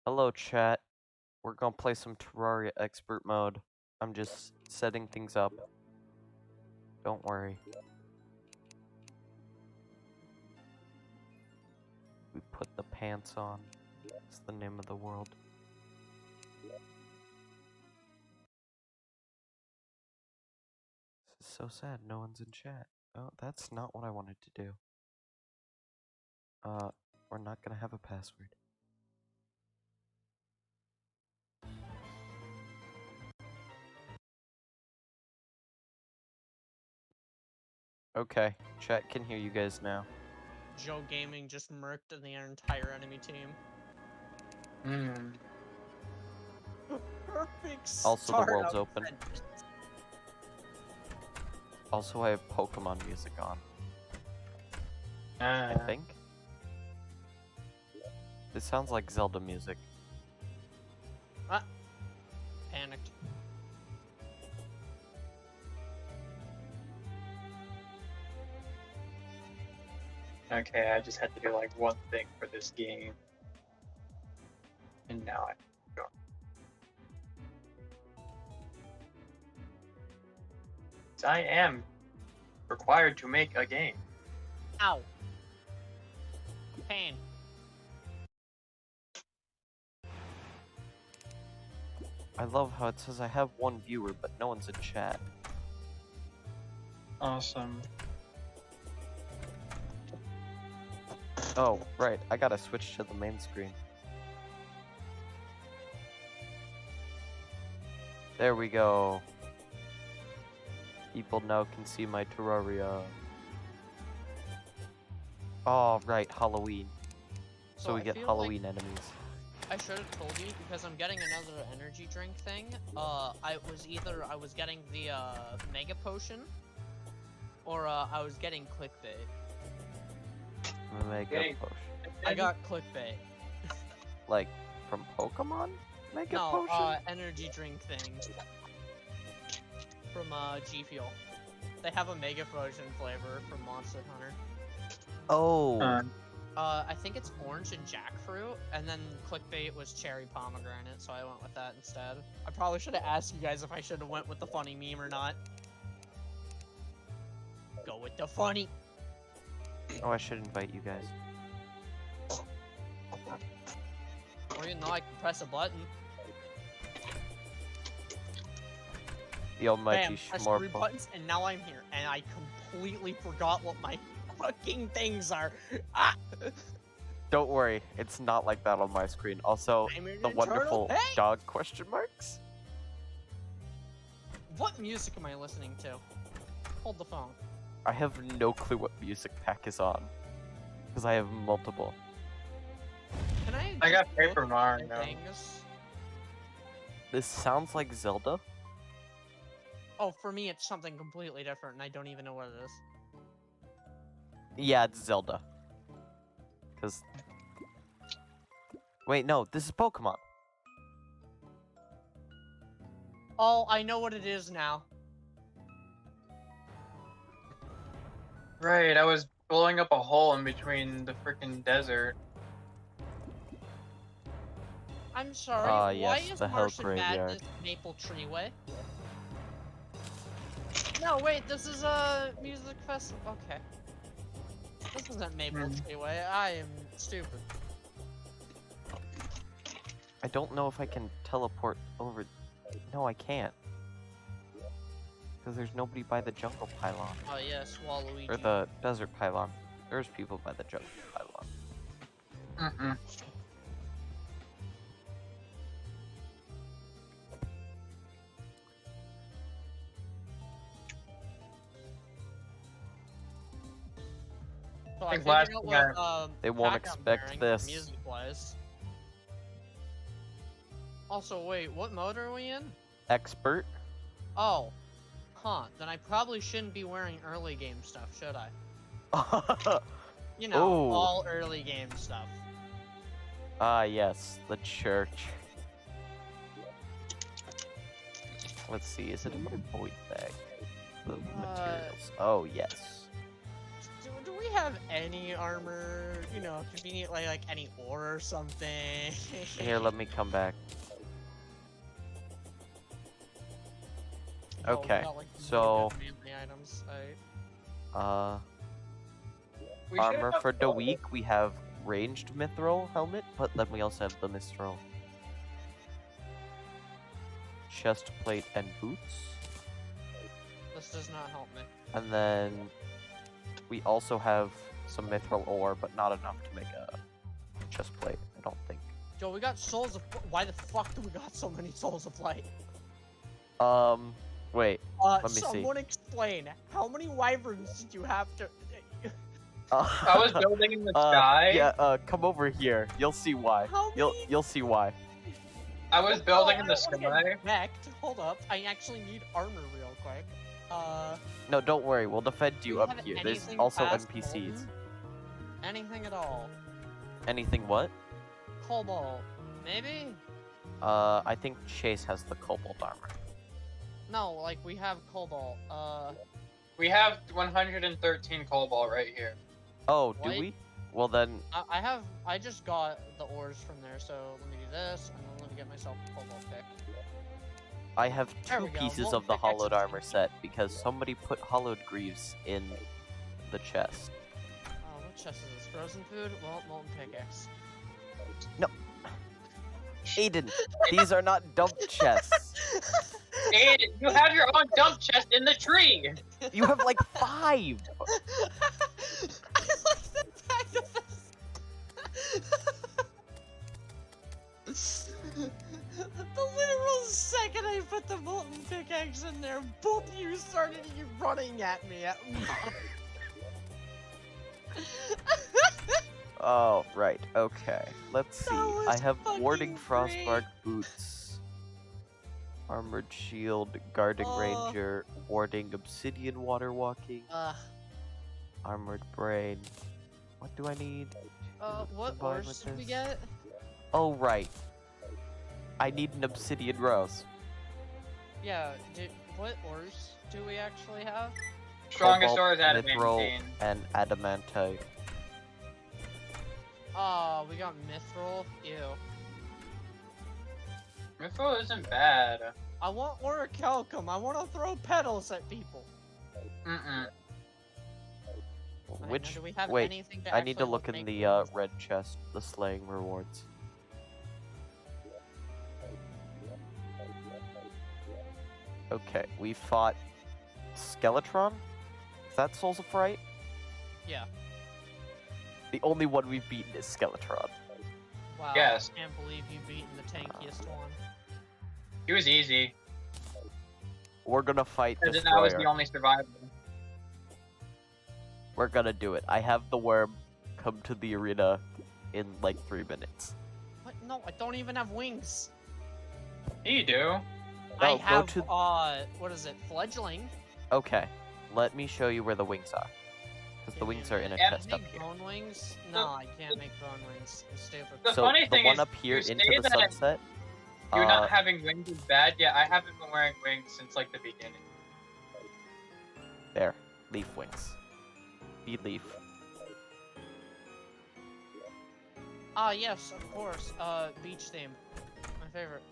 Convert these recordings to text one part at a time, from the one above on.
Hello, chat. We're gonna play some Terraria Expert mode. I'm just setting things up. Don't worry. We put the pants on. It's the name of the world. This is so sad. No one's in chat. Oh, that's not what I wanted to do. We're not gonna have a password. Okay, chat can hear you guys now. Joe Gaming just murked the entire enemy team. Perfect Also, the world's start open. Also, I have Pokemon music on. I think. This sounds like Zelda music. Panicked. Okay, I just had to do like one thing for this game. And now I go. I am required to make a game. Ow. Pain. I love how it says I have one viewer, but no one's in chat. Awesome. Oh, right. I gotta switch to the main screen. There we go. People now can see my Terraria. Oh, right. Halloween. So we I get feel Halloween enemies. I should have told you because I'm getting another energy drink thing. I was getting the mega potion, or I was getting clickbait. Mega potion. I got clickbait. Like, from Pokemon? Mega No, potion? energy drink thing. From G Fuel. They have a mega potion flavor from Monster Hunter. Oh. I think it's orange and jackfruit, and then clickbait was cherry pomegranate, so I went with that instead. I probably should have asked you guys if I should have went with the funny meme or not. Go with the funny. Oh, I should invite you guys. Or you know, I can press a button. The almighty Bam, press 3 Schmorpo. buttons, and now I'm here, and I completely forgot what my fucking things are. Ah! Don't worry, it's not like that on my screen. Also, the wonderful dog question marks. What music am I listening to? Hold the phone. I have no clue what music pack is on. Because I have multiple. Can I got just Paper look Mario. at things? This sounds like Zelda. Oh, for me it's something completely different, and I don't even know what it is. Yeah, it's Zelda. Because... Wait, no, this is Pokemon. Oh, I know what it is now. Right, I was blowing up a hole in between the freaking desert. I'm sorry, why yes, is the Hell Martian Graveyard. Madness Maple Tree Way? No, wait, this is a music festival. Okay. This isn't Maple Tree Way. I am stupid. I don't know if I can teleport over... No, I can't. Because there's nobody by the jungle pylon. Oh yes, Waluigi. Or the desert pylon. There's people by the jungle pylon. So I I think figured out last what They won't pack I'm expect wearing this. music-wise. Also, wait, what mode are we in? Expert? Oh. Huh, then I probably shouldn't be wearing early game stuff, should I? You know, Ooh. all early game stuff. Ah, yes, the church. Let's see, is it a void bag? The materials. Oh, yes. Do we have any armor? You know, conveniently like any ore or something. Here, let me come back. Oh, we Okay, got, like, so really good melee items. We should armor have for the week, we have ranged mithril helmet, but then we also have the mithril chest plate and boots. This does not help me. And then we also have some mithril ore, but not enough to make a chest plate, I don't think. Yo, we got souls of. Why the fuck do we got so many souls of light? Wait. Let me see. Someone explain. How many wyverns did you have to? I was building in the sky. Yeah, come over here. You'll see why. How many? You'll see why. I was building in the I don't wanna sky. get wrecked. Hold up. I actually need armor real quick. No, don't worry. We'll defend do you we up have here. There's anything also past NPCs. molten? Anything at all? Anything what? Cobalt. Maybe? I think Chase has the cobalt armor. No, like we have cobalt. We have 113 cobalt right here. Oh, do What? we? Well then, I just got the ores from there, so let me do this, and then let me get myself a cobalt pick. I have There 2 we go, pieces molten of the pickaxe hollowed is armor easy. set because somebody put hollowed greaves in the chest. Oh, what chest is this? Frozen food? Well, molten pickaxe. Aiden, these are not dump chests. And you have your own dump chest in the tree. You have like 5. I like the fact of this. The literal second I put the molten pickaxe in there, both of you started running at me. Oh, right. Okay. Let's see. That I was have warding fucking frostbark boots, armored shield, guarding ranger, warding obsidian water walking, armored brain. What do I need? What combine ores with did we this? get? Oh, right. I need an obsidian rose. Yeah, what ores do we actually have? Strongest Cobalt, ore is mithril, adamantine. and adamantite. Oh, we got mithril. Ew. Mithril isn't bad. I want orichalcum. I want to throw petals at people. Mm-mm. Alright, now Which? do we have Wait, anything to I need to actually, look like, in make the rooms? red chest, the slaying rewards. Okay, we fought Skeletron? Is that Souls of Fright? Yeah. The only one we've beaten is Skeletron. Wow. Yes. I can't believe you've beaten the tankiest one. He was easy. We're gonna fight Because then I was the Destroyer. only survivor. We're gonna do it. I have the worm come to the arena in like 3 minutes. What? No, I don't even have wings. Yeah, you do. I No, go have, to- what is it? Fledgling. Okay, let me show you where the wings are. Because the Give me wings are in a Yeah, chest up Make here. bone wings? No, I can't make bone wings. I'm stupid. The So funny the thing one is, up here you into say the that sunset. You not having wings is bad. Yeah, I haven't been wearing wings since like the beginning. There, leaf wings. Be leaf. Ah, yes, of course. Beach theme. My favorite.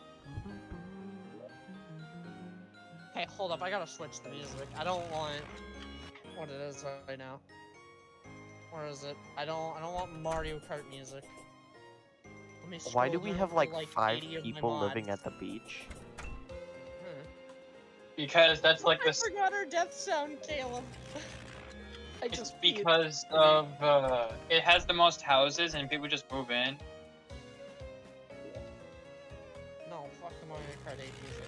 Hey, hold up. I gotta switch the music. I don't want what it is right now. Or is it? I don't want Mario Kart music. Let me Why do scroll we down have to, like 5 80 of my people living mods. at the beach? Because that's like I this. forgot our death sound, Caleb. I It's just because of it has the most houses and people just move in. No, fuck the Mario Kart 8 music.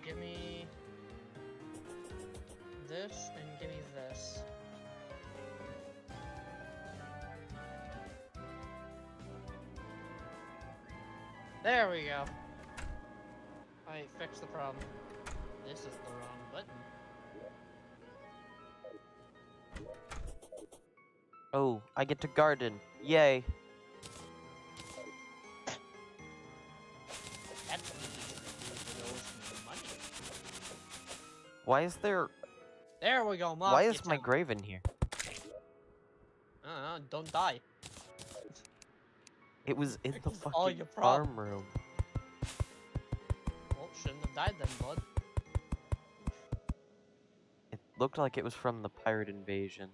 Give me this and give me this. There we go. I fixed the problem. This is the wrong button. Oh, I get to garden. Yay. That's what we owes money. Why is there... There we go, Mom. Why is my grave in here? Don't die. It was in the It's all fucking your problem. farm room. Well, shouldn't have died then, bud. It looked like it was from the pirate invasion.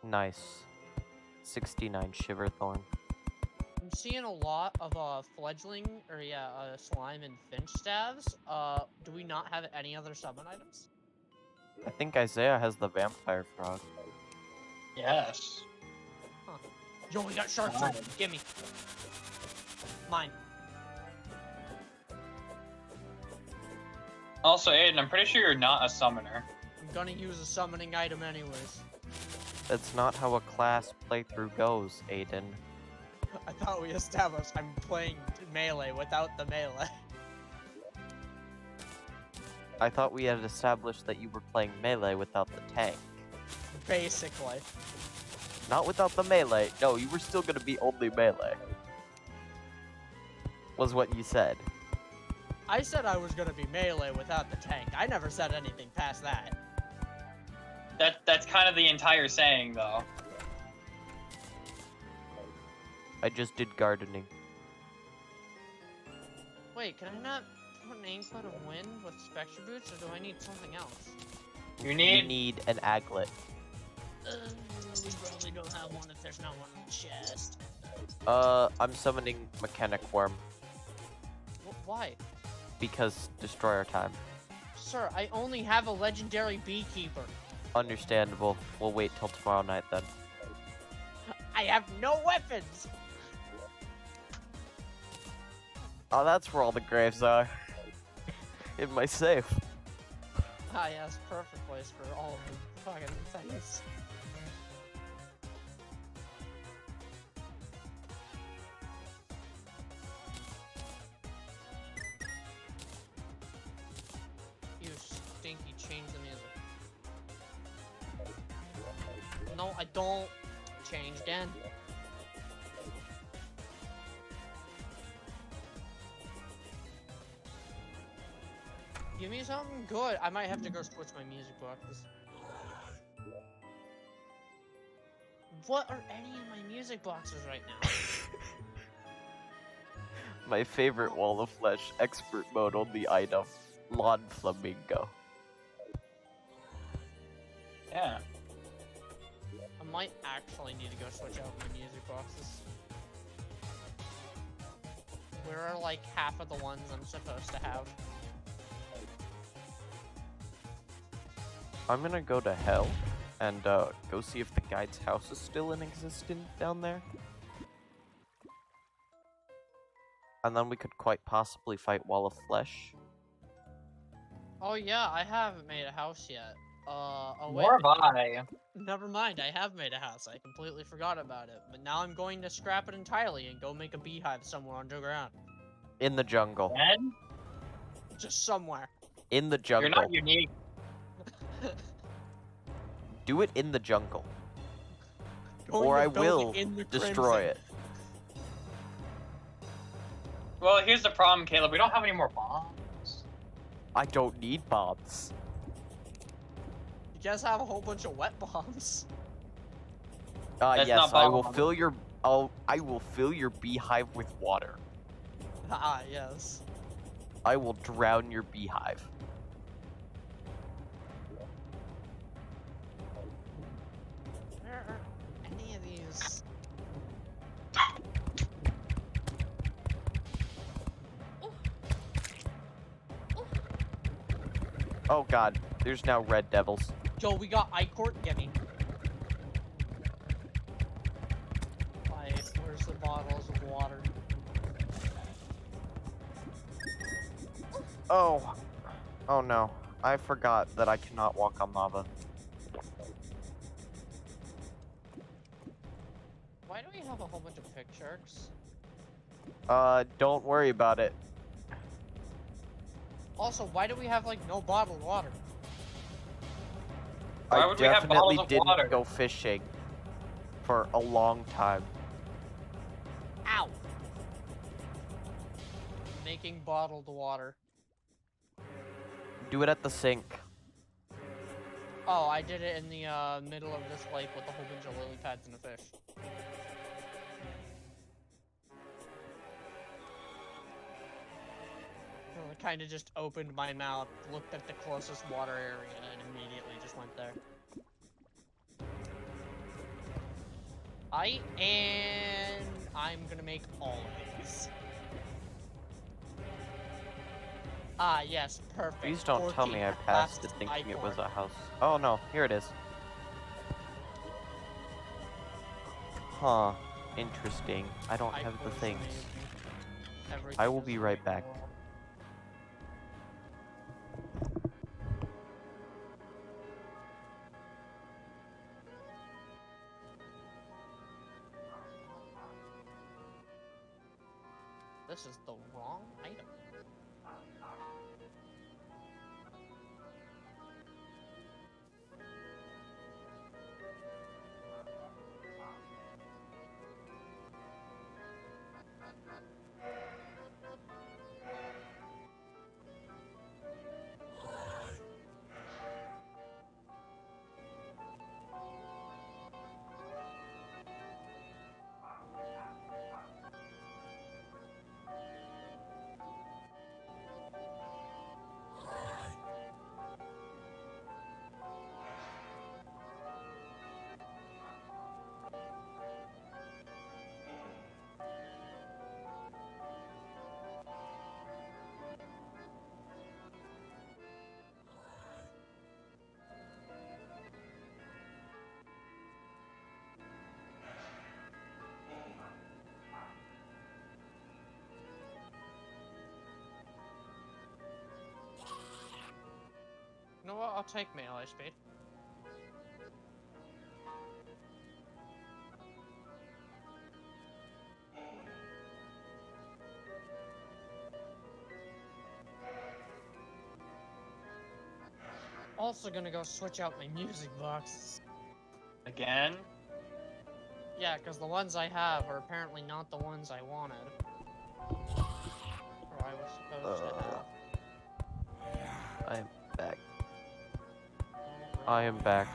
Nice. 69 Shiverthorn. I'm seeing a lot of fledgling, or slime and finch staves. Do we not have any other summon items? I think Isaiah has the vampire frog. Yes. Yo, we got shark Fine. food. Gimme. Mine. Also, Aiden, I'm pretty sure you're not a summoner. I'm gonna use a summoning item anyways. That's not how a class playthrough goes, Aiden. I thought we established I'm playing melee without the melee. I thought we had established that you were playing melee without the tank. Basically. Not without the melee. No, you were still gonna be only melee. Was what you said. I said I was gonna be melee without the tank. I never said anything past that. That's kind of the entire saying, though. I just did gardening. Wait, can I not put an anklet of wind with spectre boots, or do I need something else? You You need. need an aglet. We probably don't have one if there's not one in the chest. I'm summoning Mechanic Worm Why? because destroyer time. Sir, I only have a legendary beekeeper. Understandable. We'll wait till tomorrow night then. I have no weapons! Oh, that's where all the graves are. In my safe. Ah, yes, perfect place for all of the fucking things. You stinky, change the music. No, I don't. Change again. Give me something good. I might have to go switch my music boxes. What are any of my music boxes right now? My favorite wall of flesh, expert mode on the item. Lawn Flamingo. Yeah. I might actually need to go switch out my music boxes. Where are like half of the ones I'm supposed to have? I'm gonna go to hell and go see if the guide's house is still in existence down there. And then we could quite possibly fight Wall of Flesh. Oh yeah, I haven't made a house yet. Oh wait. More have I. Never mind, I have made a house. I completely forgot about it. But now I'm going to scrap it entirely and go make a beehive somewhere underground. In the jungle. Ed, Just somewhere. In the jungle. you're not unique. Do it in the jungle. Going Or to I build will it in the destroy crimson. it. Well, here's the problem, Caleb. We don't have any more bombs. I don't need bombs. You guys have a whole bunch of wet bombs. That's Yes, not I will bomb. fill your I will fill your beehive with water. Ah, yes. I will drown your beehive. Where are any of these? Oh god, there's now red devils. Yo, we got Icort. Gimme. Where's the bottles of water? Oh. Oh no. I forgot that I cannot walk on lava. Why do we have a whole bunch of pick sharks? Don't worry about it. Also, why do we have like no bottled water? Why I would we have definitely bottles of didn't water? go fishing for a long time. Ow! making bottled water. Do it at the sink. Oh, I did it in the middle of this lake with a whole bunch of lily pads and a fish. I kind of just opened my mouth, looked at the closest water area, and immediately just went there. I'm gonna make all of these. Ah, yes, perfect. Please don't tell me I 14 passed it last thinking it ichor. was a house. Oh no, here it is. Huh. Interesting. I don't have the Ichor's things. amazing. I Everything will is be right back. amazing. This is the wrong item. You know what? I'll take melee speed. Also gonna go switch out my music box. Again? Yeah, because the ones I have are apparently not the ones I wanted. Or I was supposed to have. I am back. Oh, I am back.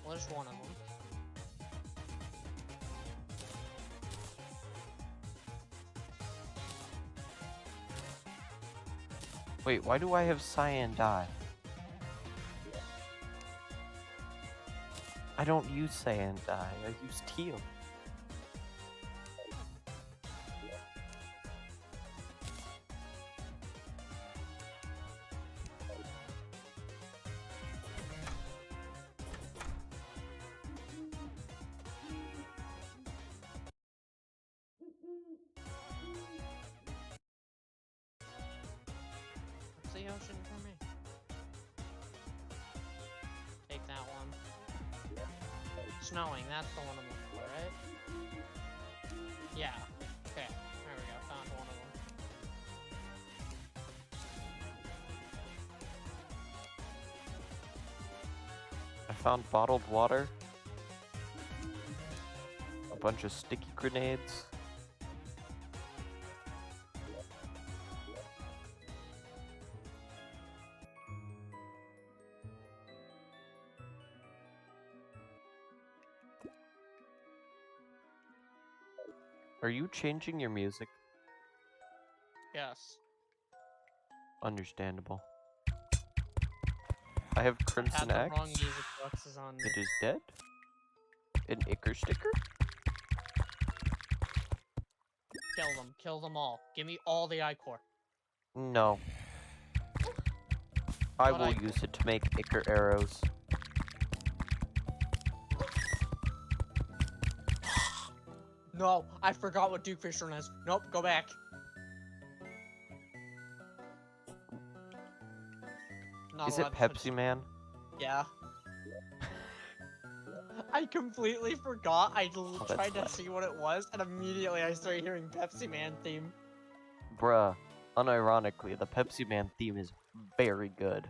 well, there's one of them. Wait, why do I have cyan dye? I don't use cyan dye, I use teal. What's the ocean for me? Take that one. Snowing, that's the one I'm looking for, right? Yeah. Okay, there we go, found one of them. I found bottled water, a bunch of sticky grenades. Are you changing your music? Yes. Understandable. I have Had Crimson the Axe. wrong music boxes on me. It is dead. An Icker sticker? Kill them. Kill them all. Give me all the ichor. No. I What will ichor? use it to make Icker arrows. No, I forgot what Duke Fish is. Nope, go back. Not Is it allowed to touch- Pepsi Man? Yeah. I completely forgot. I that's tried to fine. see what it was, and immediately I started hearing Pepsi Man theme. Bruh, unironically, the Pepsi Man theme is very good.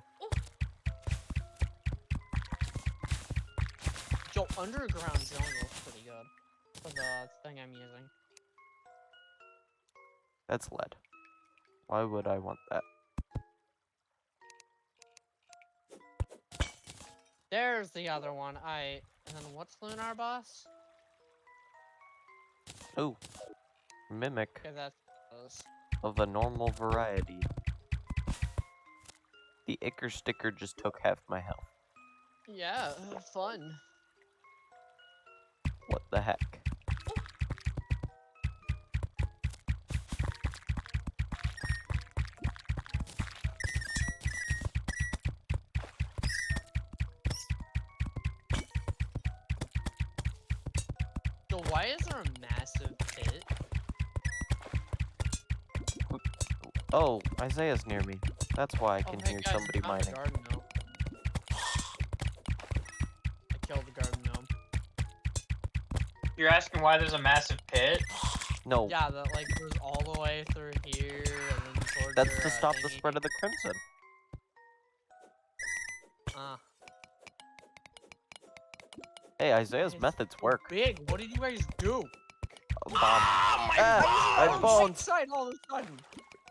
Yo, Underground Zone looks pretty good. For the thing I'm using. That's lead. Why would I want that? There's the other one. And then what's Lunar Boss? Ooh. Mimic Okay, that's those. of a normal variety. The Icker sticker just took half my health. Yeah, fun. What the heck? So why is there a massive pit? Oh, Isaiah's near me. That's why I can hey hear guys, somebody I found the mining. garden gnome. I killed the garden gnome. You're asking why there's a massive pit? No, Yeah, that like goes all the way through here and then towards that's your, to stop the thingy. spread of the crimson. Ah. Hey, Isaiah's It's methods so work. Big. What did you guys do? A bomb. Why Ah, is it my on the bones. right side all of a sudden?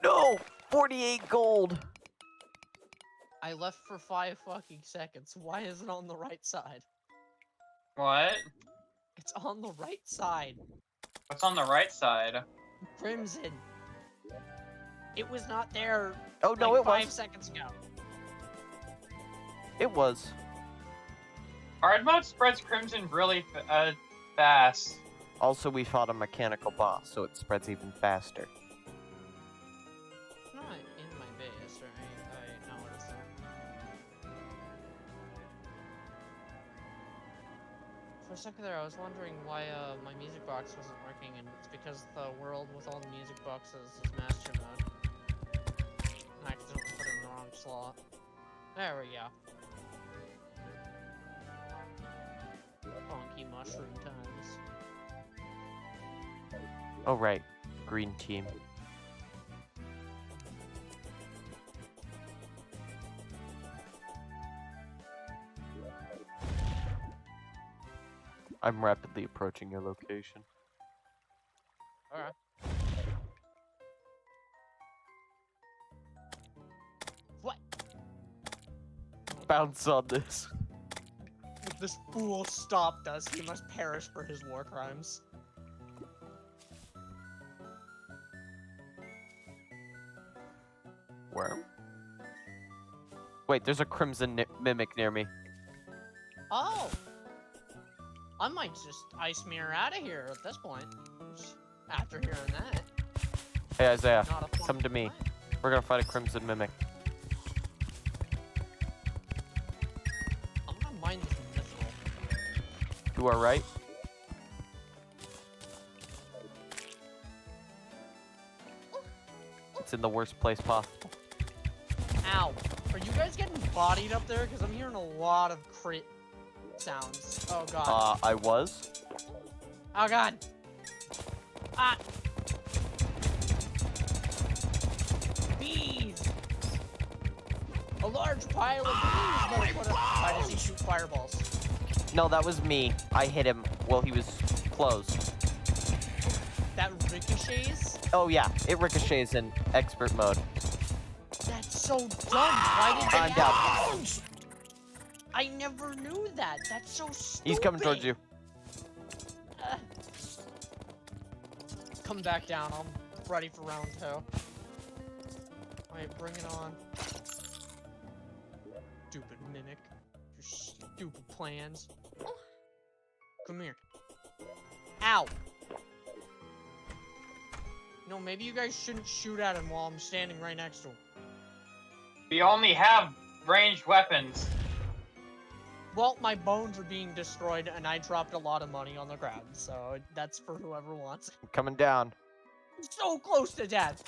No! 48 gold! I left for 5 fucking seconds. Why is it on the right side? What? It's on the right side. What's on the right side? Crimson. It was not there. Oh, no, like, it 5 was. seconds ago. It was. Hard mode spreads crimson really fast. Also, we fought a mechanical boss, so it spreads even faster. It's not in my base, right? I noticed that. For a second there, I was wondering why my music box wasn't working, and it's because the world with all the music boxes is master mode. And I accidentally put it in the wrong slot. There we go. Funky mushroom times. Oh, right. Green team. I'm rapidly approaching your location. Alright. What? Bounce on this. If this fool stopped us, he must perish for his war crimes. Worm? Wait, there's a crimson mimic near me. Oh! I might just ice mirror out of here at this point. After hearing that. Hey, Isaiah, Not a fun come to me. time. We're gonna fight a crimson mimic. I'm gonna mine this mithril. You are right. It's in the worst place possible. Ow. Are you guys getting bodied up there? Because I'm hearing a lot of crit sounds. Oh god. I was. Oh god. Ah. Bees. A large pile of bees. Why does he shoot fireballs? No, that was me. I hit him while he was closed. That ricochets? Oh yeah, it ricochets in expert mode. That's so dumb. Why did I'm they down. have that? I never knew that. That's so stupid. He's coming towards you. Come back down. I'm ready for round 2. Alright, bring it on. Stupid mimic. Your stupid plans. Come here. Ow! No, maybe you guys shouldn't shoot at him while I'm standing right next to him. We only have ranged weapons. Well, my bones are being destroyed, and I dropped a lot of money on the ground, so that's for whoever wants it. Coming down. So close to death!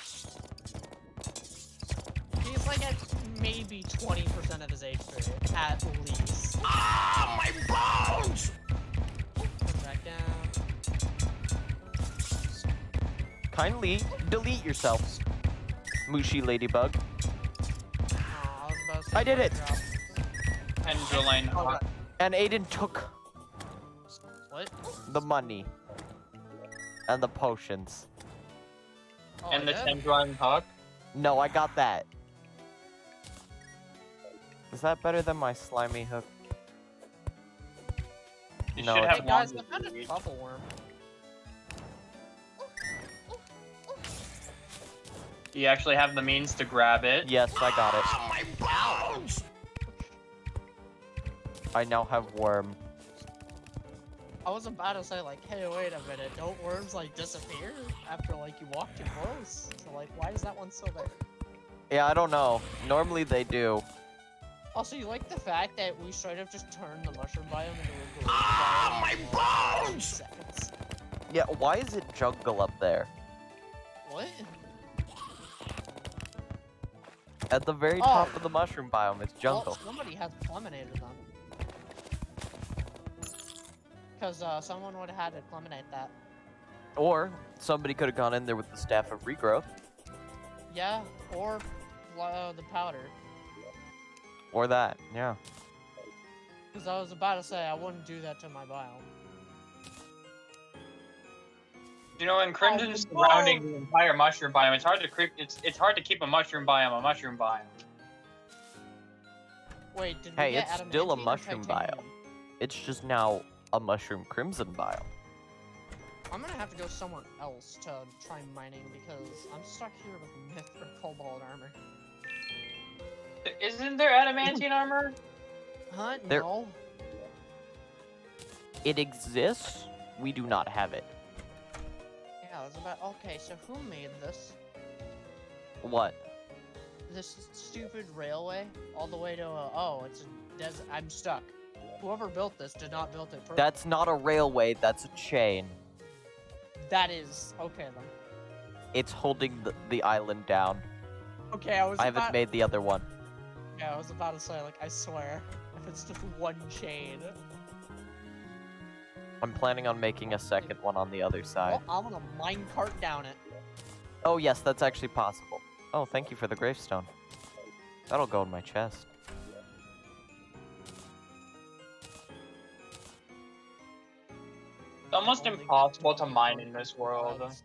He's like at maybe 20% of his HP, at least. Ah, my bones! Put back down. Kindly delete yourself, Mushy Ladybug. Oh, I was about to say I did it. drop. And Jolene Oh, Hawk. And Aiden took what? the money. And the potions. Oh, And the I did? Tendril Hawk. No, I got that. Is that better than my slimy hook? You No, should it's have Hey guys, one I found a each. bubble worm. Do you actually have the means to grab it? Yes, I got it. Ah, my bones! I now have worm. I was about to say like, hey, wait a minute, don't worms like disappear after like you walk too close? So like, why is that one still there? Yeah, I don't know. Normally they do. Also, you like the fact that we straight up just turned the mushroom biome into a green Ah, biome in, my like, bones! seconds. Yeah, why is it jungle up there? What? At the very Oh. top of the mushroom biome, it's jungle. Well, somebody has cleminated them. Because someone would have had to cleminate that. Or somebody could have gone in there with the staff of regrowth. Yeah, or the powder. Or that, yeah. Because I was about to say I wouldn't do that to my biome. You know, in Crimson Oh, surrounding no. the entire mushroom biome, it's hard to it's hard to keep a mushroom biome. Wait, did we Hey, get it's still a adamantine or mushroom titanium? It's just now a mushroom crimson biome. I'm gonna have to go somewhere else to try mining because I'm stuck here with myth or cobalt armor. Isn't there adamantine armor? Huh? There- No. It exists, we do not have it. Yeah, I was about. Okay, so who made this? What? This stupid railway all the way to oh, it's a desert. I'm stuck. Whoever built this did not build it perfect. That's not a railway, that's a chain. That is okay then. It's holding the island down. Okay, I was. I haven't about, made the other one. Yeah, I was about to say like I swear, if it's just one chain. I'm planning on making a second one on the other side. Well, I'm gonna minecart down it. Oh yes, that's actually possible. Oh, thank you for the gravestone. That'll go in my chest. It's almost Only impossible to mine in this world. bugs.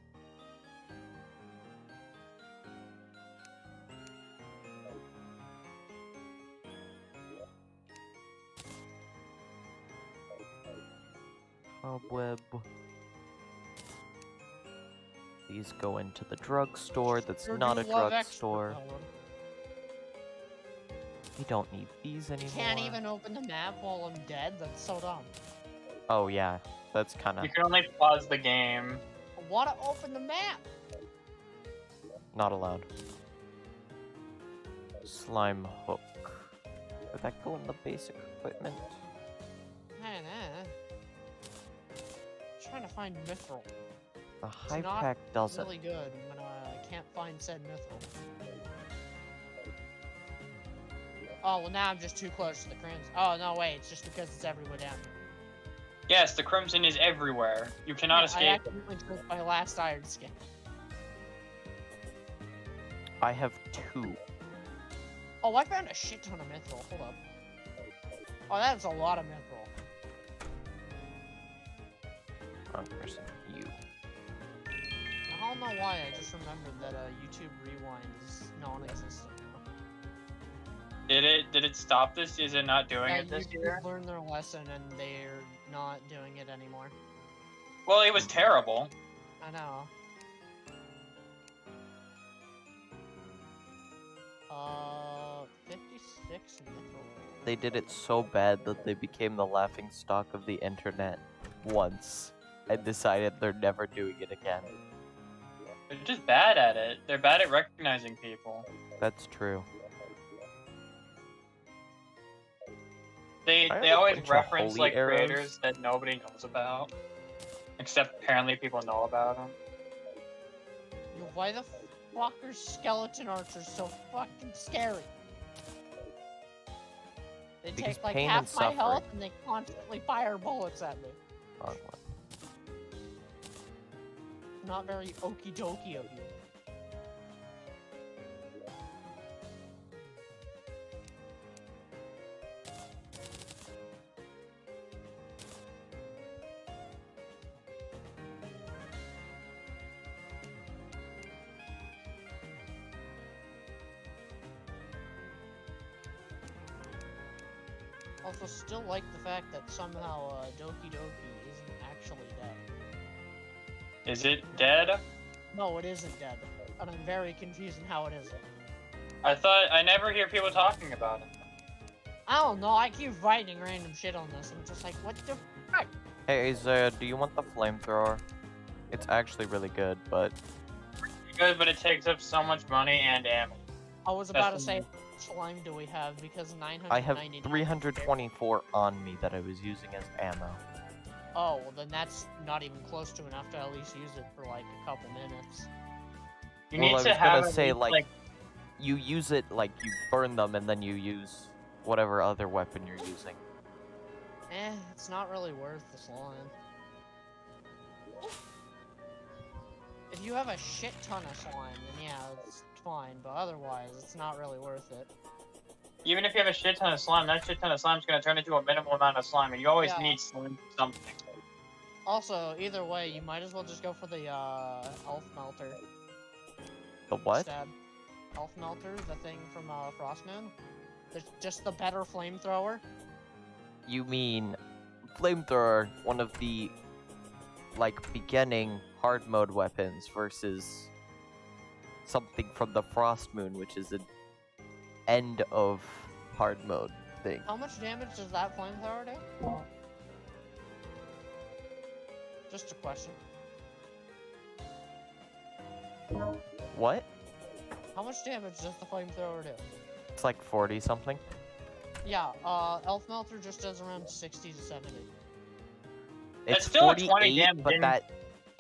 Cobweb. These go into the drugstore. That's Sure not do a love expert drugstore. power. We don't need these anymore. Can't even open the map while I'm dead. That's so dumb. Oh yeah, that's kind of You can only pause the game. I wanna open the map. not allowed. Slime hook. Would that go in the basic equipment? Man, trying to find mithril. The high not pack doesn't. Really good when I can't find said mithril. Oh well, now I'm just too close to the crimson. Oh no, wait, it's just because it's everywhere down here. Yes, the crimson is everywhere. You cannot Yeah, I escape it. accidentally took my last iron skin. I have 2. Oh, I found a shit ton of mithril. Hold up. Oh, that's a lot of mithril. Wrong person. You. I don't know why. I just remembered that YouTube Rewind is non-existent. Did it stop this? Is it not doing Yeah, it this YouTube year? learned their lesson and they're not doing it anymore. Well, it was terrible. I know. 56 mithril. They did it so bad that they became the laughing stock of the internet once and decided they're never doing it again. They're just bad at it. They're bad at recognizing people. That's true. They I have they a always bunch of reference holy like arrows. creators that nobody knows about, except apparently people know about them. Yo, why the fuck are skeleton archers so fucking scary? They Because take like pain half and my health suffering. and they constantly fire bullets at me. Wrong one. Not very okie dokie of you. Also, still like the fact that somehow Doki Doki isn't actually dead. Is it dead? No, it isn't dead. And I'm very confused in how it isn't. I never hear people talking about it. I don't know, I keep writing random shit on this. I'm just like, what the fuck? Hey, Isaiah, do you want the flamethrower? It's actually really good, but Good, but it takes up so much money and ammo. I was about to That's say, how much slime do we have? Because 999. I have 324 on me that I was using as ammo. Oh, well then that's not even close to enough to at least use it for like a couple minutes. You Well, need I to was have gonna at say, least, like, you use it, like, you burn them and then you use whatever other weapon you're using. It's not really worth the slime. If you have a shit ton of slime, then yeah, it's fine, but otherwise, it's not really worth it. even if you have a shit ton of slime, that shit ton of slime is gonna turn into a minimal amount of slime, and you always Yeah. need slime for something. Also, either way, you might as well just go for the elf melter The what? instead. Elf melter, the thing from Frostmoon. It's just the better flamethrower. You mean flamethrower, one of the, like, beginning hard mode weapons versus something from the Frost Moon, which is an end of hard mode thing. How much damage does that flamethrower do? Just a question. What? How much damage does the flamethrower do? It's like 40 something. Yeah, elf melter just does around 60 to 70. It's still a 20 48, damage but in-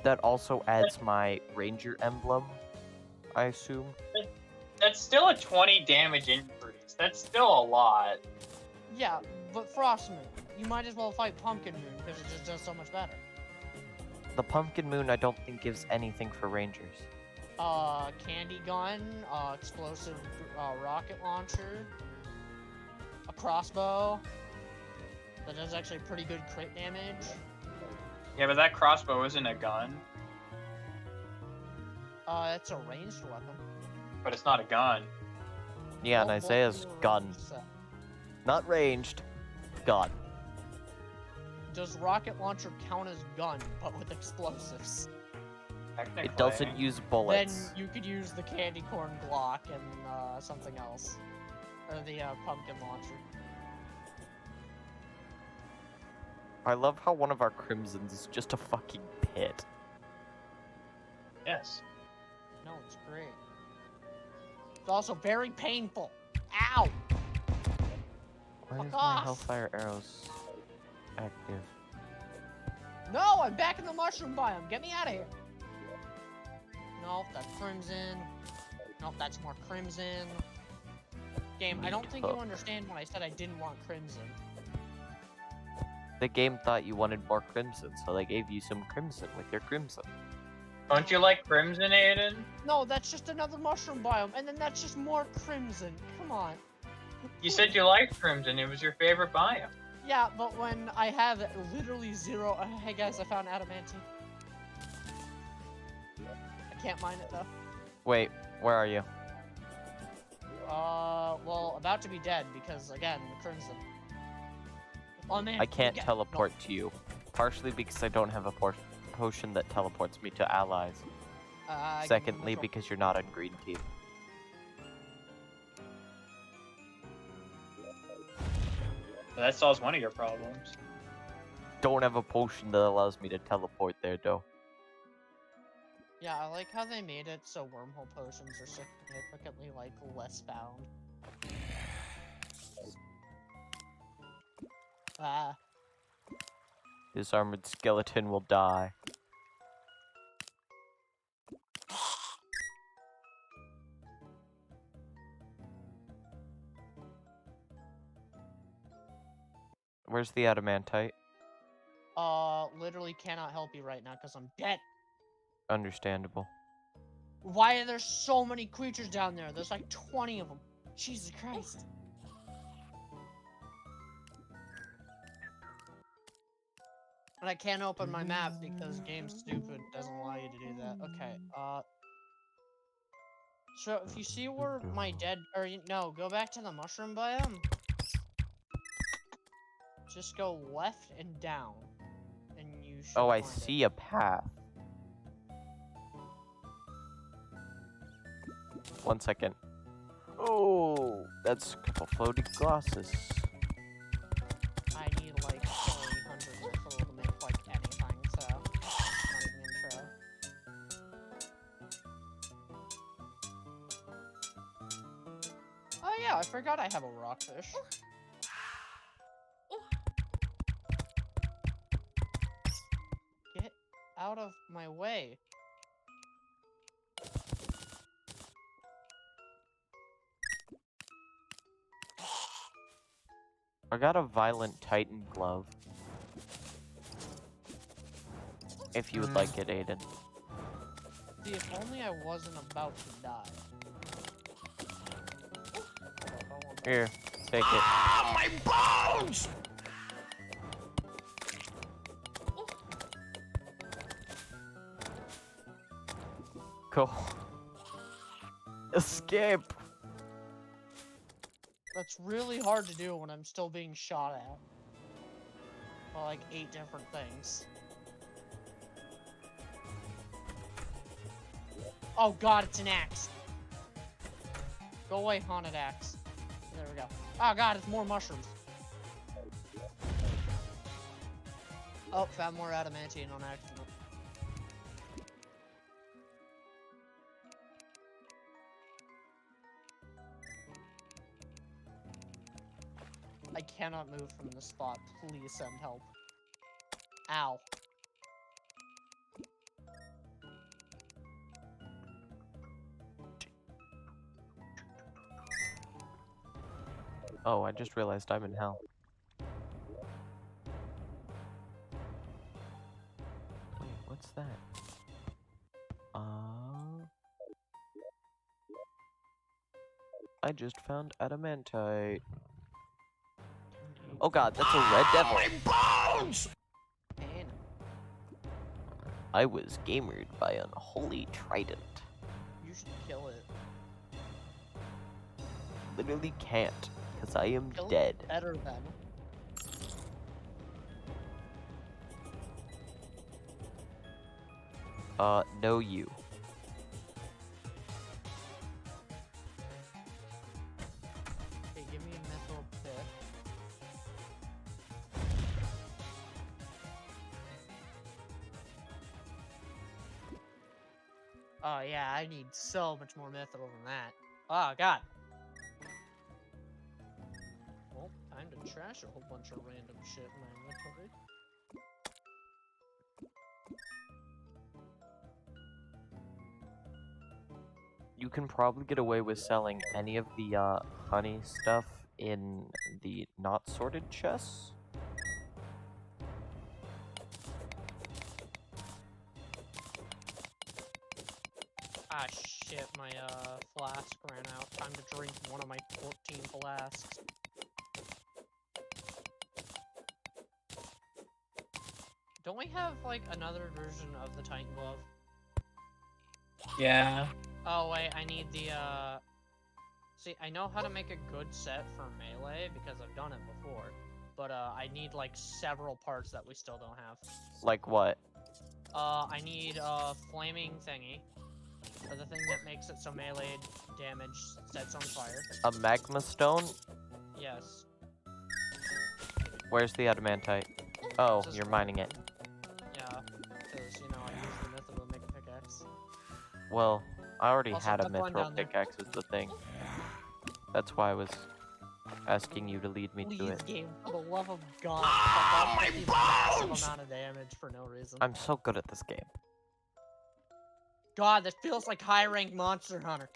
that also adds my ranger emblem, I assume. That's still a 20 damage increase. That's still a lot. Yeah, but Frostmoon, you might as well fight Pumpkin Moon because it just does so much better. The Pumpkin Moon I don't think gives anything for rangers. Candy gun, explosive rocket launcher, a crossbow that does actually pretty good crit damage. Yeah, but that crossbow isn't a gun. It's a ranged weapon. But it's not a gun. Yeah, and Well, Isaiah's what gun. you said. Not ranged, gun. Does rocket launcher count as gun, but with explosives? Technically. It doesn't use bullets. Then you could use the candy corn Glock and something else. Or the pumpkin launcher. I love how one of our crimsons is just a fucking pit. Yes. No, it's great. It's also very painful. Ow! Why Fuck is off. my Hellfire arrows active? No, I'm back in the mushroom biome. Get me out of here. Nope, that's crimson. Nope, that's more crimson. Game, I don't think you understand when I said I didn't want crimson. The game thought you wanted more crimson, so they gave you some crimson with your crimson. Don't you like Crimson, Aiden? No, that's just another mushroom biome, and then that's just more crimson. Come on. You said you liked Crimson. It was your favorite biome. Yeah, but when I have literally zero... hey guys, I found adamantine. I can't mine it though. Wait, where are you? Well, about to be dead because, again, the crimson. Oh man, I can't forget- teleport to you. Partially because I don't have a potion that teleports me to allies. No. Secondly, because you're not on green team. That solves one of your problems. Don't have a potion that allows me to teleport there, though. Yeah, I like how they made it so wormhole potions are significantly, like, less found. Ah. This armored skeleton will die. Where's the adamantite? Literally cannot help you right now because I'm dead. Understandable. Why are there so many creatures down there? There's like 20 of them. Jesus Christ. And I can't open my map because Game's stupid doesn't allow you to do that. Okay, so if you see where my no, go back to the mushroom biome. Just go left and down, and you should Oh, I find it. see a path. 1 second. Oh, that's a couple floating glasses. I need like 300 metal to make like anything, so I'm not even gonna try. Oh yeah, I forgot I have a rockfish. Get out of my way. I got a violent titan glove. If you would like it, Aiden. See, if only I wasn't about to die. Here, take it. Ah, my bones! Go. Escape! That's really hard to do when I'm still being shot at. By like 8 different things. Oh god, it's an axe. Go away, haunted axe. There we go. Oh god, it's more mushrooms. Oh, found more adamantine on accident. I cannot move from this spot. Please send help. Ow. Oh, I just realized I'm in hell. Wait, what's that? I just found adamantite. Oh god, that's a red devil! My bones! Pain. I was gamered by unholy trident. You should kill it. Literally can't, because I am Kill dead. it better than. No you. Okay, give me a mithril pit. Oh yeah, I need so much more mithril than that. Oh god. Well, time to trash a whole bunch of random shit in my inventory. You can probably get away with selling any of the honey stuff in the not sorted chests. Ah shit, my flask ran out. Time to drink one of my 14 flasks. Don't we have like another version of the Titan glove? Yeah. Oh wait, I need the see, I know how to make a good set for melee because I've done it before, but I need like several parts that we still don't have. Like what? I need a flaming thingy, or the thing that makes it so melee damage sets on fire. A magma stone? Yes. Where's the adamantite? Oh, Just- you're mining it. Yeah, because you know I use the mithril to make a pickaxe. Well, I already Also, had a put one mithril down there. pickaxe is the thing. That's why I was asking you to lead me to Please, it. game, for the love of God, Ah, fuck off my with these massive bones! amount of damage for no reason. I'm so good at this game. God, this feels like high-rank Monster Hunter.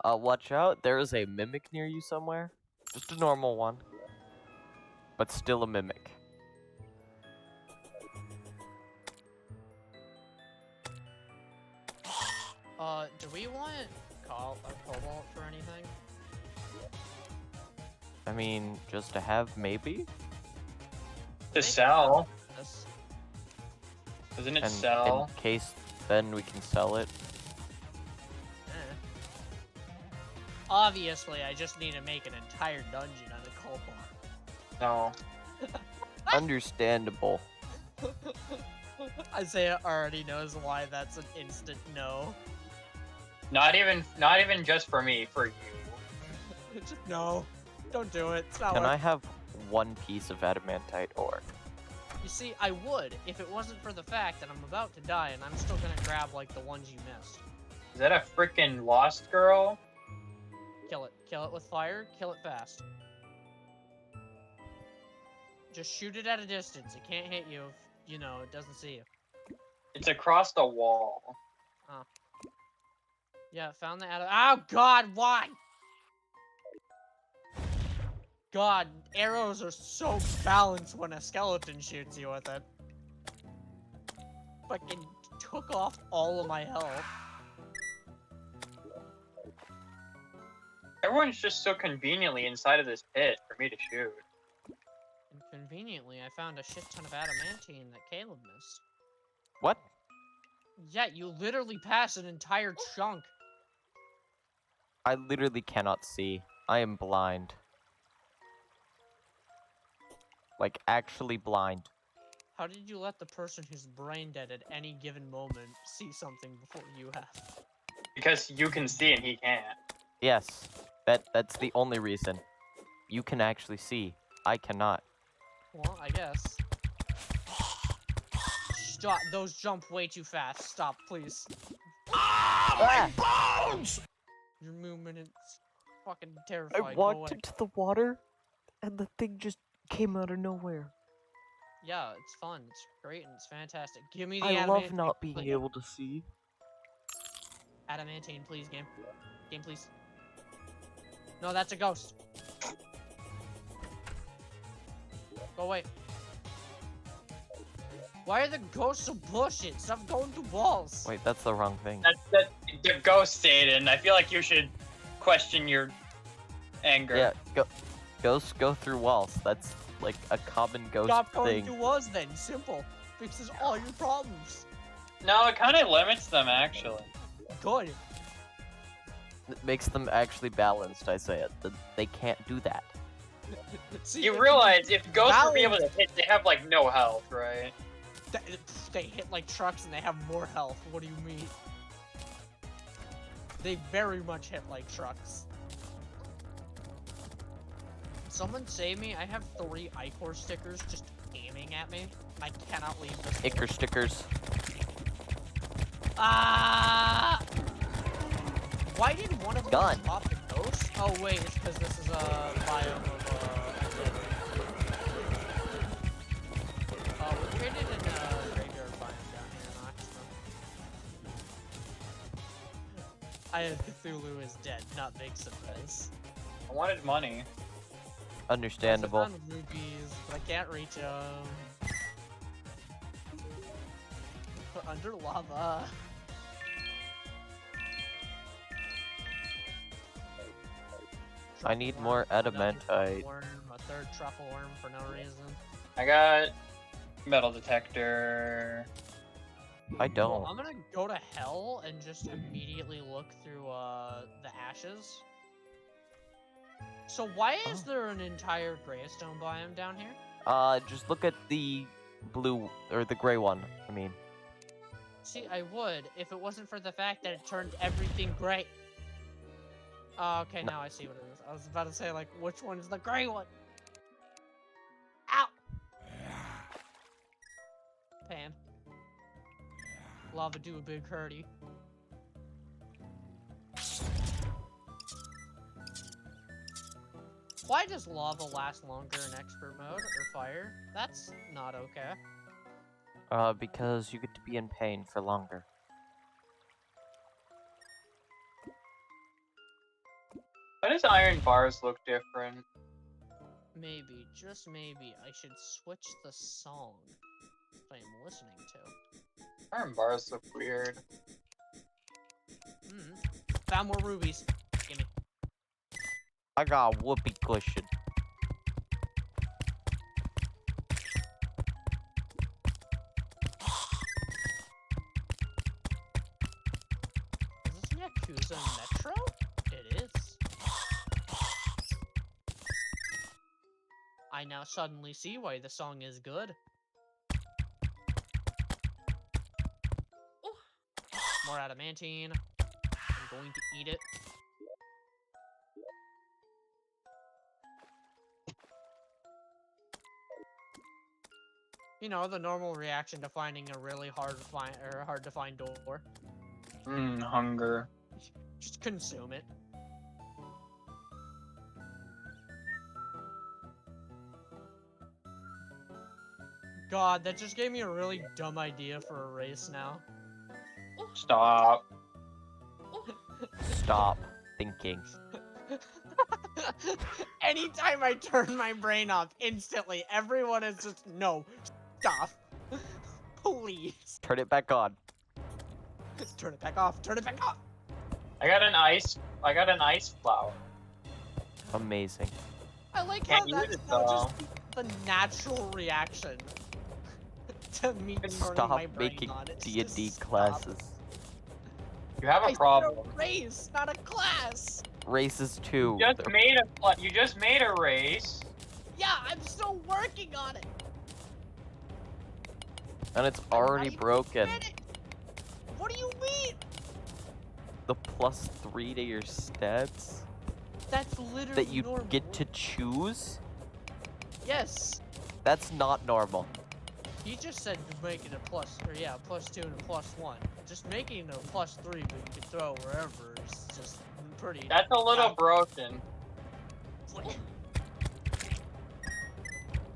Watch out. There is a mimic near you somewhere. Just a normal one. But still a mimic. Do we want a cobalt for anything? I mean, just to have, maybe? To sell. This. Doesn't it And sell? in case then we can sell it. Obviously, I just need to make an entire dungeon out of cobalt. No. Understandable. Isaiah already knows why that's an instant no. Not even just for me, for you. Just no. Don't do it. It's not Can worth I have one piece of adamantite ore? You see, I would, if it wasn't for the fact that I'm about to die and I'm still gonna grab, like, the ones you missed. Is that a freaking lost girl? Kill it. Kill it with fire. Kill it fast. Just shoot it at a distance. It can't hit you if, you know, it doesn't see you. It's across the wall. Yeah, found the Oh, God, why? God, arrows are so balanced when a skeleton shoots you with it. Fucking took off all of my health. Everyone's just so conveniently inside of this pit for me to shoot. And conveniently, I found a shit ton of adamantine that Caleb missed. What? Yeah, you literally passed an entire chunk. I literally cannot see. I am blind. Like, actually blind. How did you let the person who's brain dead at any given moment see something before you have? Because you can see and he can't. Yes, that's the only reason. You can actually see. I cannot. Well, I guess. Stop, those jump way too fast. Stop, please. Ah, my bones! Your movement is fucking I terrifying. Go walked away. into the water, and the thing just came out of nowhere. Yeah, it's fun. It's great and it's fantastic. Give me the I love adamantine, not being please. able to see. Adamantine, please, game. Game, please. No, that's a ghost. Go away. Why are the ghosts so bullshit? Stop going through walls. Wait, that's the wrong thing. That's the ghost Aiden. I feel like you should question your anger. Yeah, ghosts go through walls. That's like a common ghost Stop going thing. through walls then. Simple. Fixes all your problems. No, it kind of limits them actually. Good. It makes them actually balanced, I say it. They can't do that. See, You if realize if ghosts were be able balance- to hit, they have like no health, right? They hit like trucks and they have more health. What do you mean? They very much hit like trucks. Someone save me. I have 3 Icor stickers just aiming at me. I cannot leave this. Icker stickers. Ah! Why did one of them Gun. drop the ghost? Oh wait, it's because this is a biome of we're created in a graveyard biome down here in Oxford. I have Cthulhu is dead, not big surprise. I wanted money. Understandable. I found rupees, but I can't reach them. We're under lava. I need Truffle more worm, another adamantite. truffle worm, a third truffle worm for no reason. I got metal detector. I Well, don't. I'm gonna go to hell and just immediately look through the ashes. So why is there an entire greystone biome down here? Just look at the blue, or the gray one, I mean. See, I would if it wasn't for the fact that it turned everything gray. Okay, now I see what it is. I was about to say, like, which one is the gray one? Ow! Pam. Lava do a big hurty. Why does lava last longer in expert mode or fire? That's not okay. Because you get to be in pain for longer. Why does iron bars look different? Maybe, just maybe, I should switch the song that I'm listening to. Iron bars look weird. Found more rubies. Gimme. I got a whoopee cushion. Is this Yakuza Metro? It is. I now suddenly see why the song is good. More adamantine. I'm going to eat it. You know, the normal reaction to finding a really hard to find door. Hunger. Just consume it. God, that just gave me a really dumb idea for a race now. Stop. Stop thinking. Anytime I turn my brain off, instantly everyone is just, no, stop. Please. Turn it back on. Turn it back off, turn it back off. I got an ice flower. Amazing. I like Can't how use that's it, now though. just the natural reaction to me turning my Stop brain making on. It's D&D just stop. classes. You have I a said problem. a race, not a class. Races too. You just made a race. Yeah, I'm still working on it. And it's I'm not already even broken. finished. What do you mean? The +3 to your stats That's literally that you normal. get to choose? Yes. That's not normal. He just said to make it a +2 and a +1. Just making it a +3, but you can throw wherever is just pretty. That's a little broken. What?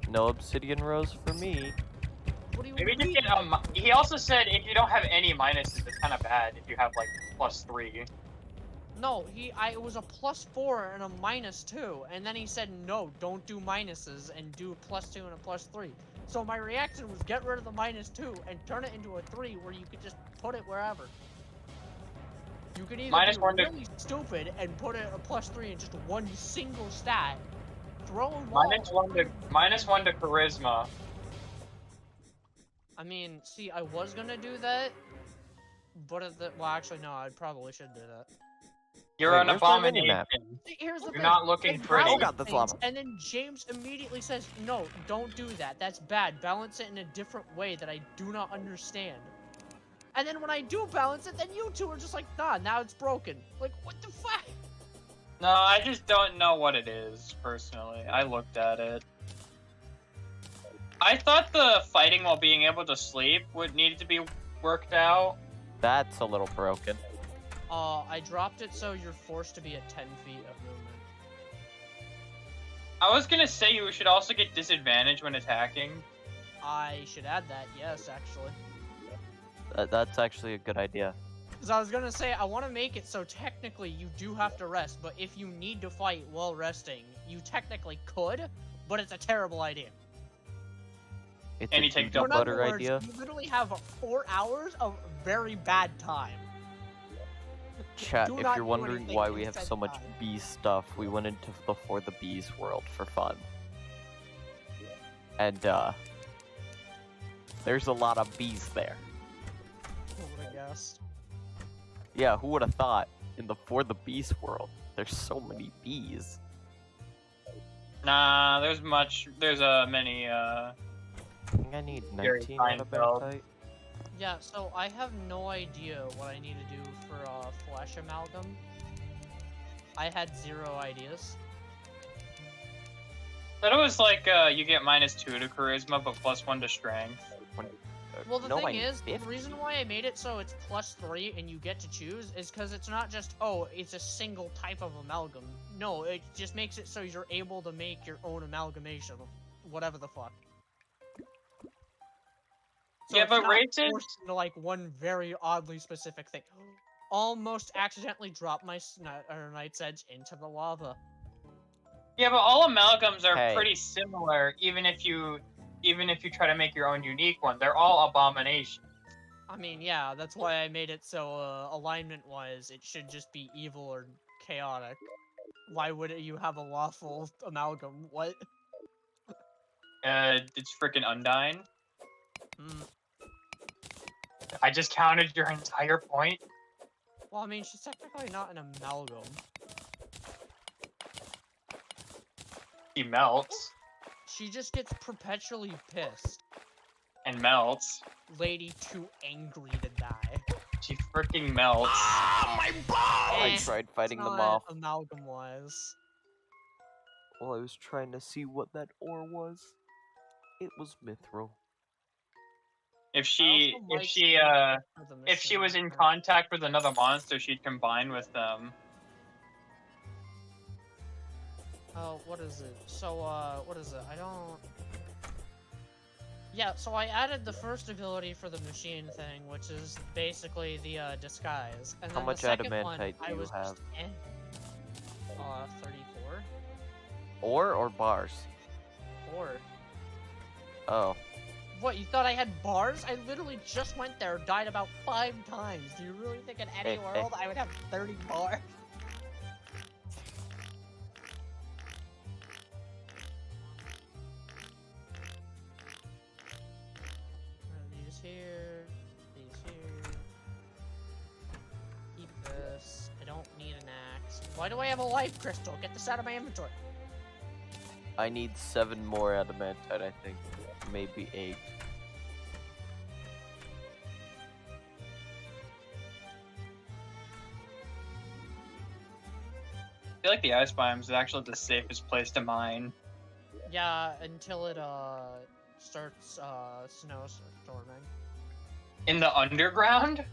No obsidian rose for me. What do you Maybe mean? just get he also said if you don't have any minuses, it's kind of bad if you have like +3. No, it was a +4 and a -2, and then he said no, don't do minuses and do a +2 and a +3. So my reaction was get rid of the -2 and turn it into a 3 where you could just put it wherever. You could either -1 be to- really stupid and put it a +3 in just one single stat, throw them -1 to charisma. I mean, see, I was gonna do that, but well, actually, no, I probably should do that. You're Wait, an where's my mini abomination. map? See, here's the You're thing. not looking I pretty. Oh balance god, that's things, lava. And then James immediately says, no, don't do that. That's bad. Balance it in a different way that I do not understand. And then when I do balance it, then you two are just like, nah, now it's broken. Like, what the fuck? No, I just don't know what it is, personally. I looked at it. I thought the fighting while being able to sleep would need to be worked out. That's a little broken. I dropped it so you're forced to be at 10 feet of movement. I was gonna say you should also get disadvantage when attacking. I should add that, yes, actually. That's actually a good idea. Because I was gonna say, I want to make it so technically you do have to rest, but if you need to fight while resting, you technically could, but it's a terrible idea. It's And a you take peanut double- In other butter words, idea. you literally have 4 hours of very bad time. Chat, do if not you're do wondering anything why in we have said so much time. bee stuff, we went into Before the Bees world for fun. And, there's a lot of bees there. Who would have guessed? Yeah, who would have thought in the For the Bees world, there's so many bees. Nah, there's many, I think I need Very 19 fine adamantite. Yeah, so I have no idea what I need to do for flesh amalgam. I had 0 ideas. Thought it was like, you get -2 to charisma, but +1 to strength. Well, the No, thing I'm is, the 50. reason why I made it so it's +3 and you get to choose is because it's not just, oh, it's a single type of amalgam. No, it just makes it so you're able to make your own amalgamation of whatever the fuck. So Yeah, it's but not races- forced into like one very oddly specific thing. Almost accidentally dropped my Knight's Edge into the lava. Yeah, but all amalgams are Hey. pretty similar, even if you try to make your own unique one. They're all abominations. I mean, yeah, that's why I made it so alignment-wise, it should just be evil or chaotic. Why would you have a lawful amalgam? What? It's freaking Undyne. Hmm. I just counted your entire point. Well, I mean, she's technically not an amalgam. She melts She just gets perpetually pissed. and melts. Lady too angry to die. She freaking melts. Ah, my I balls! tried fighting them Not off. amalgam-wise. Well, I was trying to see what that ore was. It was mithril. If I she also if might she stand for the if she was machine, in or- contact with another monster, she'd combine with them. Oh, what is it? So, what is it? I don't... Yeah, so I added the first ability for the machine thing, which is basically the, disguise. And How then much the second one, adamantite do I you was have? just, 34? Ore or bars? Or... Oh. What, you thought I had bars? I literally just went there, died about 5 times. Do you really think in any world I would have 30 bars? These here, these here. Keep this. I don't need an axe. Why do I have a life crystal? Get this out of my inventory. I need 7 more adamantite, I think. Maybe 8. I feel like the ice biome is actually the safest place to mine. Yeah, until it starts snowstorming. In the underground?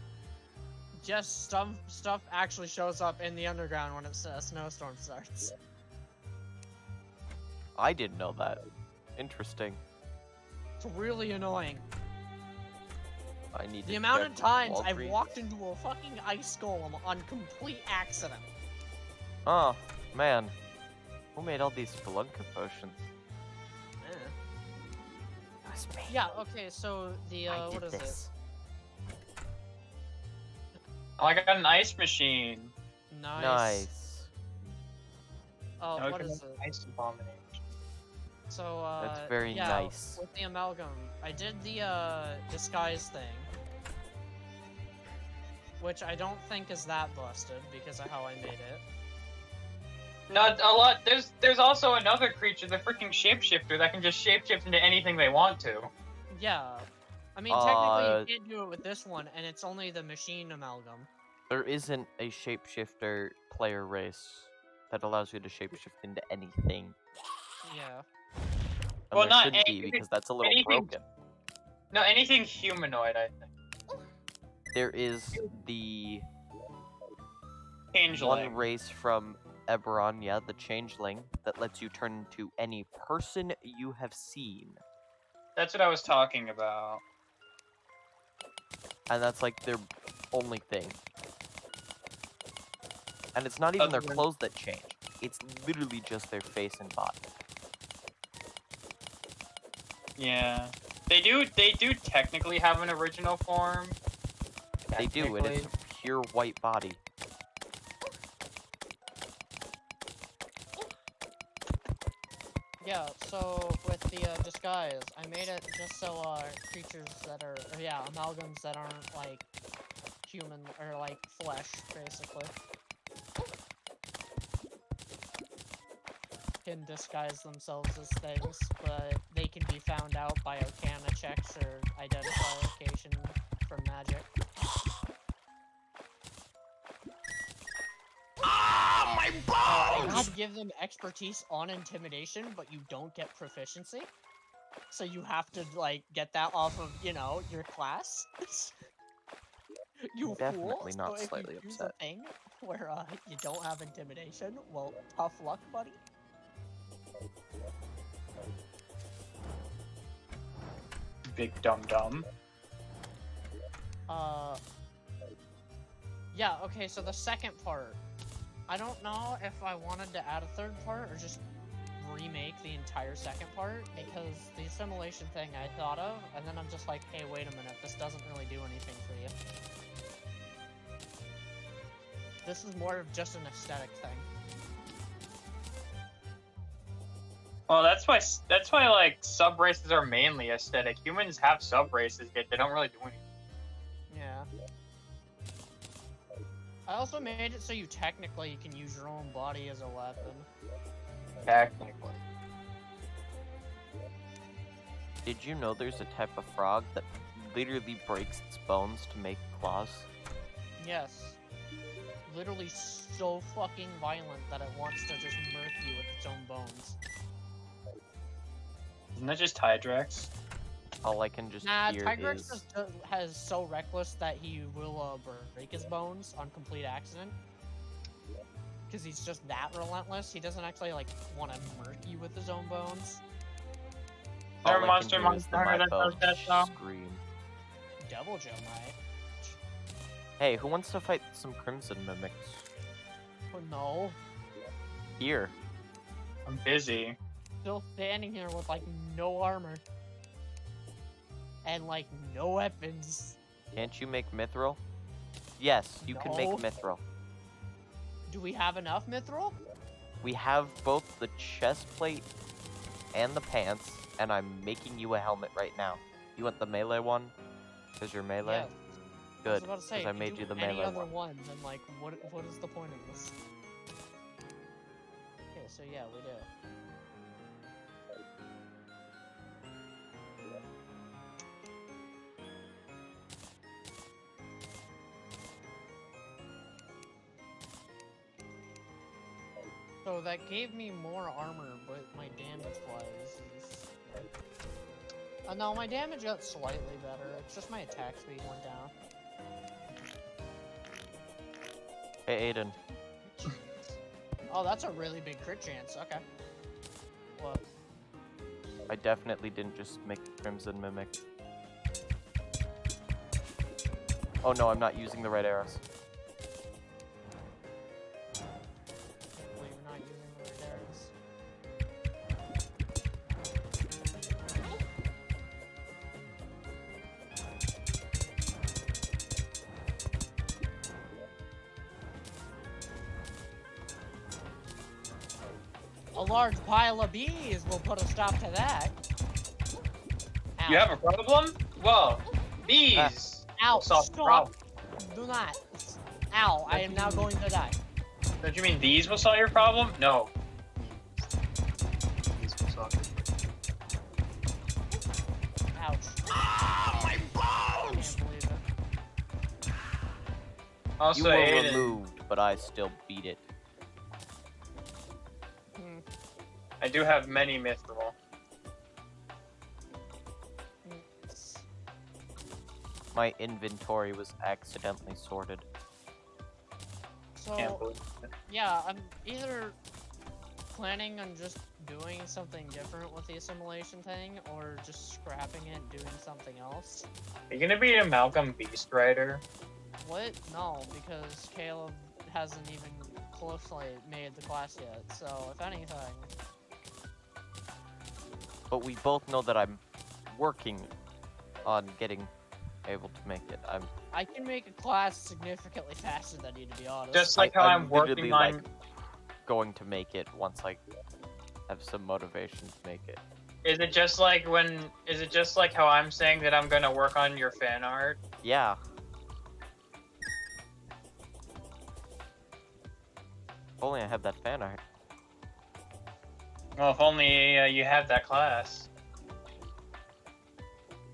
Just stuff actually shows up in the underground when it's a snowstorm starts. I didn't know that. Interesting. It's really annoying. I need The to amount of check times I've Walgreens. walked into a fucking ice golem on complete accident. Oh, man. Who made all these spelunker potions? Eh. That was me. Yeah, okay, so the, I what did is this. Oh, I got an ice machine. it? Nice. Nice. Oh, Now I what can is make it? Ice abomination. So, That's very yeah, nice. with the amalgam, I did the, disguise thing. Which I don't think is that busted, because of how I made it. Not a lot. There's also another creature, the freaking shapeshifter, that can just shapeshift into anything they want to. Yeah. I mean, technically you can't do it with this one, and it's only the machine amalgam. There isn't a shapeshifter player race that allows you to shapeshift into anything. Yeah. And Well, there not shouldn't be, anything- because that's a little anything- broken. No, anything humanoid, I think. There is the Changeling. one race from Eberron, yeah, the Changeling, that lets you turn into any person you have seen. That's what I was talking about. And that's like their only thing. And it's not even their Other than- clothes that change. It's literally just their face and body. Yeah. They do technically have an original form. They do, and it's Technically. a pure white body. Yeah, so with the disguise, I made it just so creatures that are, or yeah, amalgams that aren't like human or like flesh, basically, can disguise themselves as things, but they can be found out by arcana checks or identification from magic. Ah, my I balls! did give them expertise on intimidation, but you don't get proficiency. So you have to, like, get that off of, you know, your class. You Definitely fool. not So if slightly you use upset. a thing where you don't have intimidation. Well, tough luck, buddy. Big dum dum. Yeah, okay, so the second part. I don't know if I wanted to add a third part or just remake the entire second part, because the assimilation thing I thought of, and then I'm just like, hey, wait a minute, this doesn't really do anything for you. This is more of just an aesthetic thing. Well, that's why like sub races are mainly aesthetic. Humans have sub races, yet they don't really do anything. Yeah. I also made it so you technically can use your own body as a weapon. Technically. Did you know there's a type of frog that literally breaks its bones to make claws? Yes. Literally so fucking violent that it wants to just murk you with its own bones. Isn't that just Hydrax? All I can just Nah, hear Tigrex is... has so reckless that he will break his bones on complete accident. Because he's just that relentless. He doesn't actually like want to murk you with his own bones. all There I Monster can hear is the Hunter that Mypo does that song? scream. Devil Joe might. Hey, who wants to fight some Crimson Mimics? Oh no. Here. I'm busy. Still standing here with like no armor. And like no weapons. Can't you make Mithril? Yes, you can make No. Mithril. Do we have enough mithril? We have both the chest plate and the pants, and I'm making you a helmet right now. You want the melee one? Because you're melee? Yeah. I Good, was about to say, because I if made you the any melee other one. then like what is the point of this? Okay, so yeah, we do. So that gave me more armor, but my damage wise is... no, my damage got slightly better. It's just my attack speed went down. Hey, Aiden. Oh, that's a really big crit chance. Okay. What? I definitely didn't just make a Crimson Mimic. Oh no, I'm not using the right arrows. Hopefully we're not using the right arrows. A large pile of bees will put a stop to that. Ow. You have a problem? Well, bees Ow, will solve the stop. problem. Do not. Ow, I am now going to die. Don't you mean these will solve your problem? No. These will solve your Ouch. Ah, my I bones! can't believe it. Also, You were Aiden, removed, but I still beat it. Hmm. I do have many mithril. My inventory was accidentally sorted. Can't So, believe it. yeah, I'm either planning on just doing something different with the assimilation thing, or just scrapping it and doing something else. Are you gonna be an Amalgam Beast Rider? What? No, because Caleb hasn't even closely made the class yet, so if anything... But we both know that I'm working on getting able to make it. I can make a class significantly faster than you, to be honest. Just like how I'm literally, working on. like, going to make it once I have some motivation to make it. Is it just like when? Is it just like how I'm saying that I'm gonna work on your fan art? Yeah. If only I had that fan art. Well, if only you had that class.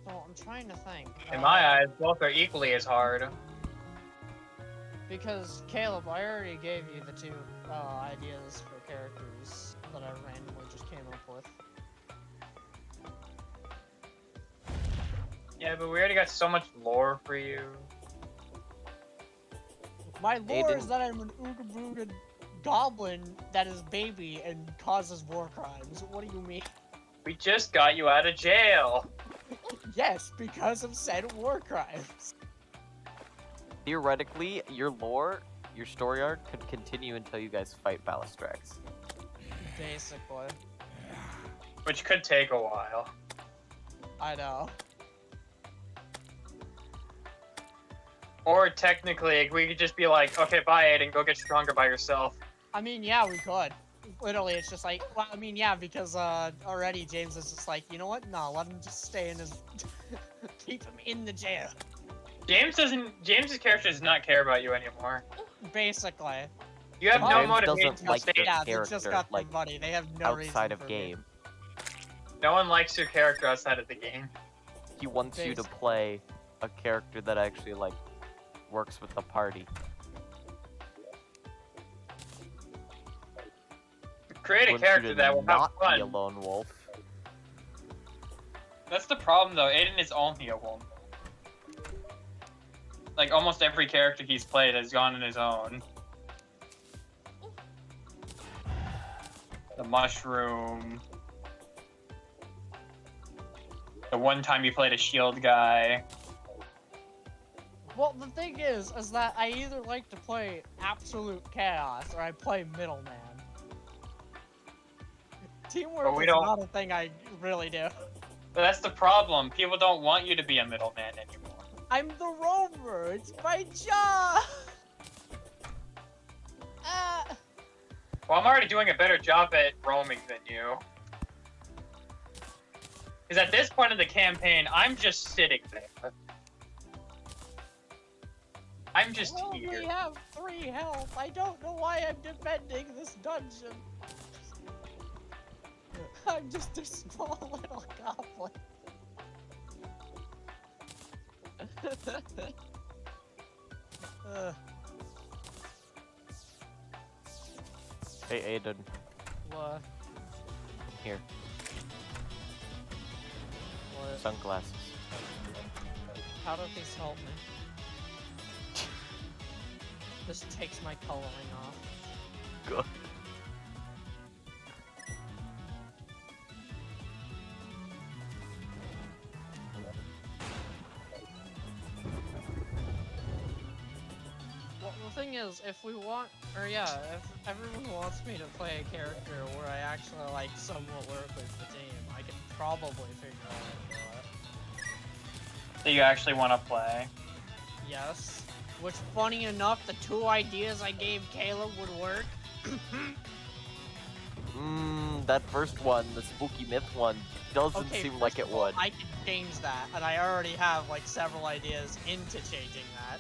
So, I'm trying to think. In my eyes, both are equally as hard. Because, Caleb, I already gave you the two ideas for characters that I randomly just came up with. Yeah, but we already got so much lore for you. My lore is Aiden- that I'm an Ooga Booga goblin that is baby and causes war crimes. What do you mean? We just got you out of jail. Yes, because of said war crimes. Theoretically, your lore, your story arc could continue until you guys fight Balustrax. Basically. Which could take a while. I know. Or technically, we could just be like, okay, bye, Aiden, go get stronger by yourself. I mean, yeah, we could. Literally, it's just like, well, I mean, yeah, because already James is just like, you know what? No, let him just stay in his, keep him in the jail. James's character does not care about you anymore. Basically. You have no James motivation doesn't to like stay. your Yeah, they just character, got the like, money. They have no reason outside of for game. No one likes your character outside of the game. He wants you to Basically. play a character that actually, like, works with the party. Create a Wants you character to that will have not be a fun. lone wolf. That's the problem, though. Aiden is only a lone wolf. Like, almost every character he's played has gone on his own. The mushroom. The one time he played a shield guy. Well, the thing is that I either like to play absolute chaos or I play middleman. Teamwork But we is don't- not a thing I really do. But that's the problem. People don't want you to be a middleman anymore. I'm the rover. It's my job. Well, I'm already doing a better job at roaming than you. Because at this point in the campaign, I'm just sitting there. I'm just I only here. have 3 health. I don't know why I'm defending this dungeon. I'm just a small little goblin. Hey, Aiden, What? here, What? sunglasses. How do these help me? This takes my coloring off. Good. Well, the thing is, if we want, or yeah, if everyone wants me to play a character where I actually like somewhat work with the team, I can probably figure out how to do it. That you actually want to play. Yes. Which, funny enough, the 2 ideas I gave Caleb would work. That first one, the spooky myth one, doesn't Okay, seem first like it of all, would. I can change that, and I already have like several ideas into changing that.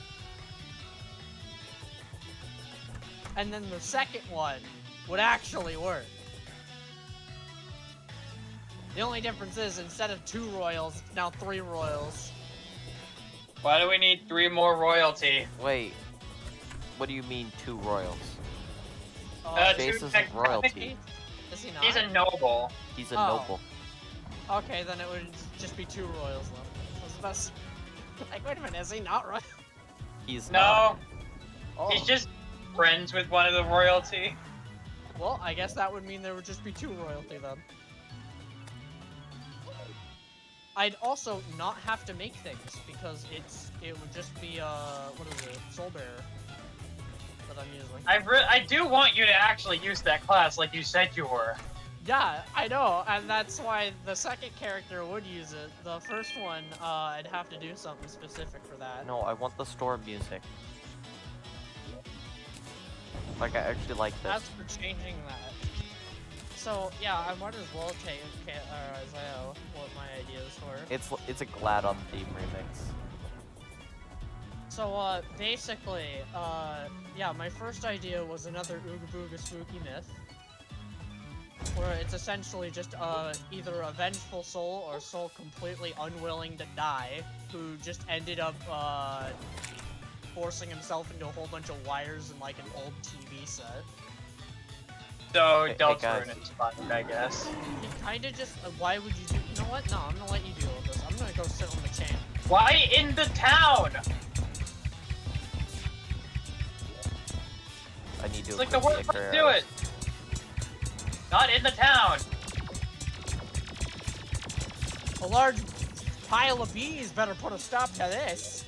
And then the second one would actually work. The only difference is instead of 2 royals, it's now 3 royals. Why do we need 3 more royalty? Wait, what do you mean 2 royals? Two Chase isn't tech- royalty. Is he not? He's a noble. He's a Oh. noble. Okay, then it would just be 2 royals then. I was about to... Like, wait a minute, is he not royal? He's not. No, Oh. he's just friends with one of the royalty. Well, I guess that would mean there would just be 2 royalty then. I'd also not have to make things because it would just be what is it, Soul Bearer that I'm using. I do want you to actually use that class like you said you were. Yeah, I know, and that's why the second character would use it. The first one, I'd have to do something specific for that. No, I want the storm music. Like, I actually like this. As for changing that, so yeah, I might as well change Isaiah what my ideas were. It's a Glad on Theme remix. So, basically, yeah, my first idea was another Ooga Booga Spooky Myth. Where it's essentially just, either a vengeful soul or a soul completely unwilling to die, who just ended up, forcing himself into a whole bunch of wires in, like, an old TV set. So Hey, Deltarune guys. inspired, I guess. He kinda just, why would you do, you know what? No, I'm gonna let you deal with this. I'm gonna go sit on the chain. Why in the town? Seems like the worst way to do it. Not in the town. A large pile of bees better put a stop to this.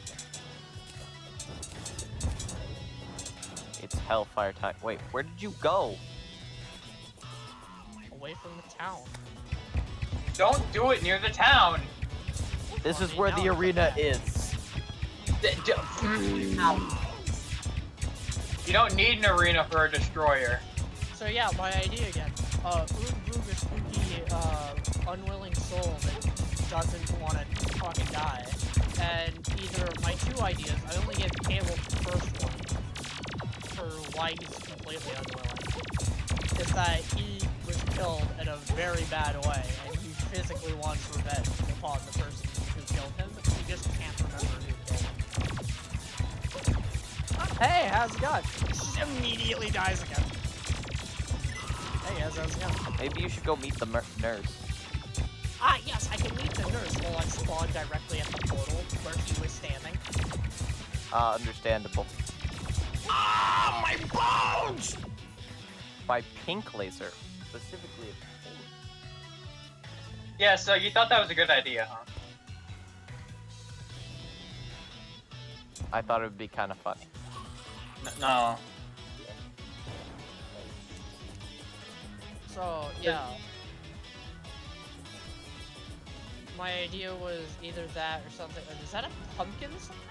It's hellfire time. Wait, where did you go? Away from the town. Don't do it near the town. This is where the arena is. You don't need an arena for a destroyer. So yeah, my idea again. Boog, a spooky, unwilling soul that doesn't want to fucking die. And either my two ideas, I only gave Caleb the first one for why he's completely unwilling, is that he was killed in a very bad way, and he physically wants revenge upon the person who killed him. He just can't remember who killed him. Hey, how's it going? Just immediately dies again. Hey guys, how's it going? Maybe you should go meet the nurse. Ah, yes, I can meet the nurse while I spawn directly at the portal where he was standing. Understandable. Ah, my bones! By pink laser, specifically a pink. Yeah, so you thought that was a good idea, huh? I thought it would be kind of funny. No. So, yeah. My idea was either that or something. Is that a pumpkin or something?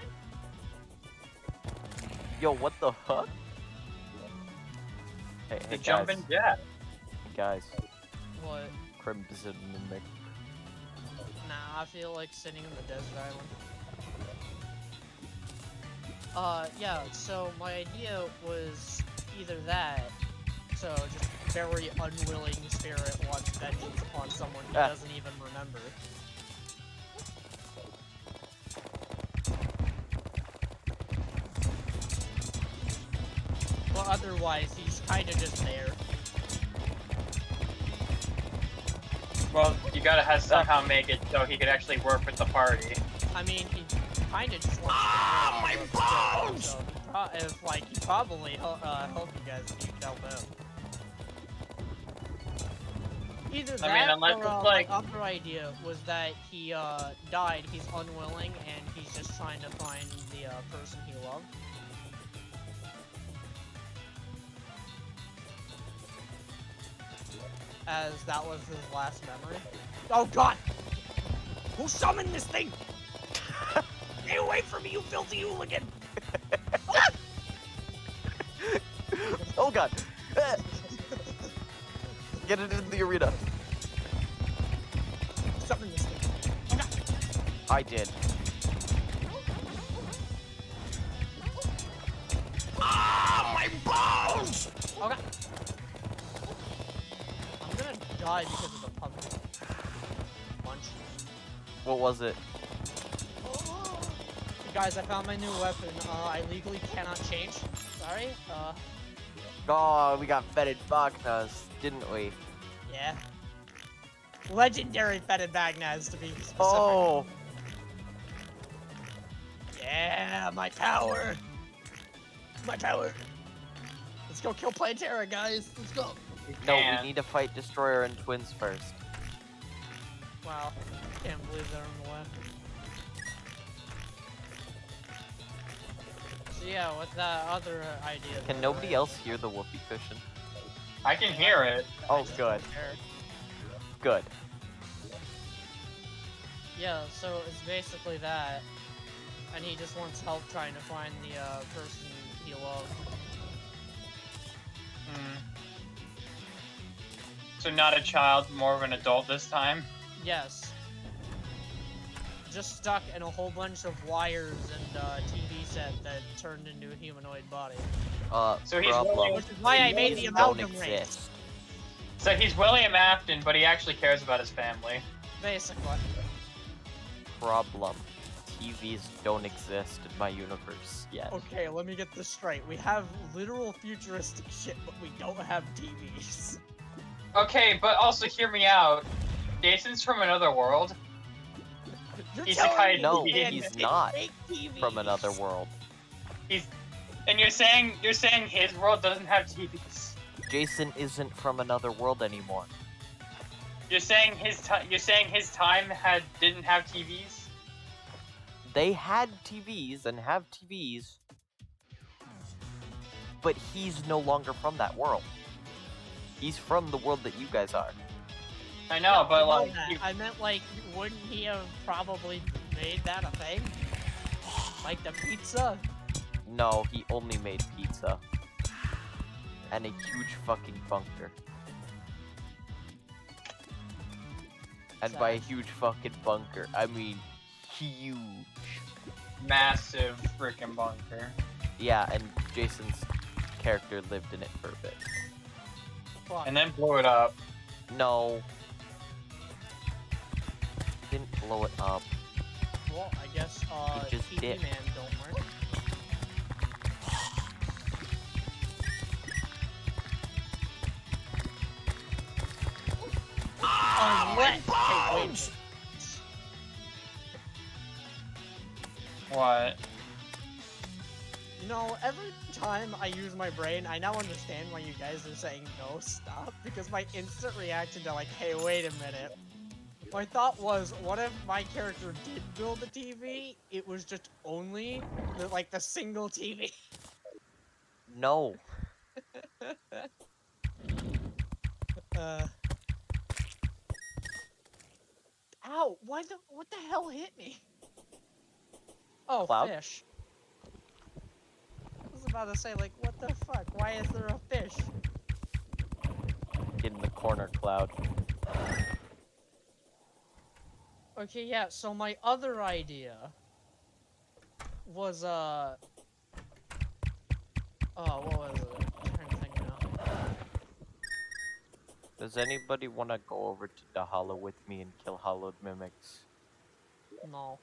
Yo, what the fuck? Hey, The hey guys. jumping jack. Hey guys. What? Crimson Mimic. Nah, I feel like sitting in the desert island. Yeah, so my idea was either that, so just very unwilling spirit wants vengeance upon someone he doesn't even remember. Well, otherwise, he's kinda just there. Well, you gotta have somehow make it so he could actually work with the party. I mean, he kinda just wants Ah, my to bones! so he'd probably help you guys if you help him. Either that, I mean, unless or it's like- my other idea was that he died, he's unwilling, and he's just trying to find the person he loved. As that was his last memory. Oh god! Who summoned this thing? Stay away from me, you filthy hooligan! Oh god! Get it in the arena. Summon this thing. Oh god! I did. Ah, my bones! Oh god! I'm gonna die because of the pumpkin. Punch. What was it? Guys, I found my new weapon. I legally cannot change. Sorry. Oh, we got fetid Bagnas, didn't we? Yeah. Legendary fetid Bagnaz, to be specific. Oh! Yeah, my power! My power! Let's go kill Plantera, guys! Let's go! No, Yeah. we need to fight Destroyer and Twins first. Wow. Can't believe they're in the way. So yeah, with that other idea... Can nobody else hear the whoopee cushion? I can hear it. Oh, good. Good. Yeah, so it's basically that. And he just wants help trying to find the person he loved. So not a child, more of an adult this time? Yes. Just stuck in a whole bunch of wires and TV set that turned into a humanoid body. So he's problem. willing- Which is why I made the Don't amalgam race. exist. So he's William Afton, but he actually cares about his family. Basically. Problem. TVs don't exist in my universe yet. Okay, let me get this straight. We have literal futuristic shit, but we don't have TVs. Okay, but also hear me out. Jason's from another world. You're He's telling a me No, we can't he's make not fake TVs? from another world. He's And you're saying his world doesn't have TVs? Jason isn't from another world anymore. You're saying his time didn't have TVs? They had TVs and have TVs, but he's no longer from that world. He's from the world that you guys are. I know, but I know like, that. I meant like, wouldn't he have probably made that a thing? Like the pizza? No, he only made pizza. And a huge fucking bunker. And by a huge fucking bunker, I mean huge. massive freaking bunker. Yeah, and Jason's character lived in it for a bit. Fuck. And then blew it up. No. Didn't blow it up. Well, I guess, He just TV did. man don't work. Unless... Hey, wait a minute. What? You know, every time I use my brain, I now understand why you guys are saying no, stop, because my instant reaction to like, hey, wait a minute. My thought was, what if my character did build a TV? It was just only the single TV. No. Ow! What the hell hit me? Oh, Cloud? fish. I was about to say, like, what the fuck? Why is there a fish? In the corner, Cloud. Okay, yeah, so my other idea was, oh, what was it? I'm trying to think now. Does anybody want to go over to the Hollow with me and kill hollowed mimics? No.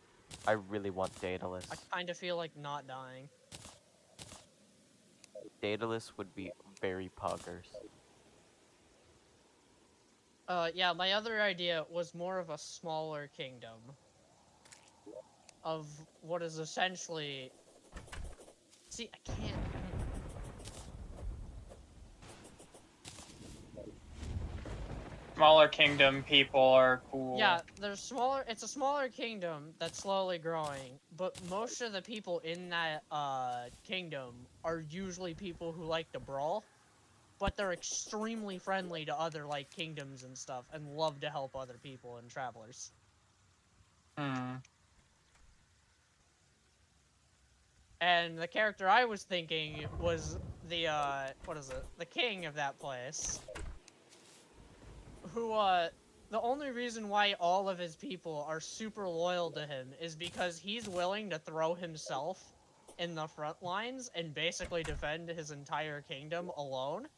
I really want Daedalus. I kind of feel like not dying. Daedalus would be very poggers. Yeah, my other idea was more of a smaller kingdom. Of what is essentially... See, I can't... Smaller kingdom people are cool. Yeah, there's smaller. It's a smaller kingdom that's slowly growing, but most of the people in that kingdom are usually people who like to brawl, but they're extremely friendly to other like kingdoms and stuff, and love to help other people and travelers. And the character I was thinking was the what is it? The king of that place. Who, the only reason why all of his people are super loyal to him is because he's willing to throw himself in the front lines and basically defend his entire kingdom alone.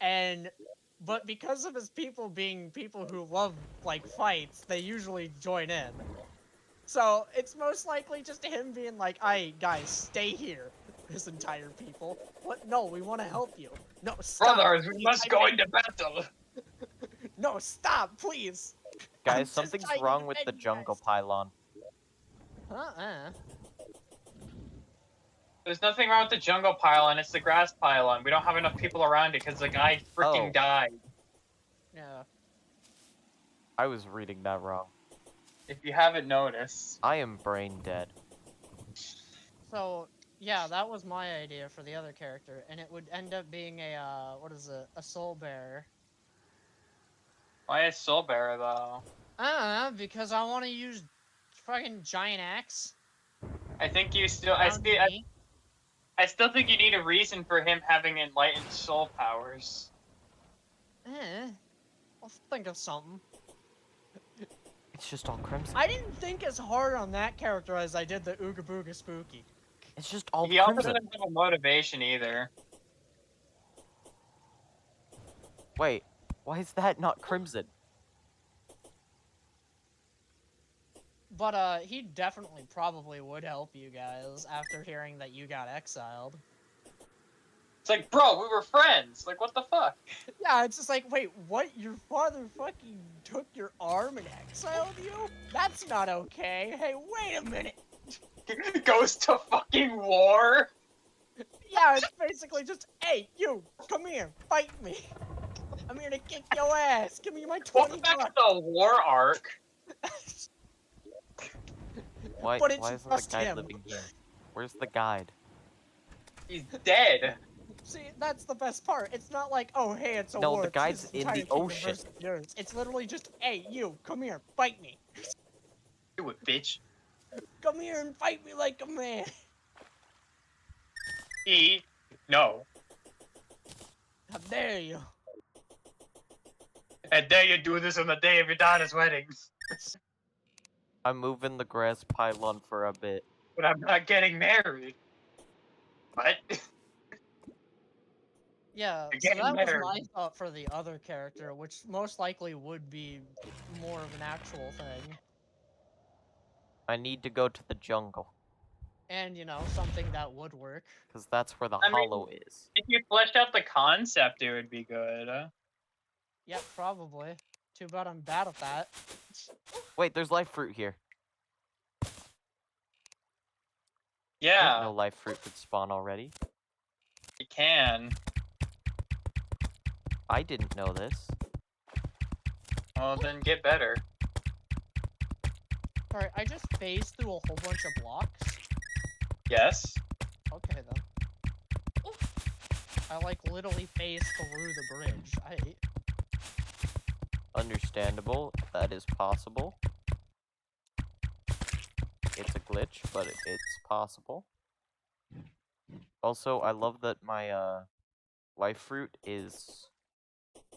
But because of his people being people who love, like, fights, they usually join in. So, it's most likely just him being like, "Aye, guys, stay here." His entire people. What? No, we want to help you. No, stop. Brothers, we must go into battle. No, stop, please. I'm Guys, just something's trying to wrong with the defend you jungle guys. pylon. There's nothing wrong with the jungle pylon, it's the grass pylon. We don't have enough people around it because the guy freaking Oh. died. Yeah. I was reading that wrong. If you haven't noticed. I am brain dead. So, yeah, that was my idea for the other character, and it would end up being a, what is it? A soul bearer. Why is Soul Bearer though? I don't know, because I want to use fucking giant axe. I think you still, around me. I still think you need a reason for him having enlightened soul powers. I'll think of something. It's just all crimson. I didn't think as hard on that character as I did the Ooga Booga Spooky. It's just all He also crimson. doesn't have a motivation either. Wait, why is that not crimson? But, he definitely probably would help you guys after hearing that you got exiled. It's like, bro, we were friends. Like, what the fuck? Yeah, it's just like, wait, what? Your father fucking took your arm and exiled you? That's not okay. Hey, wait a minute. Goes to fucking war. Yeah, it's basically just, hey, you, come here, fight me. I'm here to kick your ass. Give me my 20 Welcome back to the war arc. Why But it's isn't the just guide him. living here? Where's the guide? He's dead. See, that's the best part. It's not like, oh, hey, it's a No, war. the it's guide's his in entire the kingdom ocean. versus yours. It's literally just, hey, you, come here, fight me. Do it, bitch. Come here and fight me like a man. No. How dare you? And dare you do this on the day of your daughter's wedding. I'm moving the grass pylon for a bit. But I'm not getting married. What? Yeah, You're so getting that was married. my thought for the other character, which most likely would be more of an actual thing. I need to go to the jungle, And, you know, something that would work. because that's where the I mean- hollow is. If you fleshed out the concept, it would be good. Yep, probably. Too bad I'm bad at that. Wait, there's life fruit here. I Yeah, didn't know life fruit could spawn already. it can. I didn't know this. Well, then get better. Alright, I just phased through a whole bunch of blocks. Yes. Okay, then. I, like, literally phased through the bridge. Understandable. That is possible. It's a glitch, but it's possible. Also, I love that my life fruit is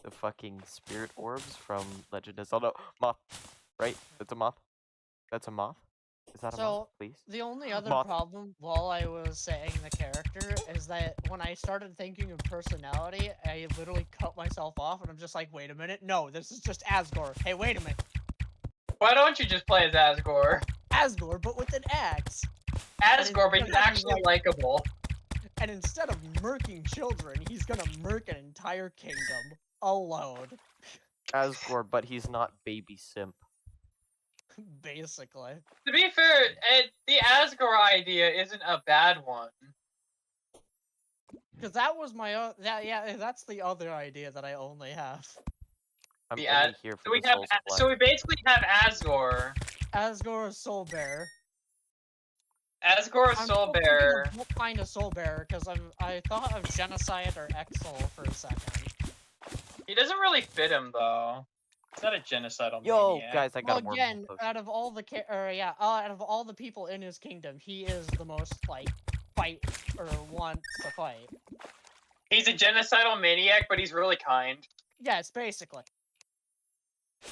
the fucking spirit orbs from Legend of Zelda. Moth, right? That's a moth. That's a moth. Is that a moth? So, Please. The only other Moth. problem while I was saying the character is that when I started thinking of personality, I literally cut myself off and I'm just like, wait a minute, no, this is just Asgore. Hey, wait a minute. Why don't you just play as Asgore? Asgore, but with an axe. Asgore, but he's gonna be actually like- likable. And instead of murking children, he's gonna murk an entire kingdom alone. Asgore, but he's not baby simp. Basically. To be fair, the Asgore idea isn't a bad one. Because that was my own. That's the other idea that I only have. I'm The only here for So we the have, soul supply. so we basically have Asgore. Asgore is Soul Bearer. Asgore is I'm Soul still thinking Bearer. of what kind of Soul Bearer, because I thought of Genocide or Exile for a second. He doesn't really fit him though. He's not a genocidal Yo, maniac. guys, I Well, got a again, wormhole potion. out of all the out of all the people in his kingdom, he is the most like fight or wants to fight. He's a genocidal maniac, but he's really kind. Yes, basically.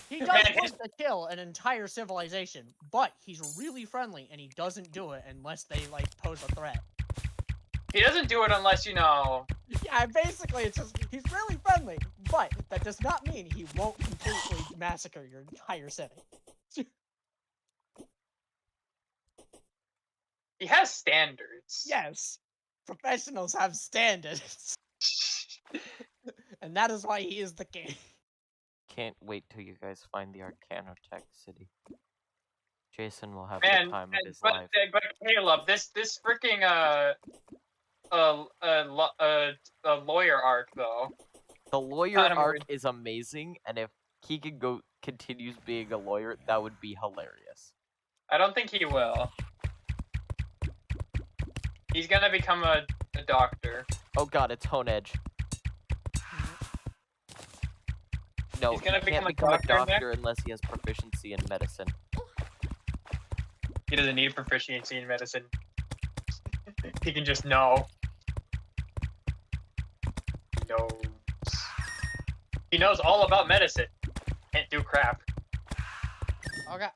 He does Man, want to kill an entire civilization, but he's really friendly and he doesn't do it unless they like pose a threat. He doesn't do it unless, you know... Yeah, basically it's just he's really friendly, but that does not mean he won't completely massacre your entire city. He has standards. Yes, professionals have standards, and that is why he is the king. Can't wait till you guys find the Arcanotech city. Jason will have Man, the time of his but, life. but Caleb, this freaking lawyer arc though. The lawyer Kinda arc weird. is amazing, and if he continues being a lawyer, that would be hilarious. I don't think he will. He's gonna become a doctor. Oh god, it's Hone Edge. No, He's he gonna can't become a become a doctor next? doctor unless he has proficiency in medicine. He doesn't need proficiency in medicine. He can just know. He knows. He knows all about medicine. Can't do crap. Okay.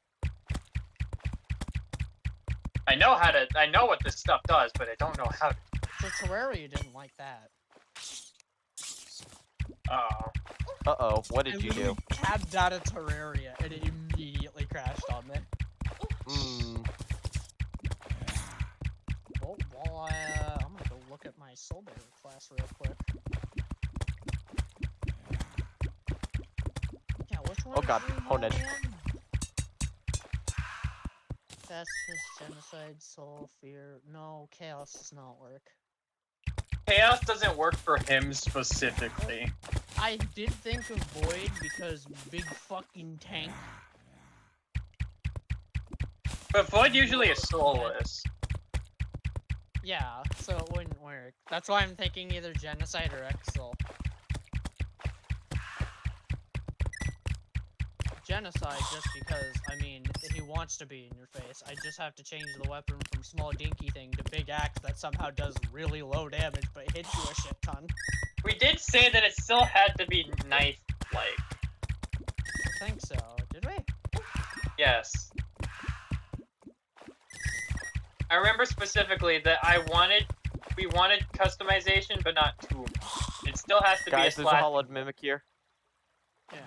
I know what this stuff does, but I don't know how to. So Terraria didn't like that. Oh. Uh-oh, what did I you do? literally tabbed out of Terraria and it immediately crashed on me. Well, I'm gonna go look at my Soul Bearer class real quick. Yeah, which one? Oh god, is the Hone Edge. one? Pacifist, genocide, soul, fear. No, chaos does not work. Chaos doesn't work for him specifically. I did think of Void because big fucking tank. But Void usually is soulless. Yeah, so it wouldn't work. That's why I'm thinking either genocide or Exil. Genocide just because, I mean, he wants to be in your face. I just have to change the weapon from small dinky thing to big axe that somehow does really low damage but hits you a shit ton. We did say that it still had to be knife-like. I think so. Did we? Yes. I remember specifically that we wanted customization, but not too much. It still has to Guys, be a there's a slash. hollowed mimic here. Yeah.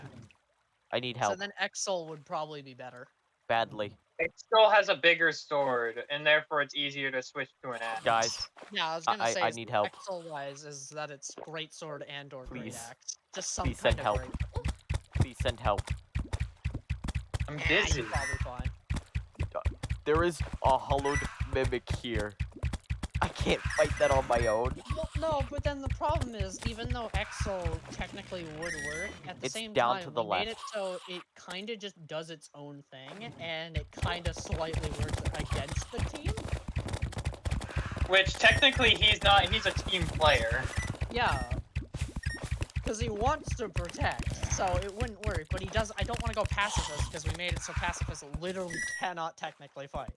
I need So help then Exil would probably be better. badly. It still has a bigger sword, and therefore it's easier to switch to an axe. Guys, Yeah, I was gonna say I need help. Exil-wise is that it's great sword and or great Please. axe. Just some Please kind send of help. great. Please send help. I'm Yeah, busy. you're probably fine. There is a hollowed mimic here. I can't fight that on my own. Well, no, but then the problem is, even though Exil technically would work, at the It's same down time, to the we made it left. so it kind of just does its own thing, and it kind of slightly works against the team. Which technically he's not. He's a team player. Yeah. Because he wants to protect, so it wouldn't work, but he does. I don't want to go pacifist because we made it so pacifist literally cannot technically fight.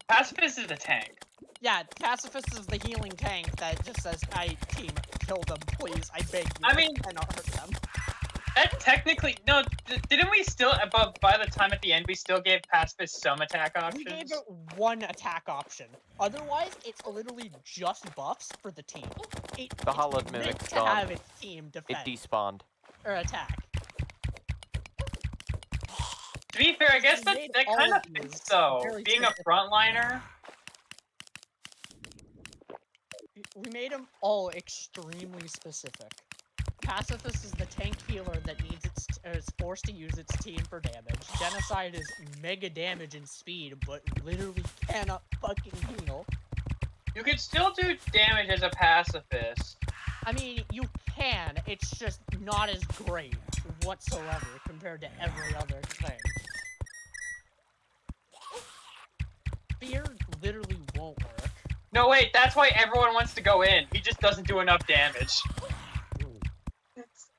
Pacifist is a tank. Yeah, pacifist is the healing tank that just says, "I team, kill them, please. I beg you. I mean- cannot hurt them." That technically no. Didn't we still? But by the time at the end, we still gave Pacifist some attack We gave options. it one attack option. Otherwise, it's literally just buffs for the team. The hollowed it's mimic's meant to gone. have its team It defend despawned. or attack. To be fair, I guess We that made that all kind of of fits these though. very Being a specific. frontliner. We made them all extremely specific. Pacifist is the tank healer that needs is forced to use its team for damage. Genocide is mega damage and speed, but literally cannot fucking heal. You could still do damage as a pacifist. I mean, you can, it's just not as great whatsoever compared to every other thing. Fear literally won't work. No, wait, that's why everyone wants to go in. He just doesn't do enough damage.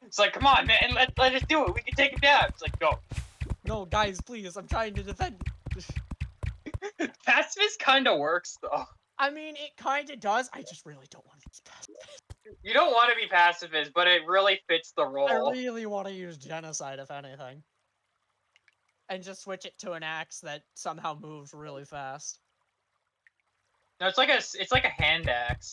It's like, come on, man, let us do it. We can take him down. It's like, go. No, guys, please, I'm trying to defend. Pacifist kind of works, though. I mean, it kind of does. I just really don't want to use pacifist. You don't want to be pacifist, but it really fits the I role. really want to use genocide, if anything. And just switch it to an axe that somehow moves really fast. No, it's like a hand axe.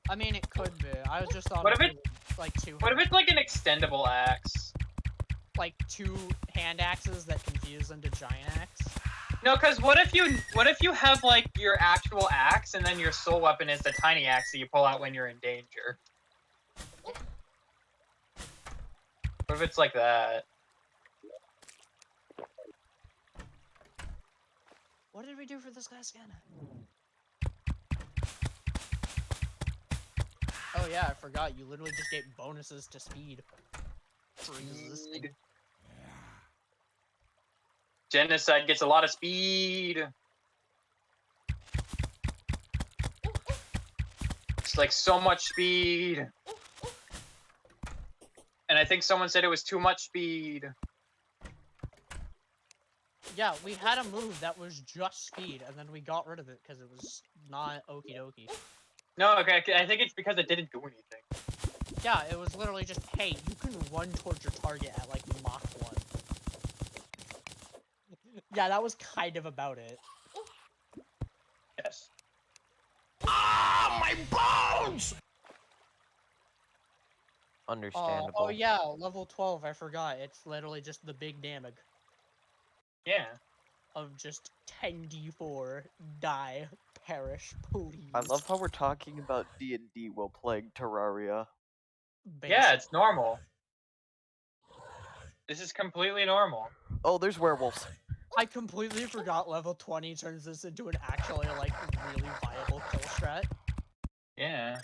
I mean, it could be. I was just thought What of if it like two. What if it's like an extendable axe? Like two hand axes that can fuse into giant axe? No, because what if you have like your actual axe and then your soul weapon is the tiny axe that you pull out when you're in danger? What if it's like that? What did we do for this guy again? Oh yeah, I forgot. You literally just get bonuses to speed. For resisting. Genocide gets a lot of speed. It's like so much speed. And I think someone said it was too much speed. Yeah, we had a move that was just speed, and then we got rid of it because it was not okie dokie. No, okay, I think it's because it didn't do anything. Yeah, it was literally just, hey, you can run towards your target at like Mach 1. Yeah, that was kind of about it. Yes. Ah, my bones! Understandable. Oh yeah, level 12, I forgot. It's literally just the big damage Yeah. of just 10d4, die, perish, please. I love how we're talking about D&D while playing Terraria. Yeah, it's normal. This is completely normal. Oh, there's werewolves. I completely forgot level 20 turns this into an actually, like, really viable kill strat. Yeah.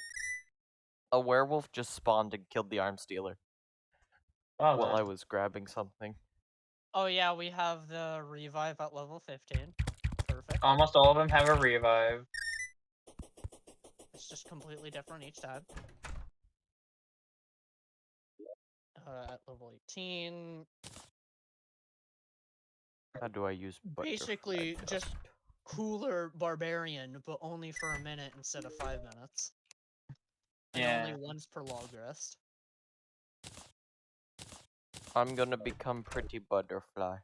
A werewolf just spawned and killed the arms dealer Well, while I then. was grabbing something. Oh yeah, we have the revive at level 15. Perfect. Almost all of them have a revive. It's just completely different each time. At level 18, How do I use basically butterfly just dust? cooler barbarian, but only for a minute instead of 5 minutes. And Yeah. only once per log rest. I'm gonna become pretty butterfly.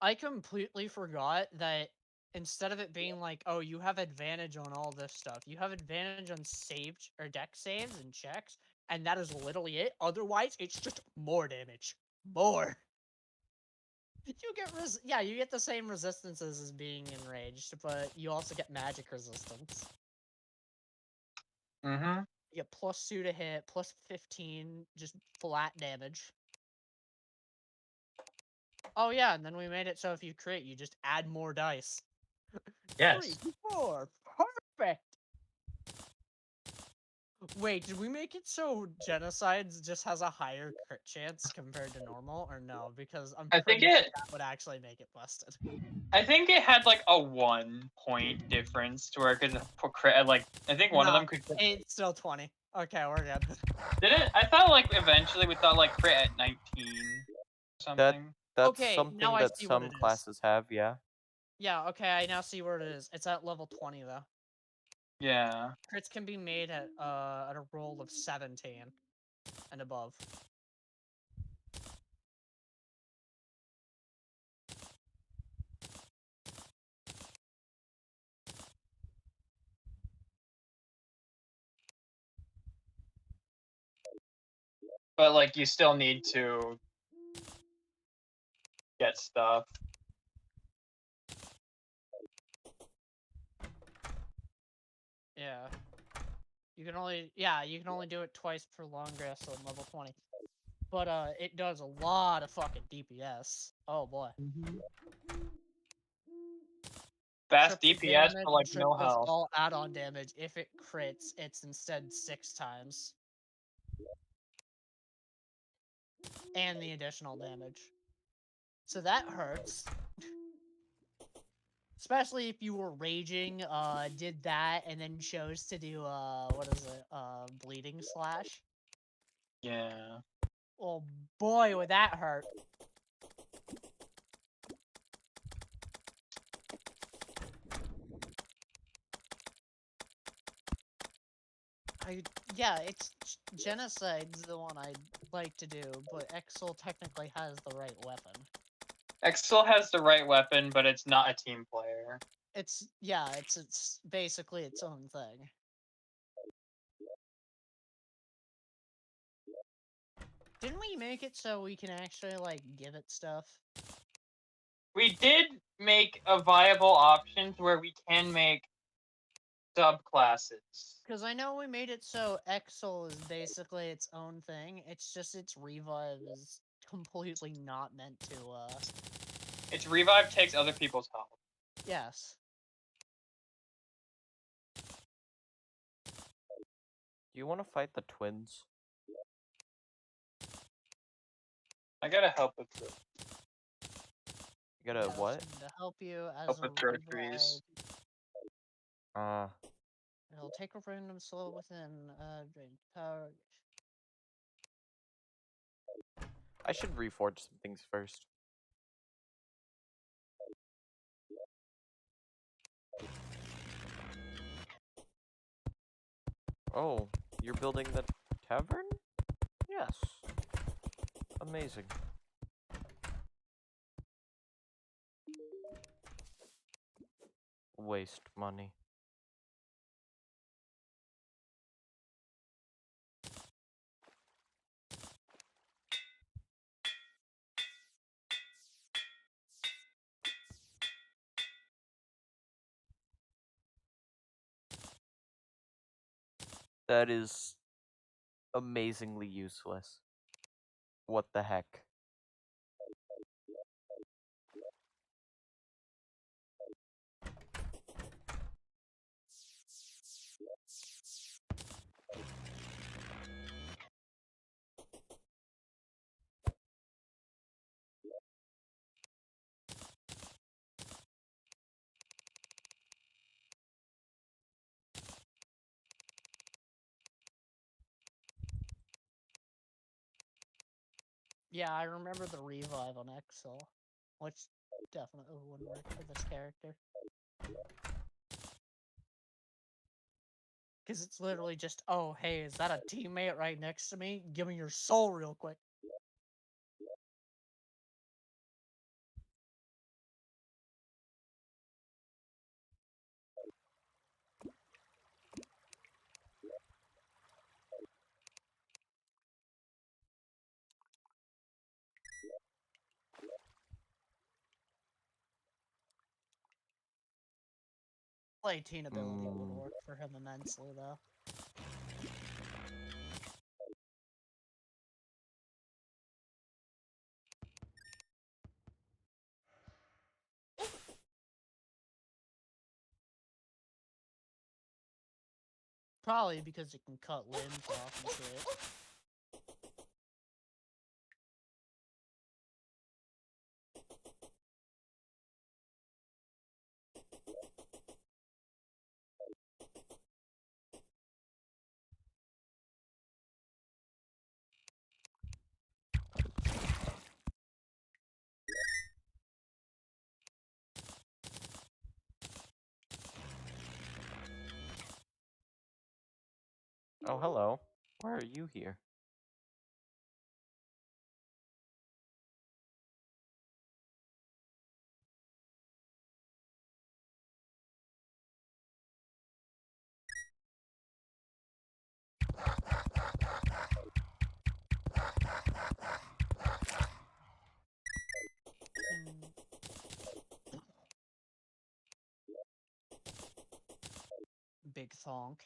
I completely forgot that instead of it being like, oh, you have advantage on all this stuff, you have advantage on saved or deck saves and checks, and that is literally it. Otherwise, it's just more damage. More. You get you get the same resistances as being enraged, but you also get magic resistance. Mm-hmm. You get +2 to hit, +15, just flat damage. Oh yeah, and then we made it so if you crit, you just add more dice. Yes. 3, 4, perfect. Wait, did we make it so genocides just has a higher crit chance compared to normal, or no? Because I'm I think pretty sure it. that would actually make it busted. I think it had like a 1 point difference to where it could put crit. Like I think one of Nah, them could. it's still 20. Okay, we're good. Did it? I thought like eventually we thought like crit at 19 or something. That's Okay, now something I that see what some it is. classes have, yeah. Yeah, okay, I now see where it is. It's at level 20 though. Yeah. Crits can be made at a roll of 17 and above. But like you still need to get stuff. Yeah. You can only do it twice per long rest on level 20. But it does a lot of fucking DPS. Oh boy. Fast Triple DPS damage for and like no triples health. all add-on damage. If it crits, it's instead 6 times. And the additional damage. So that hurts. Especially if you were raging, did that, and then chose to do, what is it, bleeding slash. Yeah. Oh boy, would that hurt. Yeah, it's genocide's the one I'd like to do, but Exel technically has the right weapon. Exel has the right weapon, but it's not a team player. It's basically its own thing. Didn't we make it so we can actually like give it stuff? We did make a viable option to where we can make subclasses. Because I know we made it so Exel is basically its own thing. It's just its revive is completely not meant to. Its revive takes other people's health. Yes. Do you want to fight the twins? I gotta help with this. You gotta Yes, what? To help you as Help a with revive. groceries. It'll take a random slow within drain power. I should reforge some things first. Oh, you're building the tavern? Yes. Amazing. Waste money. That is amazingly useless. What the heck? Yeah, I remember the revive on Exo, which definitely wouldn't work for this character. Because it's literally just, oh, hey, is that a teammate right next to me? Give me your soul real quick. Play teen ability would work for him immensely, though. Probably because it can cut limbs off and shit. Oh, hello. Why are you here? Big thonk.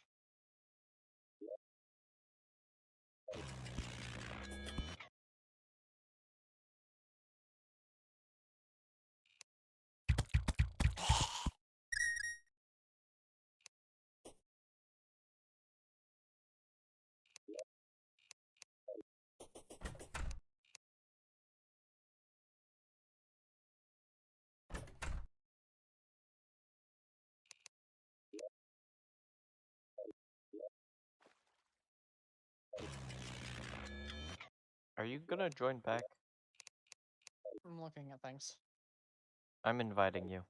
Are you gonna join back? I'm looking at things. I'm inviting you.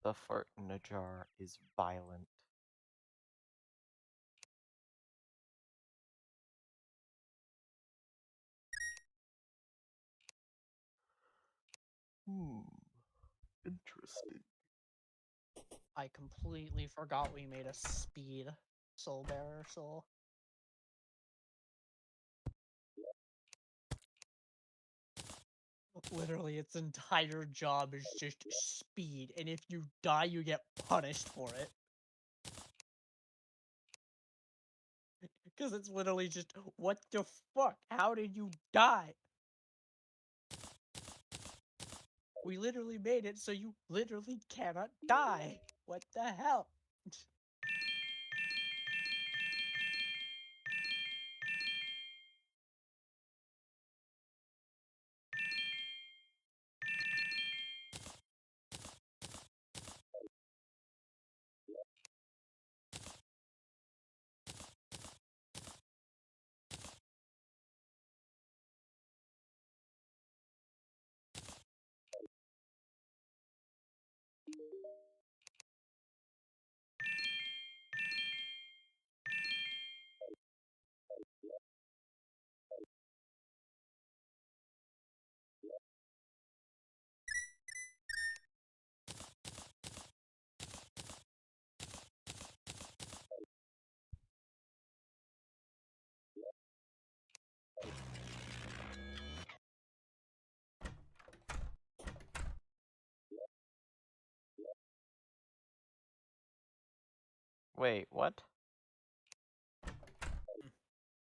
The fart in a jar is violent. Interesting. I completely forgot we made a speed soul bearer soul. Literally, its entire job is just speed, and if you die, you get punished for it. Because it's literally just, what the fuck? How did you die? We literally made it so you literally cannot die. What the hell? Wait, what?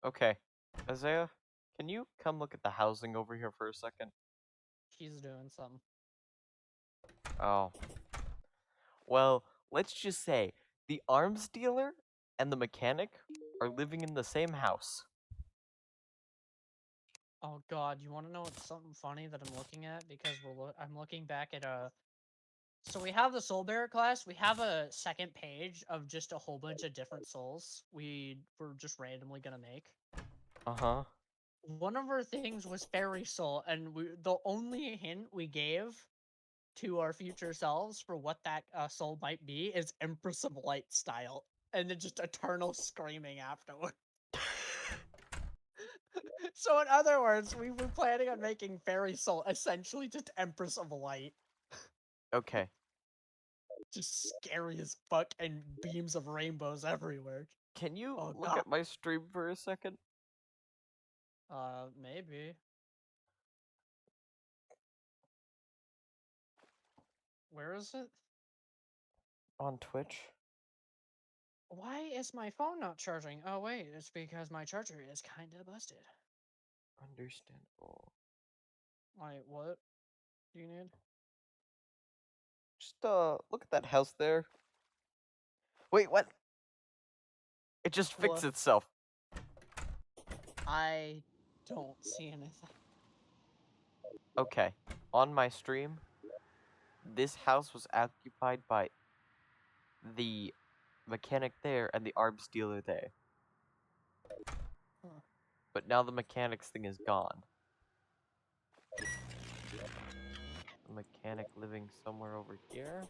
Okay. Isaiah, can you come look at the housing over here for a second? He's doing something. Oh. Well, let's just say the arms dealer and the mechanic are living in the same house. Oh god, you want to know what's something funny that I'm looking at? Because I'm looking back at So we have the Soul Bearer class. We have a second page of just a whole bunch of different souls we were just randomly gonna make. Uh-huh. One of our things was Fairy Soul, and the only hint we gave to our future selves for what that soul might be is Empress of Light style, and then just eternal screaming afterward. So in other words, we were planning on making Fairy Soul essentially just Empress of Light. Okay. Just scary as fuck and beams of rainbows everywhere. Can you Oh look god. at my stream for a second? Maybe. Where is it? On Twitch? Why is my phone not charging? Oh wait, it's because my charger is kinda busted. Understandable. Wait, what do you need? Just, look at that house there. Wait, what? It just fixed What? itself. I don't see anything. Okay. On my stream, this house was occupied by the mechanic there and the arms dealer there. Huh. But now the mechanics thing is gone. The mechanic living somewhere over here?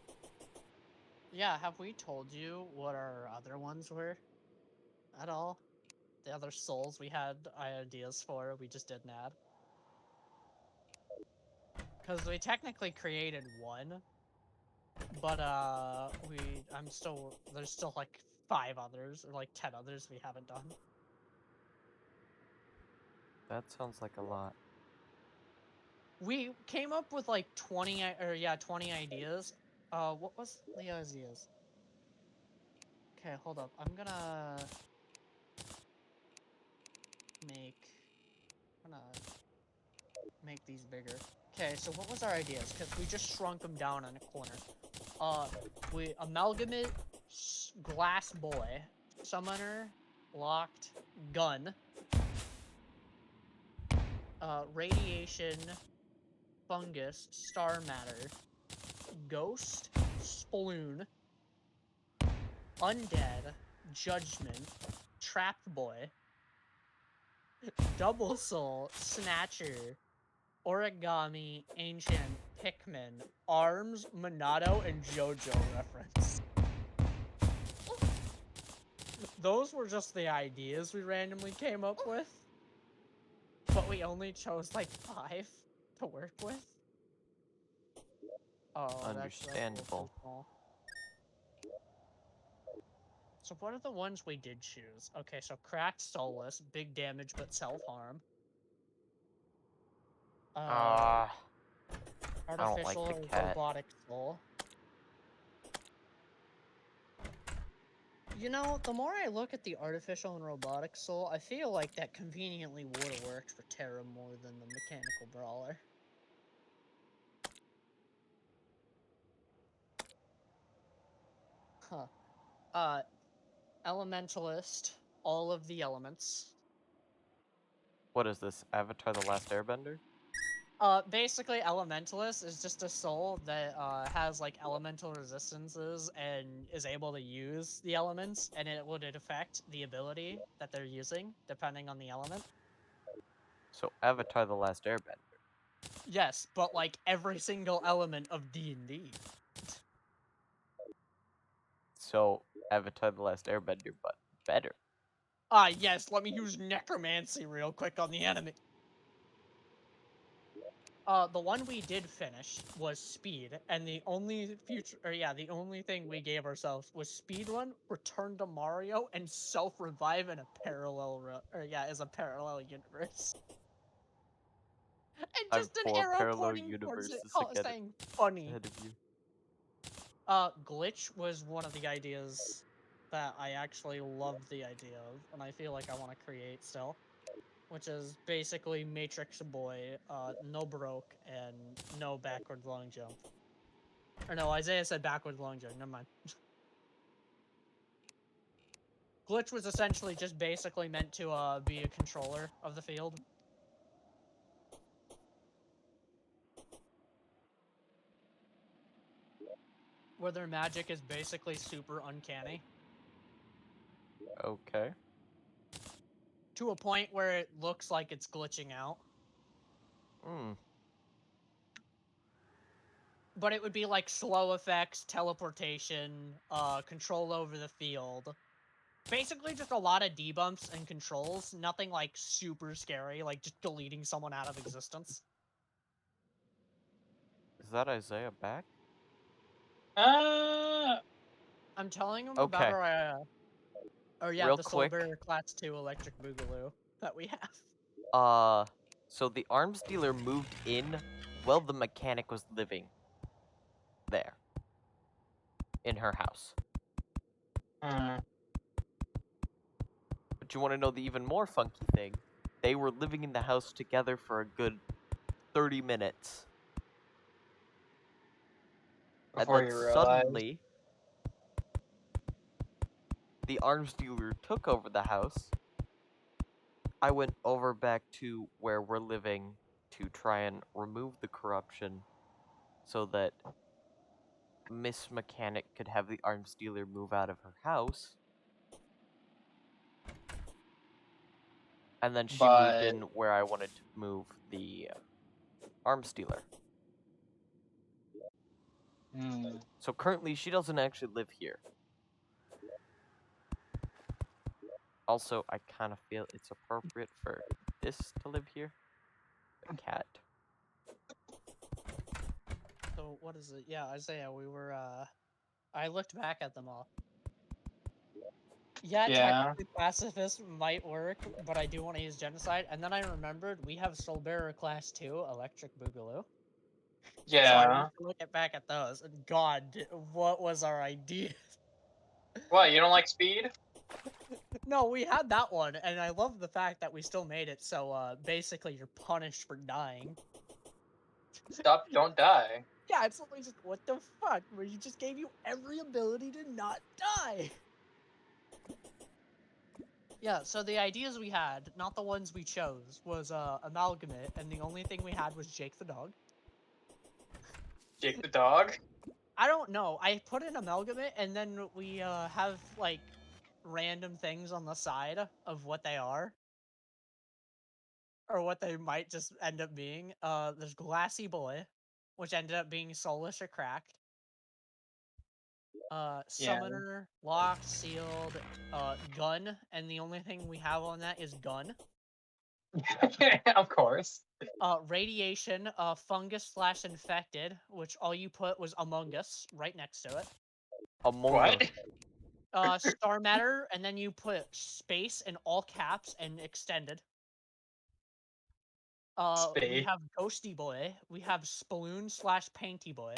Yeah, have we told you what our other ones were? At all? The other souls we had ideas for, we just didn't add. Because we technically created one, but there's still like 5 others, or like 10 others we haven't done. That sounds like a lot. We came up with like 20 ideas. What was the ideas? Okay, hold up. I'm gonna make these bigger. Okay, so what was our ideas? Because we just shrunk them down in a corner. We amalgamate glass boy, summoner, locked, gun, radiation, fungus, star matter, ghost, sploon, undead, judgment, trapped boy, double soul, snatcher, origami, ancient, Pikmin, arms, Monado, and JoJo reference. Those were just the ideas we randomly came up with, but we only chose like 5 to work with. Oh, Understandable. So what are the ones we did choose? Okay, so cracked soulless, big damage but self-harm. I don't like Artificial the or cat. robotic soul. You know, the more I look at the artificial and robotic soul, I feel like that conveniently would have worked for Terra more than the mechanical brawler. Huh. Elementalist, all of the elements. What is this? Avatar The Last Airbender? Basically, Elementalist is just a soul that has like elemental resistances and is able to use the elements, and it would affect the ability that they're using depending on the element. So Avatar The Last Airbender. Yes, but like every single element of D&D. So Avatar The Last Airbender, but better. Yes, let me use necromancy real quick on the enemy. The one we did finish was speed, and the only the only thing we gave ourselves was speed run, return to Mario, and self-revive in a as a parallel universe. And I'm just an 4 arrow parallel pointing towards it, universes saying funny. ahead of you. Glitch was one of the ideas. that I actually love the idea of, and I feel like I want to create still, which is basically Matrix Boy, no broke, and no backward long jump. Or no, Isaiah said backward long jump, never mind. Glitch was essentially just basically meant to be a controller of the field. Where their magic is basically super uncanny. Okay. To a point where it looks like it's glitching out. Hmm. But it would be like slow effects, teleportation, control over the field. Basically just a lot of debumps and controls. Nothing like super scary, like just deleting someone out of existence. Is that Isaiah back? I'm telling him Okay. about our, or yeah, Real the quick. Soulbearer Class 2 Electric Boogaloo that we have. So the arms dealer moved in while the mechanic was living there. In her house. But you want to know the even more funky thing? They were living in the house together for a good 30 minutes. Before and you then realize. suddenly, the arms dealer took over the house. I went over back to where we're living to try and remove the corruption so that Miss Mechanic could have the arms dealer move out of her house. And then she moved in where I wanted to move the arms dealer. So currently, she doesn't actually live here. Also, I kind of feel it's appropriate for this to live here. A cat. So what is it? Yeah, Isaiah, we were I looked back at them all. Yeah, technically pacifist might work, but I do want to use genocide. And then I remembered we have Soulbearer Class 2 Electric Boogaloo. So I went to look back at those, and God, what was our idea? What, you don't like speed? No, we had that one, and I love the fact that we still made it, so basically you're punished for dying. Don't die. Yeah, it's literally just, what the fuck, where you just gave you every ability to not die! Yeah, so the ideas we had, not the ones we chose, was Amalgamate, and the only thing we had was Jake the dog. Jake the dog? I don't know, I put in Amalgamate, and then we have, like, random things on the side of what they are. Or what they might just end up being. There's Glassy Boy, which ended up being Soulish or Cracked. Summoner, Locked, Sealed, Gun, and the only thing we have on that is Gun. Of course. Radiation, Fungus / Infected, which all you put was Among Us right next to it. Among Us. Star Matter, and then you put Space in all caps and Extended. We have Ghosty Boy. We have Spaloon / Painty Boy.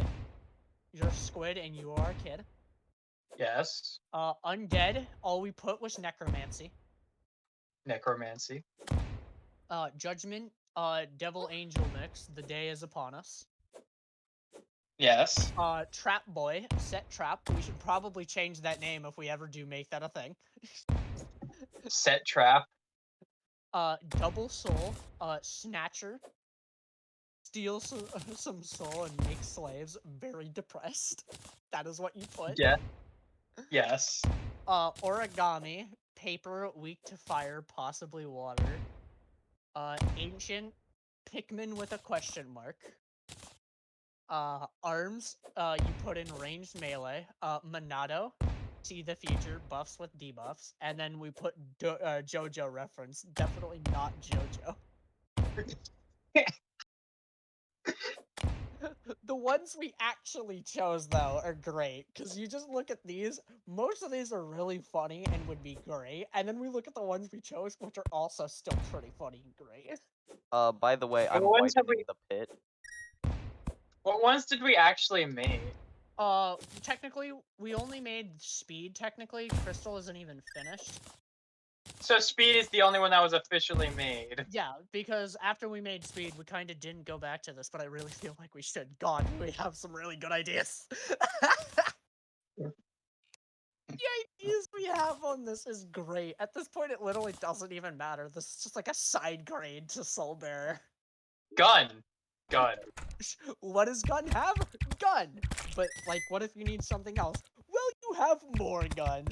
You're a squid and you are a kid. Yes. Undead. All we put was Necromancy. Necromancy. Judgment. Devil Angel mix. The day is upon us. Yes. Trap Boy. Set Trap. We should probably change that name if we ever do make that a thing. Set Trap. Double Soul. Snatcher. Steal some soul and make slaves. Very depressed. That is what you put. Yeah. Yes. Origami. Paper, weak to fire, possibly water. Ancient. Pikmin with a question mark. Arms. You put in ranged melee. Monado. See the future, buffs with debuffs. And then we put JoJo reference. Definitely not JoJo. The ones we actually chose, though, are great. Because you just look at these, most of these are really funny and would be great. And then we look at the ones we chose, which are also still pretty funny and great. By the way, I'm ones have widening the pit. What ones did we actually make? Technically, we only made speed. Technically, Crystal isn't even finished. So speed is the only one that was officially made. Yeah, because after we made speed, we kind of didn't go back to this, but I really feel like we should. God, we have some really good ideas. The ideas we have on this is great. At this point, it literally doesn't even matter. This is just like a side grade to Soul Bearer. Gun. What does gun have? Gun. But, like, what if you need something else? Well, you have more gun.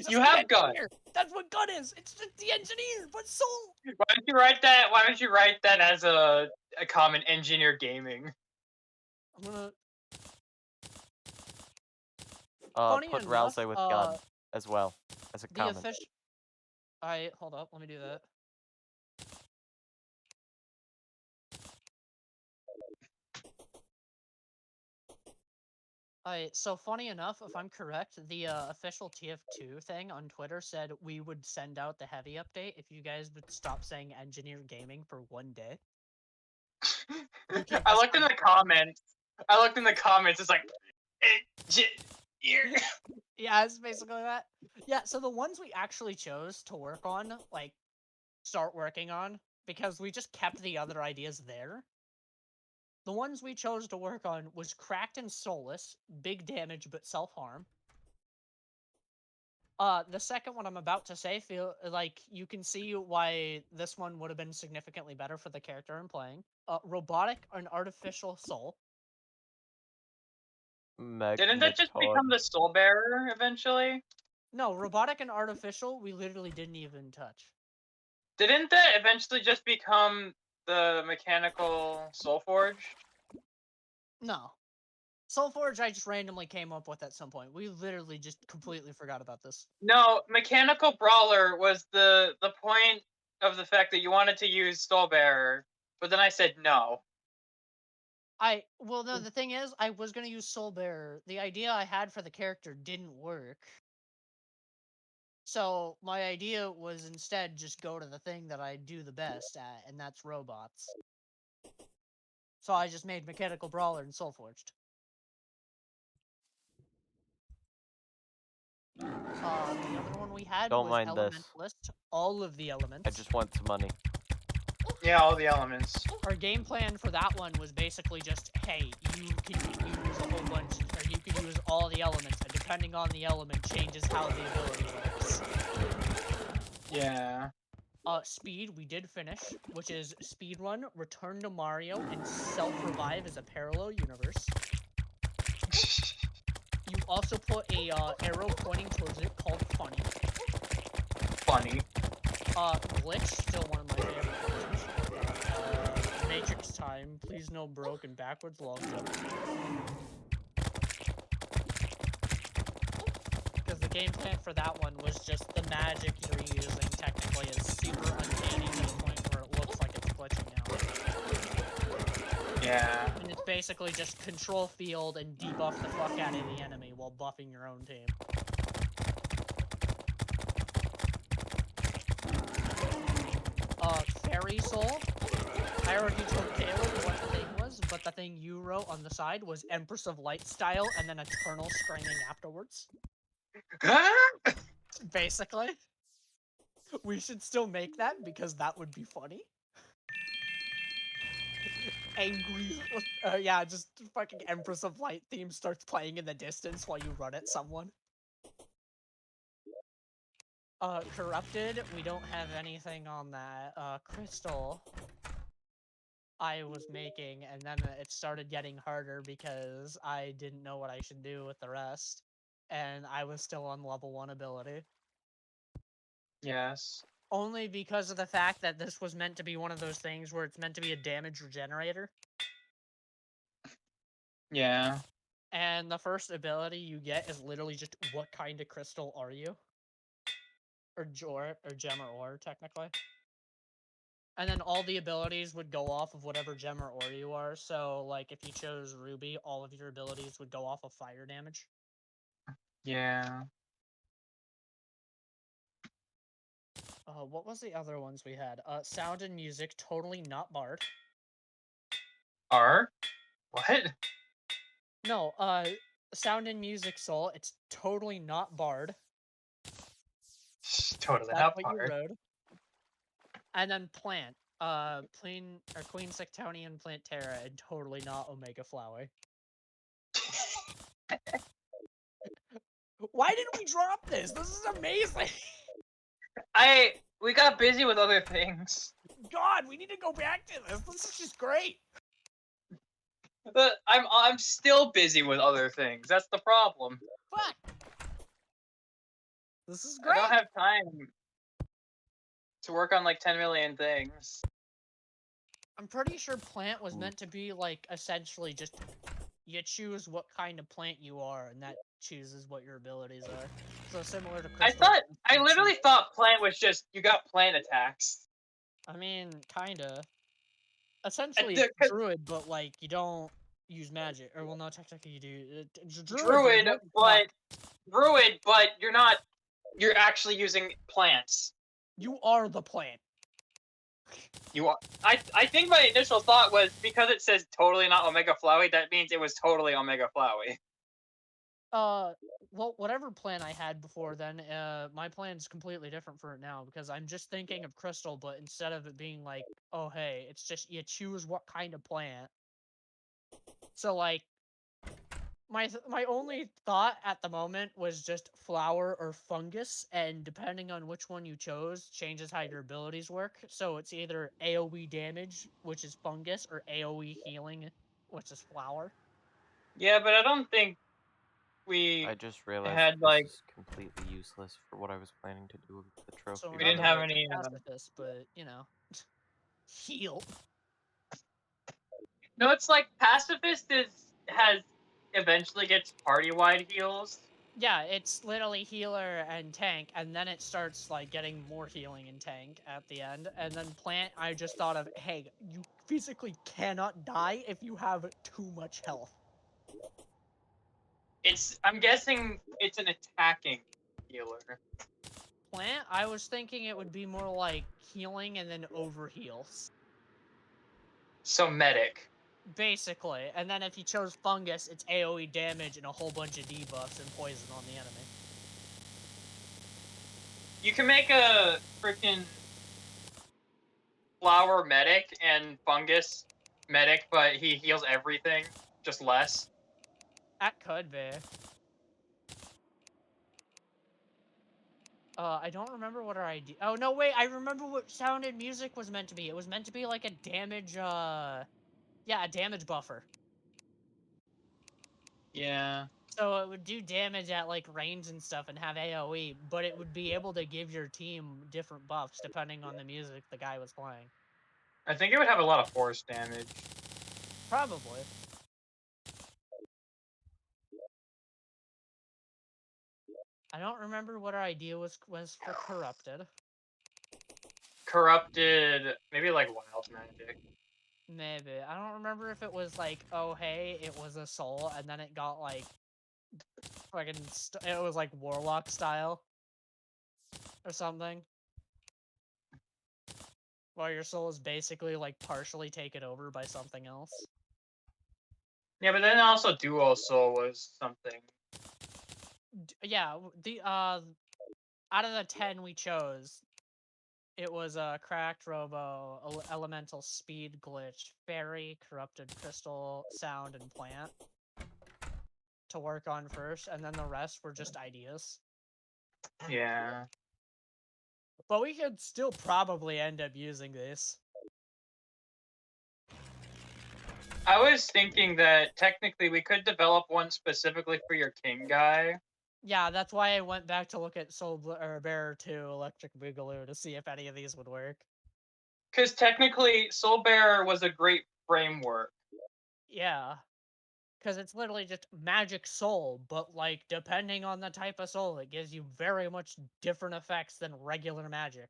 You have gun. That's what gun is. It's just the engineer, but soul. Why don't you write that? Why don't you write that as a common engineer gaming? I'm gonna. Put enough, Rouse with gun as well as a The comment. official. Hold up. Let me do that. So funny enough, if I'm correct, the official TF2 thing on Twitter said we would send out the heavy update if you guys would stop saying engineer gaming for 1 day. I looked in the comments. It's like, engineer. Yeah, it's basically that. Yeah, so the ones we actually chose to work on, like, start working on, because we just kept the other ideas there. The ones we chose to work on was Cracked and Soulless, big damage but self-harm. The second one I'm about to say, feel like you can see why this one would have been significantly better for the character I'm playing. Robotic and Artificial Soul. Didn't that just become the Soul Bearer eventually? No, Robotic and Artificial, we literally didn't even touch. Didn't that eventually just become the Mechanical Soulforged? No. Soulforge I just randomly came up with at some point. We literally just completely forgot about this. No, Mechanical Brawler was the point of the fact that you wanted to use Soul Bearer, but then I said no. Well, no, the thing is, I was gonna use Soul Bearer. The idea I had for the character didn't work. So, my idea was instead just go to the thing that I do the best at, and that's robots. So I just made Mechanical Brawler and Soulforged. The other one we had Don't was mind this. Elementalist. All of the elements. I just want some money. Yeah, all the elements. Our game plan for that one was basically just, hey, you can use a whole bunch, or you can use all the elements, and depending on the element changes how the ability works. Yeah. Speed, we did finish, which is Speedrun, Return to Mario, and Self-Revive as a parallel universe. You also put a arrow pointing towards it called Funny. Funny. Glitch, still one of my favorite glitches. Matrix Time, please no broken backwards log jump. Because the game plan for that one was just the magic you're using technically is super uncanny to the point where it looks like it's glitching out. Yeah. And it's basically just control field and debuff the fuck out of the enemy while buffing your own team. Fairy Soul. I already told Caleb what the thing was, but the thing you wrote on the side was Empress of Light style and then Eternal screaming afterwards. Basically. We should still make that because that would be funny. Angry. Yeah, just fucking Empress of Light theme starts playing in the distance while you run at someone. Corrupted, we don't have anything on that. Crystal, I was making, and then it started getting harder because I didn't know what I should do with the rest. And I was still on level 1 ability. Yes. Only because of the fact that this was meant to be one of those things where it's meant to be a damage regenerator. Yeah. And the first ability you get is literally just, what kind of crystal are you? Or gem or ore, technically. And then all the abilities would go off of whatever gem or ore you are. So, like, if you chose Ruby, all of your abilities would go off of fire damage. Yeah. What was the other ones we had? Sound and music, totally not Bard. What? No, Sound and Music Soul. It's totally not Bard. Totally That's not what you hard. wrote. And then Plant. Queen Sectonian Plant Terra, and totally not Omega Flower. Why did we drop this? This is amazing. We got busy with other things. God, we need to go back to this. This is just great. But I'm still busy with other things. That's the problem. Fuck. This is I great. don't have time to work on like 10 million things. I'm pretty sure Plant was meant to be like essentially just you choose what kind of plant you are, and that chooses what your abilities are. So similar to Crystal. I literally thought plant was just you got plant attacks. I mean, kinda. Essentially, the- it's 'cause Druid, but like you don't use magic, or well, no, technically you do. Druid, but you don't but you're not. You're actually using plants. You are the plant. You are. I think my initial thought was because it says totally not Omega Flowey, that means it was totally Omega Flowey. Well, whatever plan I had before then, my plan's completely different for it now, because I'm just thinking of Crystal, but instead of it being like, oh hey, it's just you choose what kind of plant. So like, my only thought at the moment was just flower or fungus, and depending on which one you chose, changes how your abilities work. So it's either AoE damage, which is fungus, or AoE healing, which is flower. Yeah, but I don't think we I just realized had this like is completely useless for what I was planning to do with the trophy. So we in didn't other have words, any. pacifist, but you know, heal. No, it's like pacifist has eventually gets party wide heals. Yeah, it's literally healer and tank, and then it starts like getting more healing and tank at the end. And then plant, I just thought of, hey, you physically cannot die if you have too much health. I'm guessing it's an attacking healer. Plant, I was thinking it would be more like healing and then over heals. So medic. Basically. And then if you chose fungus, it's AoE damage and a whole bunch of debuffs and poison on the enemy. You can make a freaking flower medic and fungus medic, but he heals everything, just less. That could be. I don't remember what our idea. Oh no, wait! I remember what Sound and Music was meant to be. It was meant to be like a damage. Yeah, a damage buffer. Yeah. So it would do damage at like range and stuff and have AoE, but it would be able to give your team different buffs depending on the music the guy was playing. I think it would have a lot of force damage. Probably. I don't remember what our idea was for Corrupted. Corrupted, maybe like wild magic. Maybe. I don't remember if it was like, oh hey, it was a soul, and then it got like, fucking, it was like warlock style, or something. Well, your soul is basically like partially taken over by something else. Yeah, but then also duo soul was something. Yeah, the out of the 10 we chose, it was cracked robo, elemental speed glitch, fairy, corrupted crystal, sound, and plant to work on first, and then the rest were just ideas. Yeah. But we could still probably end up using this. I was thinking that technically we could develop one specifically for your king guy. Yeah, that's why I went back to look at Bearer 2, Electric Boogaloo, to see if any of these would work. Because technically, Soul Bearer was a great framework. Yeah. Because it's literally just magic soul, but like, depending on the type of soul, it gives you very much different effects than regular magic.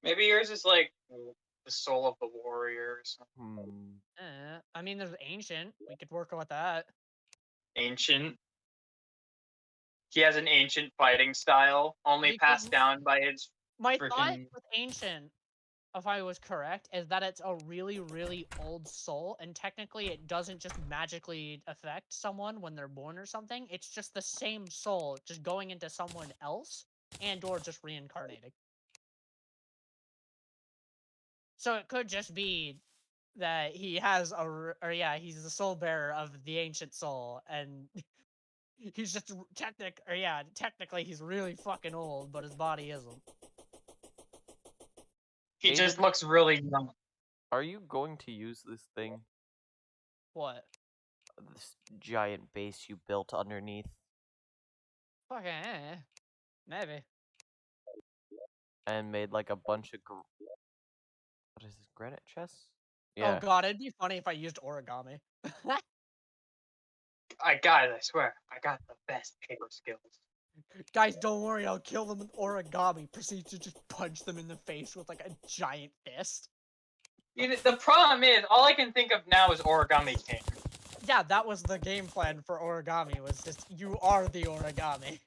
Maybe yours is like the soul of the warrior or something. I mean, there's ancient. We could work with that. Ancient. He has an ancient fighting style, only passed down by his My freaking... thought with ancient if I was correct, is that it's a really, really old soul, and technically it doesn't just magically affect someone when they're born or something. It's just the same soul just going into someone else and or just reincarnating. So it could just be that he has he's the soul bearer of the ancient soul, and he's just technically he's really fucking old, but his body isn't. He just Aiden? looks really young. Are you going to use this thing? What? This giant base you built underneath? Fucking maybe. And made like a bunch of what is this, granite chests? Oh Yeah. god, it'd be funny if I used origami. I swear, I got the best paper skills. Guys, don't worry, I'll kill them with origami. Proceed to just punch them in the face with like a giant fist. The problem is, all I can think of now is Origami King. Yeah, that was the game plan for origami, was just, you are the origami.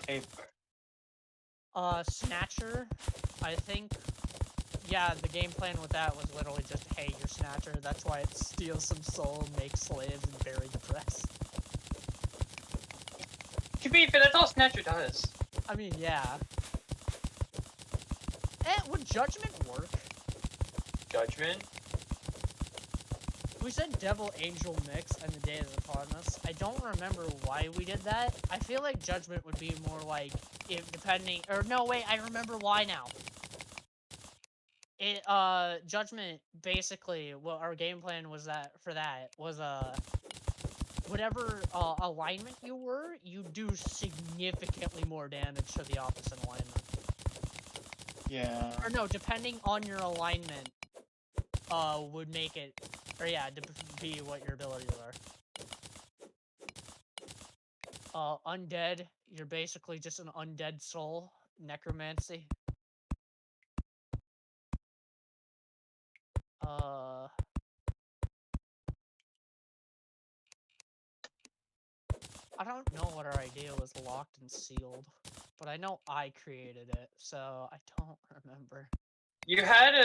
Paper. Snatcher, I think, yeah, the game plan with that was literally just, hey, you're Snatcher, that's why it steals some soul, makes slaves, and very depressed. To be fair, that's all Snatcher does. I mean, yeah. Would Judgment work? Judgment? We said Devil Angel mix and the day is upon us. I don't remember why we did that. I feel like Judgment would be more like, if depending, or no, wait, I remember why now. Judgment, basically, what our game plan was whatever alignment you were, you do significantly more damage to the opposite alignment. Yeah. Or no, depending on your alignment, would make it, or yeah, to be what your abilities are. Undead, you're basically just an undead soul. Necromancy. I don't know what our idea was locked and sealed, but I know I created it, so I don't remember. You had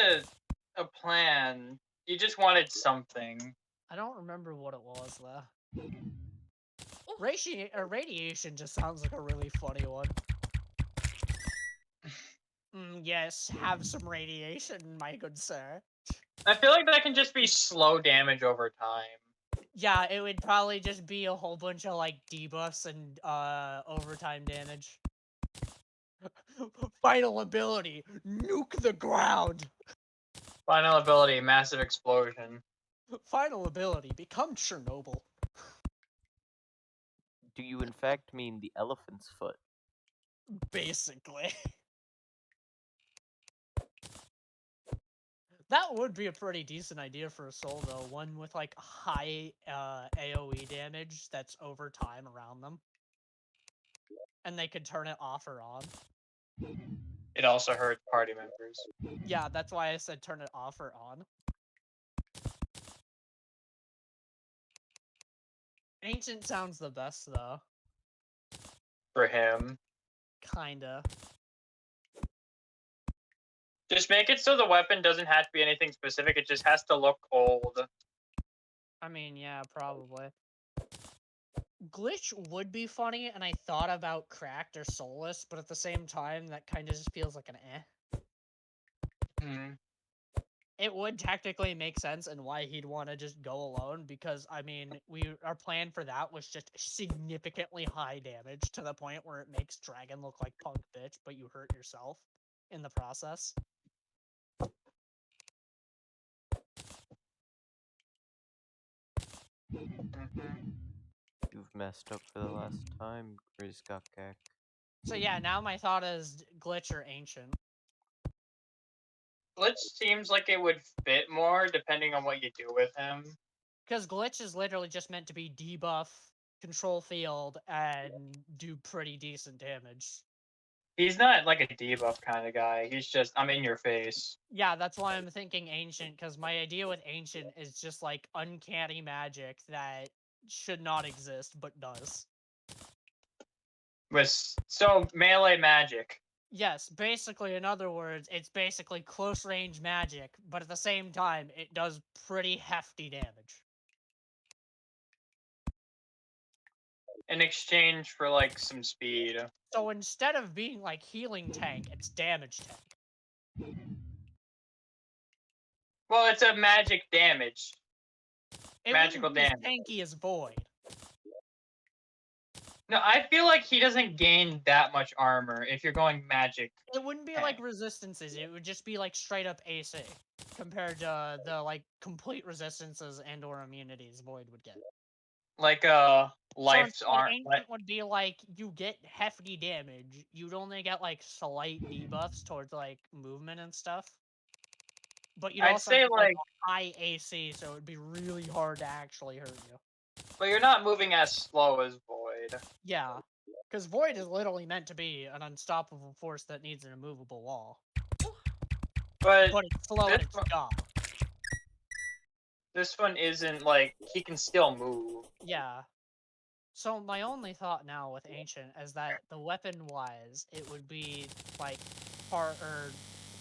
a plan. You just wanted something. I don't remember what it was, though. Radiation just sounds like a really funny one. Yes, have some radiation, my good sir. I feel like that can just be slow damage over time. Yeah, it would probably just be a whole bunch of, like, debuffs and, overtime damage. Final ability, nuke the ground! Final ability, massive explosion. Final ability, become Chernobyl. Do you in fact mean the elephant's foot? Basically. That would be a pretty decent idea for a soul, though. One with, like, high AoE damage that's over time around them. And they could turn it off or on. It also hurts party members. Yeah, that's why I said turn it off or on. Ancient sounds the best, though. For him. Kinda. Just make it so the weapon doesn't have to be anything specific, it just has to look old. I mean, yeah, probably. Glitch would be funny, and I thought about Cracked or Soulless, but at the same time, that kind of just feels like an Hmm. It would technically make sense and why he'd want to just go alone, because, I mean, our plan for that was just significantly high damage, to the point where it makes Dragon look like punk bitch, but you hurt yourself in the process. You've messed up for the last time, Grizzcock. So yeah, now my thought is Glitch or Ancient. Glitch seems like it would fit more depending on what you do with him. Because Glitch is literally just meant to be debuff, control field, and do pretty decent damage. He's not like a debuff kind of guy. He's just, I'm in your face. Yeah, that's why I'm thinking Ancient, because my idea with Ancient is just like uncanny magic that should not exist, but does. So, melee magic. Yes, basically, in other words, it's basically close range magic, but at the same time, it does pretty hefty damage. In exchange for like some speed. So instead of being like healing tank, it's damage tank. Well, it's a magic damage. It Magical wouldn't be as damage. tanky as Void. No, I feel like he doesn't gain that much armor if you're going magic. It wouldn't be like resistances, it would just be like straight up AC compared to the like complete resistances and or immunities Void would get. Like life's So arm. Ancient would be like you get hefty damage, you'd only get like slight debuffs towards like movement and stuff. But you'd I'd also say get, like, high AC, so it'd be really hard to actually hurt you. but you're not moving as slow as Void. Yeah, because Void is literally meant to be an unstoppable force that needs an immovable wall. But But it's slow at this its one- job. this one isn't like he can still move. Yeah. So my only thought now with Ancient is that the weapon-wise, it would be like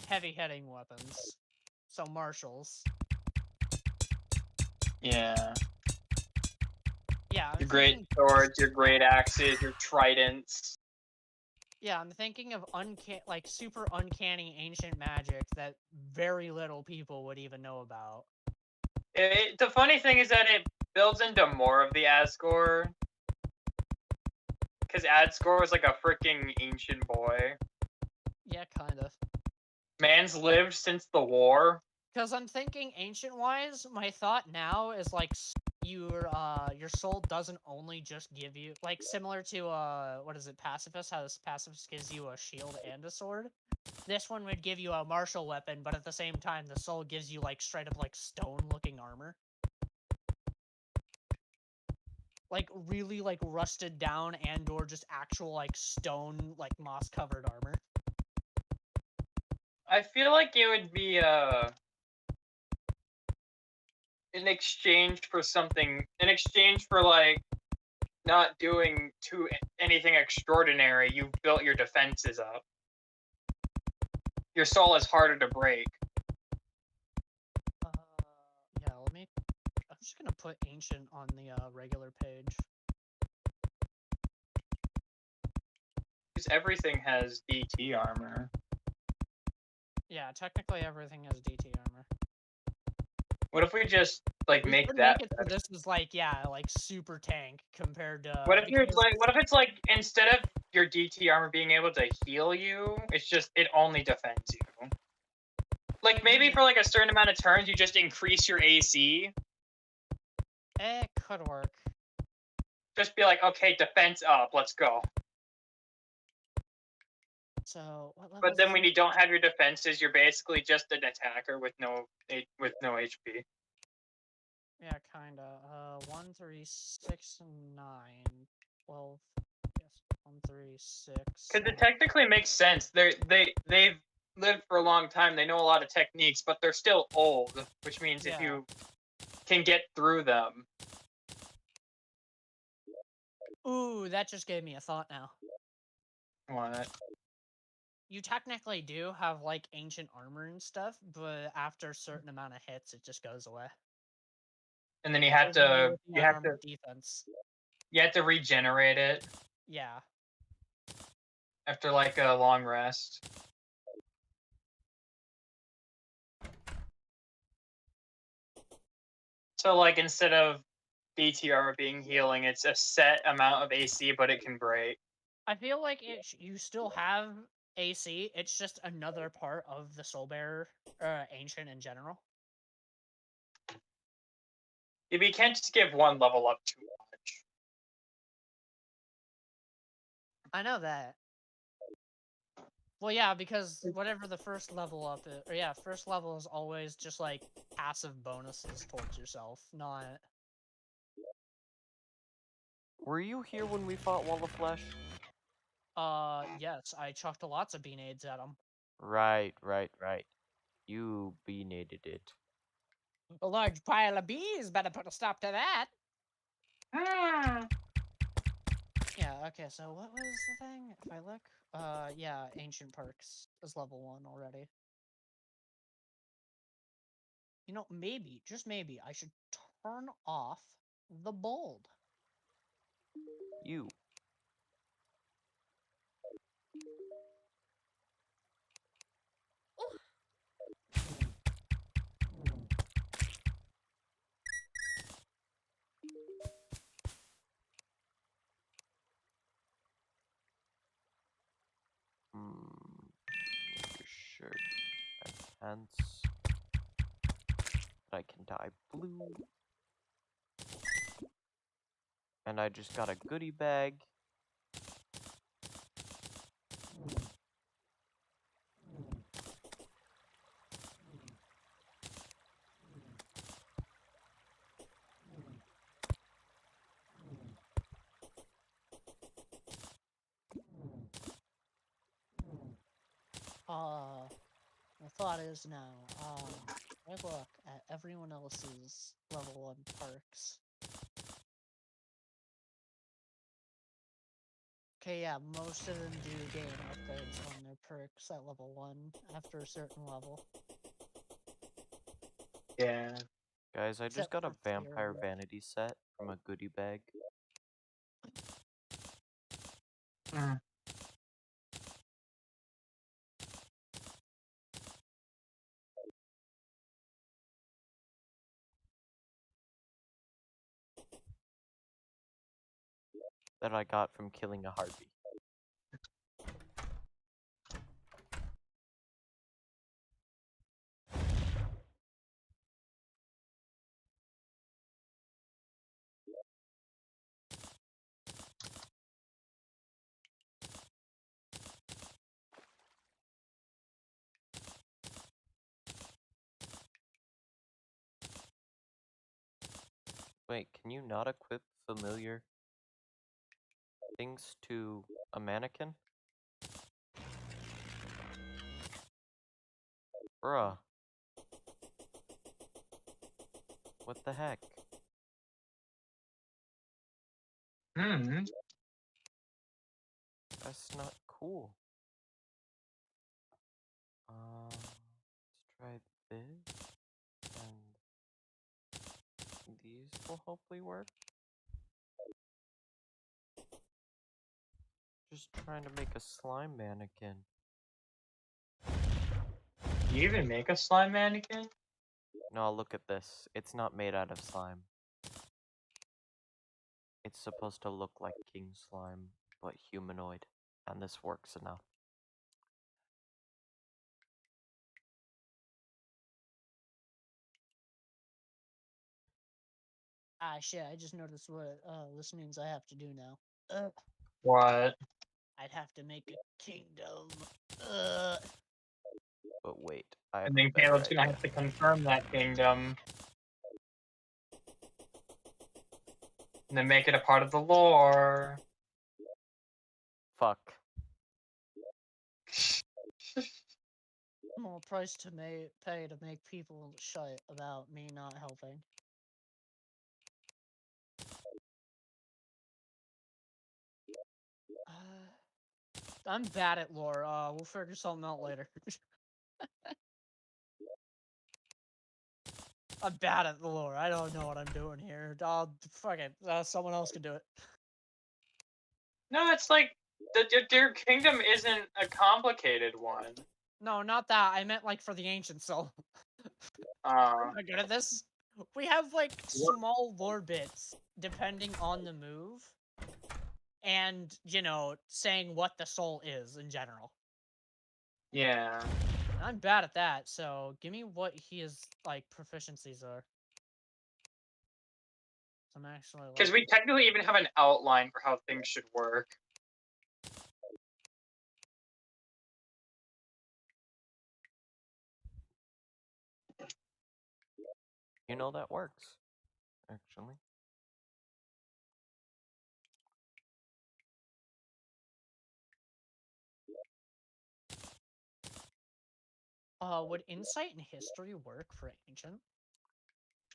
heavy hitting weapons. So martials. Yeah. Yeah, I'm Your great thinking- swords, your great axes, your tridents. Yeah, I'm thinking of like super uncanny ancient magic that very little people would even know about. The funny thing is that it builds into more of the Asgore. Because Asgore is like a freaking ancient boy. Yeah, kind of. Man's lived since the war. Because I'm thinking ancient-wise, my thought now is like your soul doesn't only just give you like similar to what is it, pacifist? How this pacifist gives you a shield and a sword. This one would give you a martial weapon, but at the same time, the soul gives you like straight up like stone-looking armor. Like really like rusted down and or just actual like stone like moss covered armor. I feel like it would be in exchange for something, in exchange for like not doing anything extraordinary, you've built your defenses up. Your soul is harder to break. Yeah, I'm just gonna put ancient on the regular page. Because everything has DT armor. Yeah, technically everything has DT armor. What if we just like We make could that? make it so this is like like super tank compared to. What if you're because- like? What if it's like instead of your DT armor being able to heal you, it's just it only defends you. Like maybe for like a certain amount of turns, you just increase your AC. It could work. Just be like, okay, defense up, let's go. So what level? But then when you don't have your defenses, you're basically just an attacker with no HP. Yeah, kinda. 1, 3, 6, 9, 12. Yes, 1, 3, 6. Because it technically makes sense. They've lived for a long time. They know a lot of techniques, but they're still old, which means if Yeah. you can get through them. Ooh, that just gave me a thought now. What? You technically do have like ancient armor and stuff, but after a certain amount of hits, it just goes away. And then you have Goes away to with the you have to armor defense. you have to regenerate it Yeah. after like a long rest. So like instead of DTR being healing, it's a set amount of AC, but it can break. I feel like you still have AC. It's just another part of the Soul Bearer, ancient in general. If you can't just give one level up too much. I know that. Well, yeah, because whatever the first level up is, or yeah, first level is always just like passive bonuses towards yourself, not. Were you here when we fought Wall of Flesh? Yes, I chucked lots of beanades at him. Right. You needed it. A large pile of bees. Better put a stop to that. Yeah, okay, so what was the thing? If I look, yeah, Ancient Perks is level 1 already. You know, maybe, just maybe, I should turn off the bold. You. Your shirt and pants. I can dye blue. And I just got a goodie bag. The thought is now, I look at everyone else's level 1 perks. Okay, yeah, most of them do gain upgrades on their perks at level 1 after a certain level. Yeah. Guys, I just Except got a for vampire Fear. vanity set from a goodie bag. Mm. That I got from killing a harpy. Wait, can you not equip familiar things to a mannequin? Bruh. What the heck? Hmm. That's not cool. Let's try this, and these will hopefully work. Just trying to make a slime mannequin. Do you even make a slime mannequin? No, look at this. It's not made out of slime. It's supposed to look like king slime, but humanoid. And this works enough. Ah, shit, I just noticed what this means I have to do now. What? I'd have to make a kingdom. Uh, But wait, I have And a then better Caleb's gonna idea. have to confirm that kingdom. And then make it a part of the lore. Fuck. more price to pay to make people shut about me not helping. I'm bad at lore. We'll figure something out later. I'm bad at the lore. I don't know what I'm doing here. Fuck it. Someone else can do it. No, it's like their kingdom isn't a complicated one. No, not that. I meant like for the ancient soul. Uh, I'm good at this. We have like What? small lore bits depending on the move, and saying what the soul is in general. yeah. I'm bad at that, so give me what his like proficiencies are. I'm actually like, Because we technically even have an outline for how things should work. You know that works, actually. would insight and history work for ancient?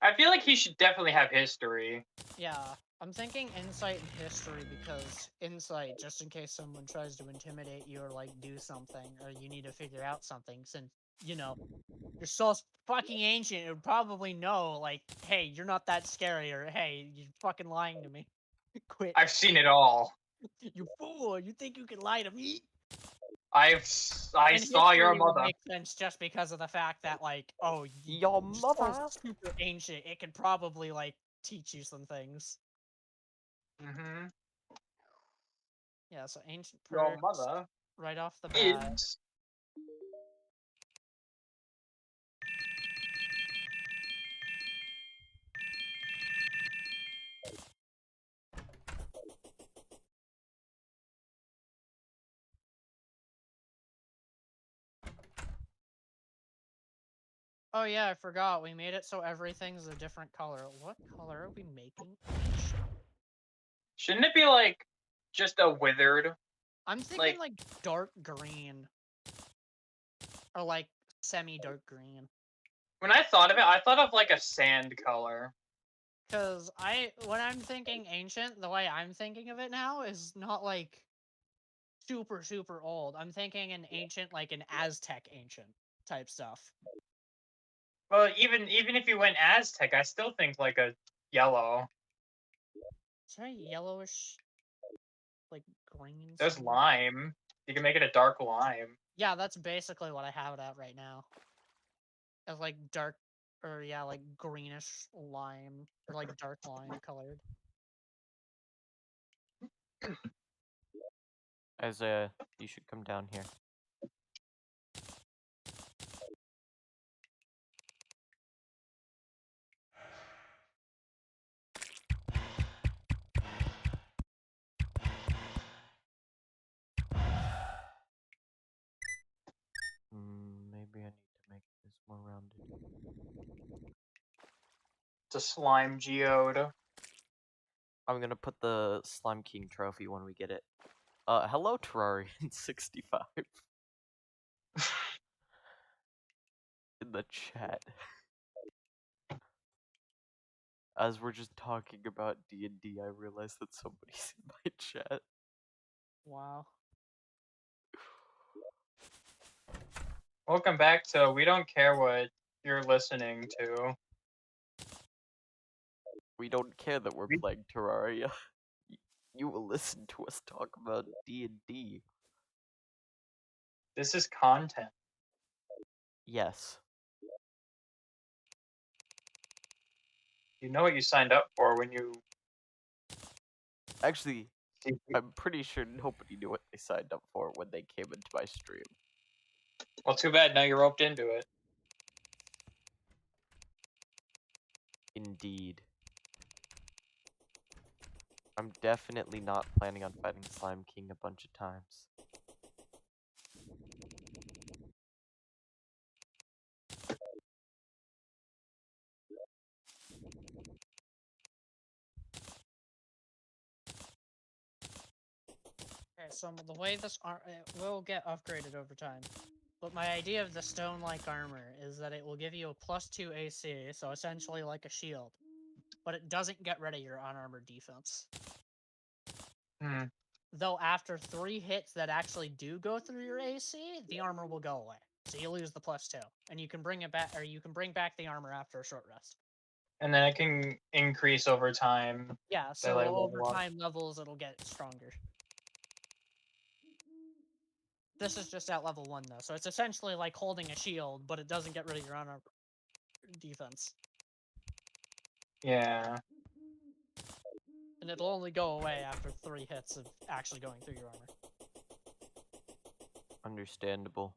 I feel like he should definitely have history. Yeah, I'm thinking insight and history because insight, just in case someone tries to intimidate you or like do something, or you need to figure out something, since you know you're so fucking ancient, it would probably know like, hey, you're not that scary, or hey, you're fucking lying to me. Quit, I've seen it all. you fool! You think you can lie to me? I And saw your history would mother. make sense just because of the fact that like, oh, Your you're so mother. super ancient, it could probably like teach you some things. Mm-hmm. Yeah, so ancient Your perks mother right off the bat. is. Oh yeah, I forgot. We made it so everything's a different color. What color are we making? Shouldn't it be like just a withered? I'm thinking Like like dark green. Or like semi-dark green. when I thought of it, I thought of like a sand color. Cause when I'm thinking ancient, the way I'm thinking of it now is not like super, super old. I'm thinking an ancient, like an Aztec ancient type stuff. Well, even if you went Aztec, I still think like a yellow. Is that yellowish, like green? There's somewhere? lime. You can make it a dark lime. Yeah, that's basically what I have it at right now. It's like dark, or yeah, like greenish lime, or like dark lime colored. Isaiah, you should come down here. Maybe I need to make this more rounded. It's a slime geode. I'm gonna put the Slime King trophy when we get it. Hello Terrarian65 in the chat. As we're just talking about D&D, I realized that somebody's in my chat. Wow. Welcome back to We Don't Care What You're Listening to. We don't care that we're playing Terraria. You will listen to us talk about D&D. This is content. Yes. You know what you signed up for when you. Actually, I'm pretty sure nobody knew what they signed up for when they came into my stream. Well, too bad. Now you're roped into it. Indeed. I'm definitely not planning on fighting Slime King a bunch of times. Okay, so the way this it will get upgraded over time. But my idea of the stone-like armor is that it will give you a +2 AC, so essentially like a shield. But it doesn't get rid of your unarmored defense. Hmm. Though after 3 hits that actually do go through your AC, the armor will go away. So you lose the +2. And you can bring it back, or you can bring back the armor after a short rest. And then it can increase over time. Yeah, They, so like, over level up. time levels, it'll get stronger. This is just at level 1, though, so it's essentially like holding a shield, but it doesn't get rid of your unarmored defense. Yeah. And it'll only go away after 3 hits of actually going through your armor. Understandable.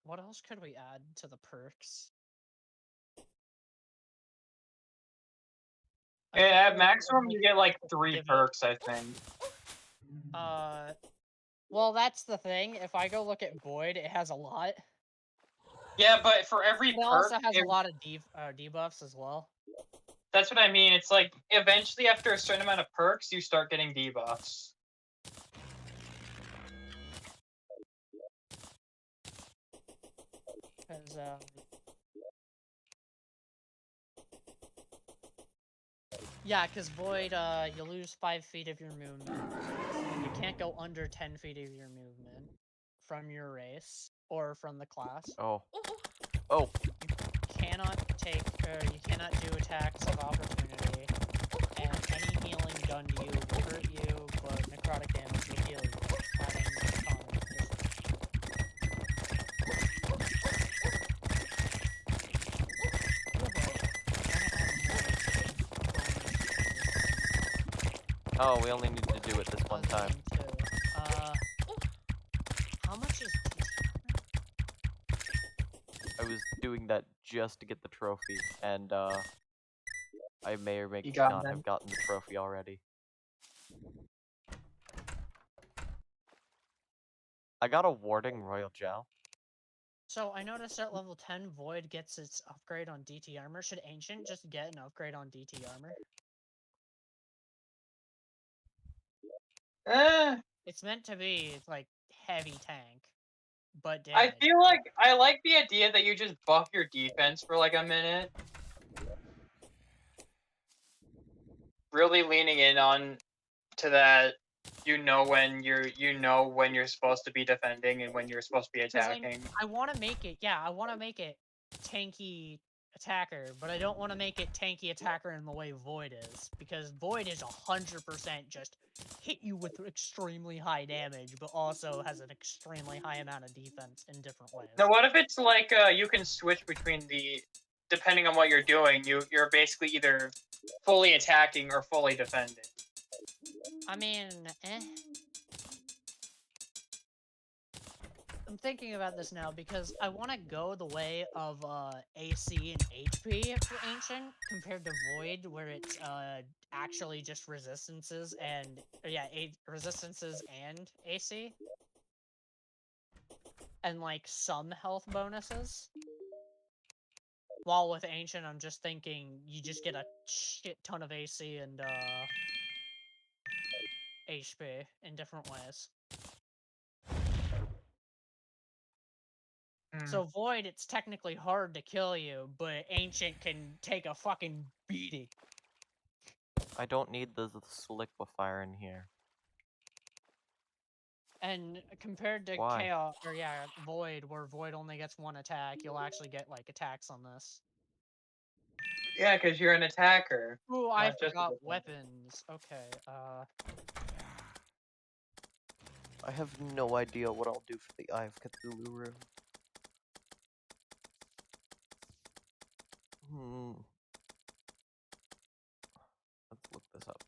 What else could we add to the perks? I Yeah, feel at like maximum you get like 3 give it- perks, I think. Well, that's the thing. If I go look at Void, it has a lot. Yeah, but for every It perk, also has a lot of debuffs as well. that's what I mean. It's like eventually after a certain amount of perks, you start getting debuffs. Because Yeah, because Void, you lose 5 feet of your movement. And you can't go under 10 feet of your movement from your race or from the class. Oh. Oh. Cannot take, or you cannot do attacks of opportunity, and any healing done to you will hurt you, but necrotic damage will heal you, adding a ton of Oh, we only need to do it this one time. How much is I was doing that just to get the trophy, and I may or may You got not them. have gotten the trophy already. I got a warding royal gel. So I noticed at level 10, Void gets its upgrade on DT armor. Should Ancient just get an upgrade on DT armor? It's meant to be like heavy tank, but I damage. feel like I like the idea that you just buff your defense for like a minute. Really leaning in on to that, you know when you're supposed to be defending and when you're supposed to be 'Cause attacking. I want to make it, yeah, I want to make it tanky attacker, but I don't want to make it tanky attacker in the way Void is, because Void is 100% just hit you with extremely high damage, but also has an extremely high amount of defense in different ways. Now, what if it's like you can switch between depending on what you're doing, you're basically either fully attacking or fully defending. I mean, I'm thinking about this now because I want to go the way of AC and HP for Ancient compared to Void, where it's actually just resistances and resistances and AC, and like some health bonuses. While with Ancient, I'm just thinking you just get a shit ton of AC and HP in different ways. So Void, it's technically hard to kill you, but Ancient can take a fucking beating. I don't need the liquefier in here. And compared to Why? Chaos, or yeah, Void, where Void only gets 1 attack, you'll actually get like attacks on this. Yeah, because you're an attacker. Ooh, I Not just a forgot defender. weapons. Okay, I have no idea what I'll do for the Eye of Cthulhu room. Let's look this up.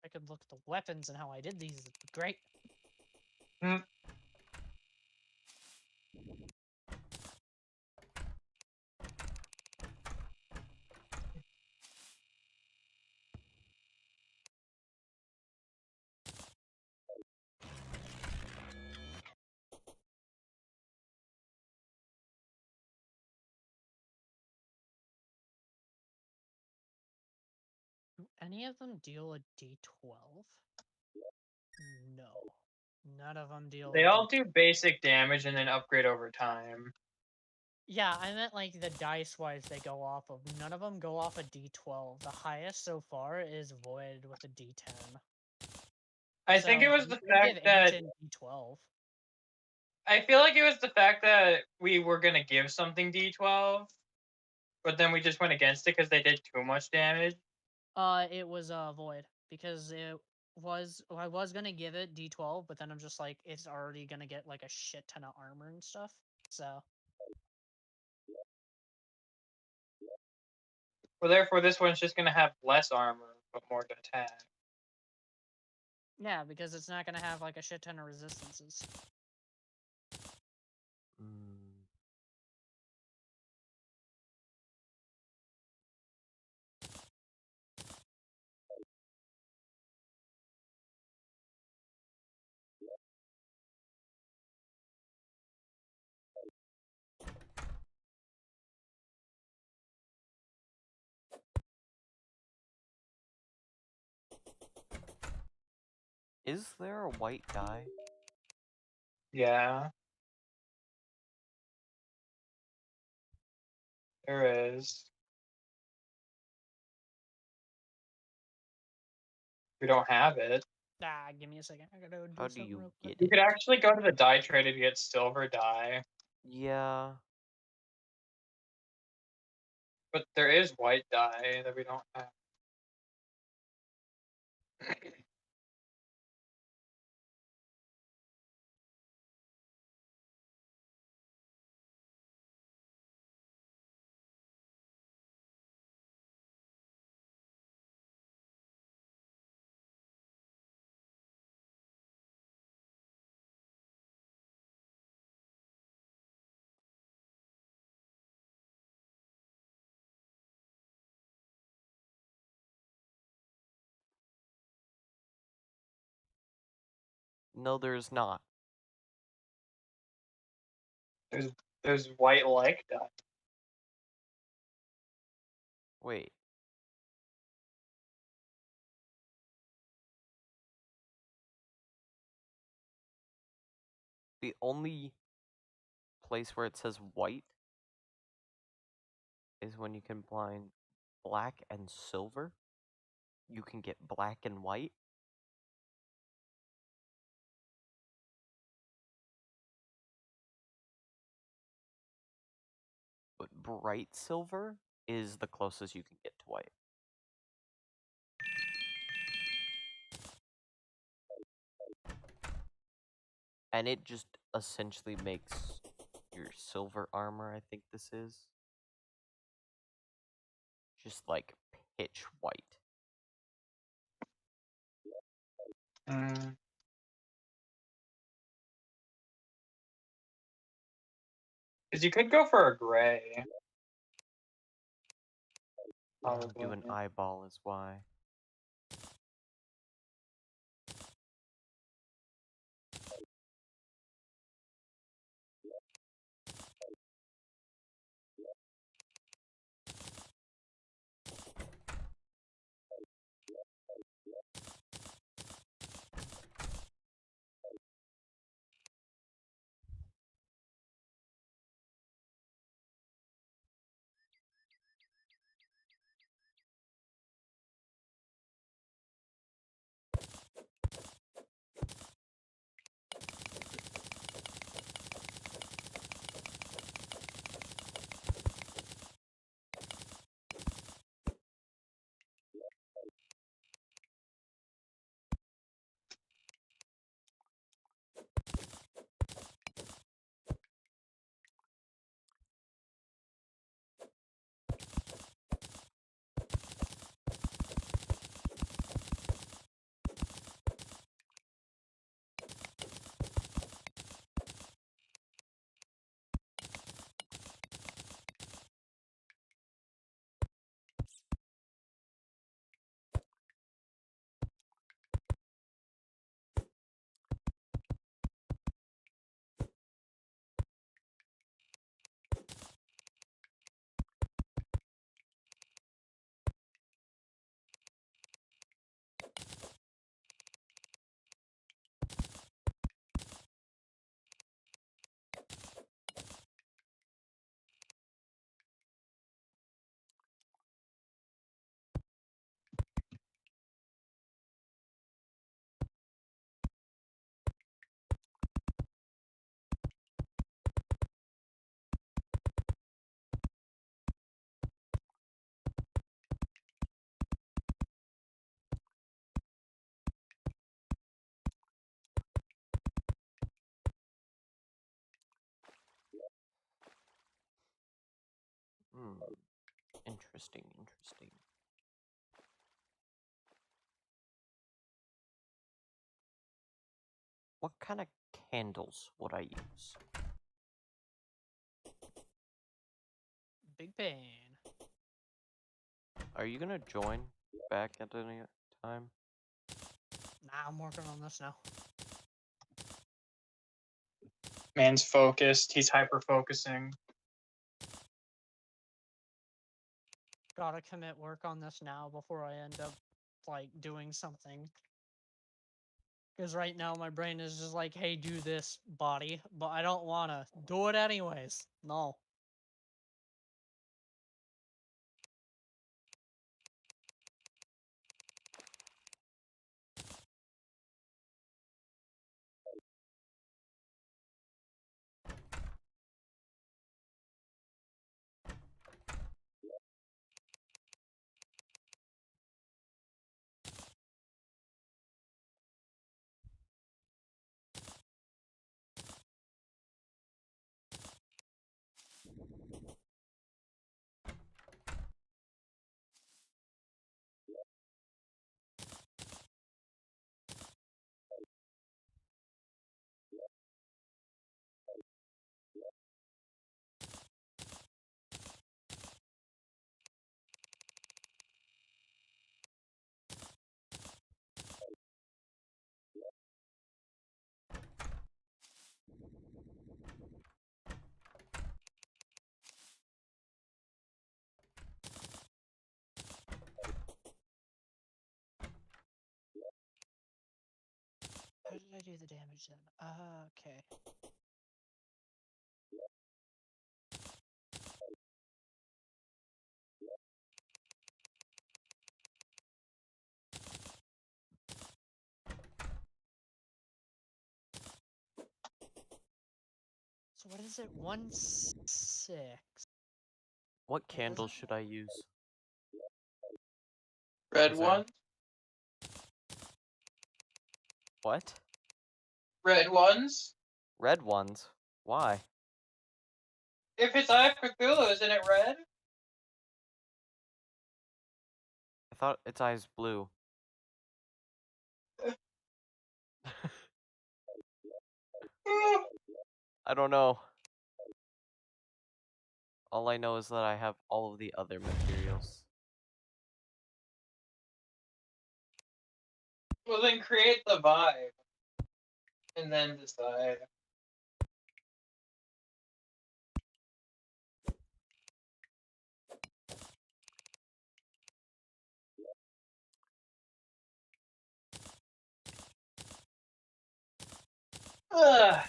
I could look at the weapons and how I did these. It'd be great. any of them deal a D12? No. None of them deal They a all D12. do basic damage and then upgrade over time. Yeah, I meant like the dice-wise they go off of. None of them go off a D12. The highest so far is Void with a D10. I think it So was you the could fact give that Ancient D12. I feel like it was the fact that we were gonna give something D12, but then we just went against it because they did too much damage. It was Void because I was gonna give it D12, but then I'm just like it's already gonna get like a shit ton of armor and stuff. So Well, therefore, this one's just gonna have less armor but more to attack. yeah, because it's not gonna have like a shit ton of resistances. Mm. Is there a white die? Yeah, there is. We don't have it. Ah, give me a second. I gotta do How do something you real quick. get You it? could actually go to the die trader to get silver dye, Yeah. but there is white dye that we don't have. No, there's not. There's there's white like dye. Wait. The only place where it says white is when you combine black and silver. You can get black and white. But bright silver is the closest you can get to white. And it just essentially makes your silver armor, I think this is, just like pitch white. Mm. Because you could go for a gray. Do an Probably. eyeball is why. Interesting, interesting. What kind of candles would I use? Big pain. Are you gonna join back at any time? Nah, I'm working on this now. Man's focused. He's hyper focusing. Gotta commit work on this now before I end up, like, doing something. Because right now my brain is just like, hey, do this, body. But I don't wanna. Do it anyways. No. How did I do the damage then? Okay. So what is it? 1-6. What What is candle it? should I use? Red Is there- one. What? Red ones. Red ones? Why? If it's Eye of Cthulhu, isn't it red? I thought its eyes blue. I don't know. All I know is that I have all of the other materials. Well, then create the vibe, and then decide. Ugh.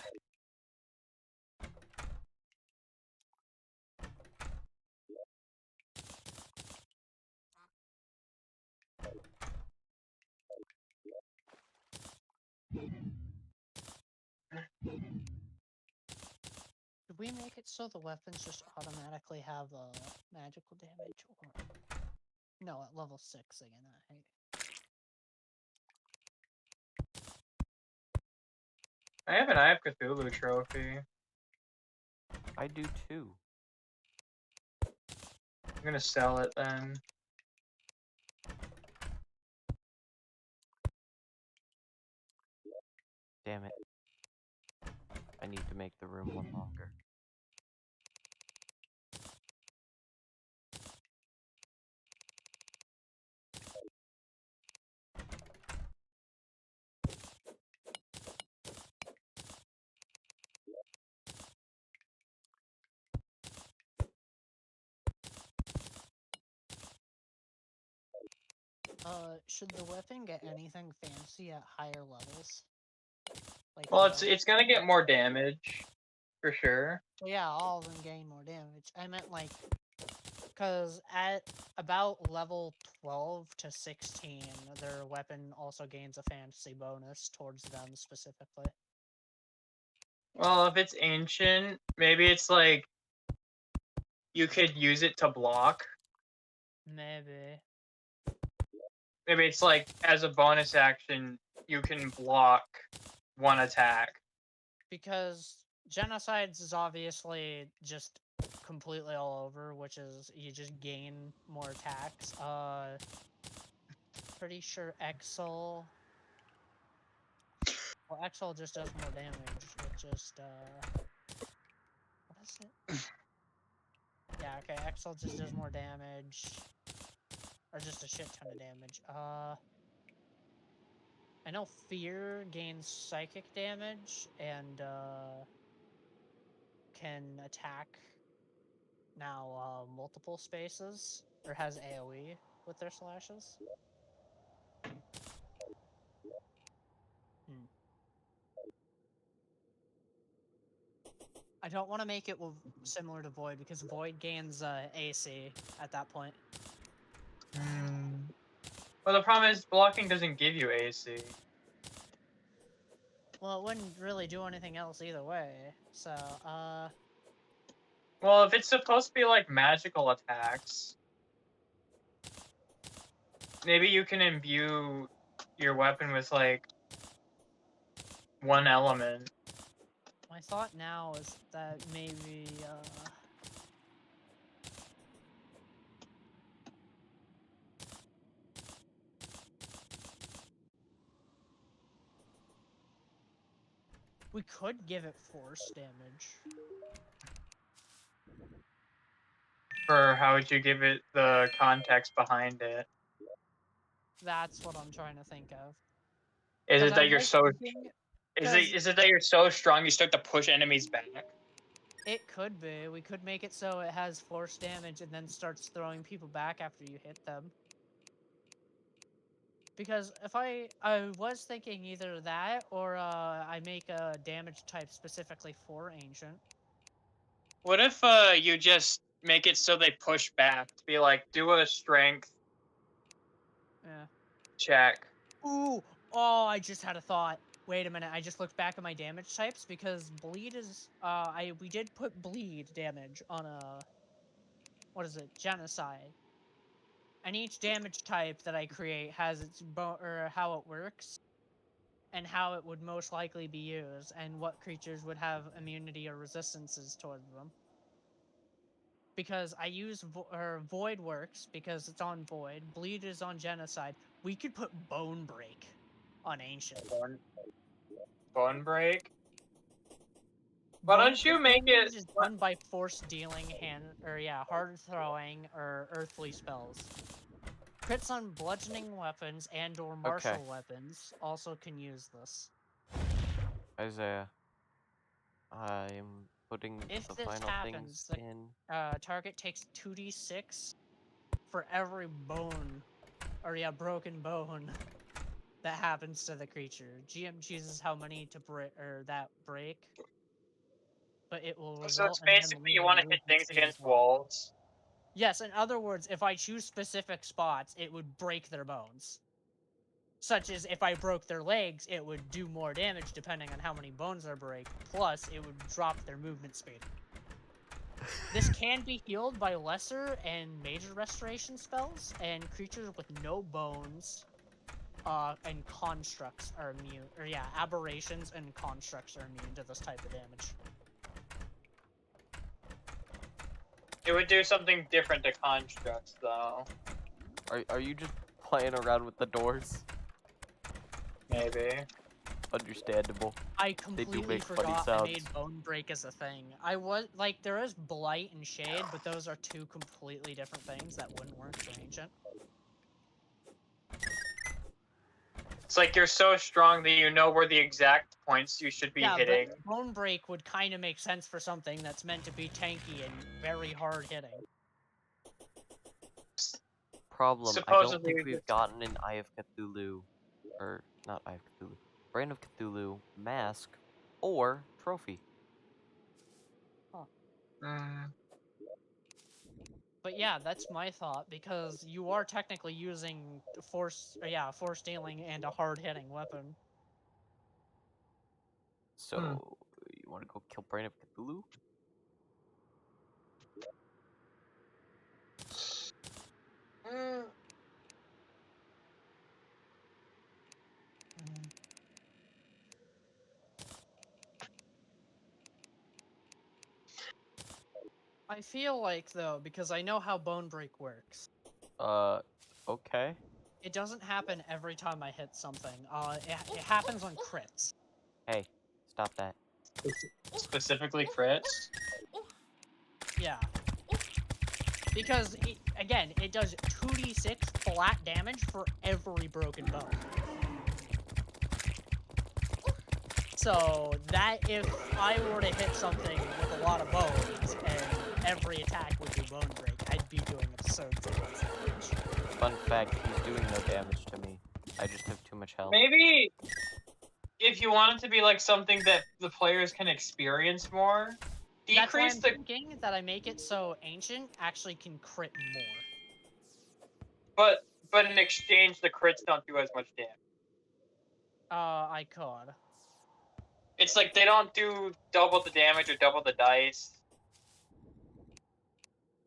Did we make it so the weapons just automatically have magical damage? Or... No, at level 6 again, right? I have an Eye of Cthulhu trophy. I do too. I'm gonna sell it then. Damn it. I need to make the room one longer. Should the weapon get anything fancy at higher levels? Like, Well, it's gonna get more damage, for sure. well, yeah, all of them gain more damage. I meant like, because at about level 12 to 16, their weapon also gains a fantasy bonus towards them specifically. Well, if it's ancient, maybe it's like you could use it to block. Maybe. Maybe it's like as a bonus action, you can block one attack. Because Genocides is obviously just completely all over, which is you just gain more attacks. Pretty sure Exel. Well, Exel just does more damage. It just what is it? Yeah, okay. Exel just does more damage, or just a shit ton of damage. I know Fear gains psychic damage and can attack now multiple spaces, or has AoE with their slashes. Hmm. I don't want to make it similar to Void because Void gains AC at that point. Well, the problem is blocking doesn't give you AC. Well, it wouldn't really do anything else either way. So, Well, if it's supposed to be like magical attacks, maybe you can imbue your weapon with like one element. my thought now is that maybe we could give it force damage. For how would you give it the context behind it? That's what I'm trying to think of. Is 'Cause it I that you're was so thinking, is 'cause it that you're so strong you start to push enemies back? it could be. We could make it so it has force damage and then starts throwing people back after you hit them. Because if I was thinking either that or I make a damage type specifically for ancient. What if you just make it so they push back? To be like, do a strength Yeah. check. Ooh! Oh, I just had a thought. Wait a minute, I just looked back at my damage types because bleed is we did put bleed damage on a what is it? Genocide. And each damage type that I create has its or how it works and how it would most likely be used and what creatures would have immunity or resistances towards them. Because I use Void works because it's on Void. Bleed is on Genocide. We could put Bone Break on Ancient. Bone break. Why Bone don't you Break make it? damage is done by force dealing, hard throwing, or earthly spells. Crits on bludgeoning weapons and/or martial weapons also can use this. Isaiah, I'm putting If the this final happens, things in. the target takes 2d6 for every bone, or broken bone that happens to the creature. GM chooses how many to break or that break, but it will So it's result in them basically you losing want to hit movement things speed as against well. walls. Yes, in other words, if I choose specific spots, it would break their bones. Such as if I broke their legs, it would do more damage depending on how many bones are break, plus it would drop their movement speed. This can be healed by lesser and major restoration spells, and creatures with no bones and constructs are immune, or aberrations and constructs are immune to this type of damage. It would do something different to constructs, though. Are you just playing around with the doors? Maybe. Understandable. I They do completely make funny forgot I made sounds. Bone Break as a thing. I was like, there is Blight and Shade, but those are two completely different things that wouldn't work for Ancient. It's like you're so strong that you know where the exact points you should be hitting. But Bone Break would kind of make sense for something that's meant to be tanky and very hard hitting. Problem, I don't Supposedly, think we've gotten an Eye of Cthulhu, or not Eye of Cthulhu, Brain of Cthulhu mask or trophy. But yeah, that's my thought, because you are technically using force dealing and a hard hitting weapon. So, you want to go kill Brain of Cthulhu? I feel like though, because I know how bone break works, Okay. it doesn't happen every time I hit something. It happens on crits. Hey, stop that. Specifically crits. Yeah. Because, again, it does 2d6 flat damage for every broken bone. So, that if I were to hit something with a lot of bones, and every attack would do bone break, I'd be doing absurd damage. Fun fact, he's doing no damage to me. I just have too much health. Maybe if you want it to be like something that the players can experience more, That's why decrease I'm the. thinking that I make it so Ancient actually can crit more. But in exchange, the crits don't do as much damage. I could. It's like they don't do double the damage or double the dice.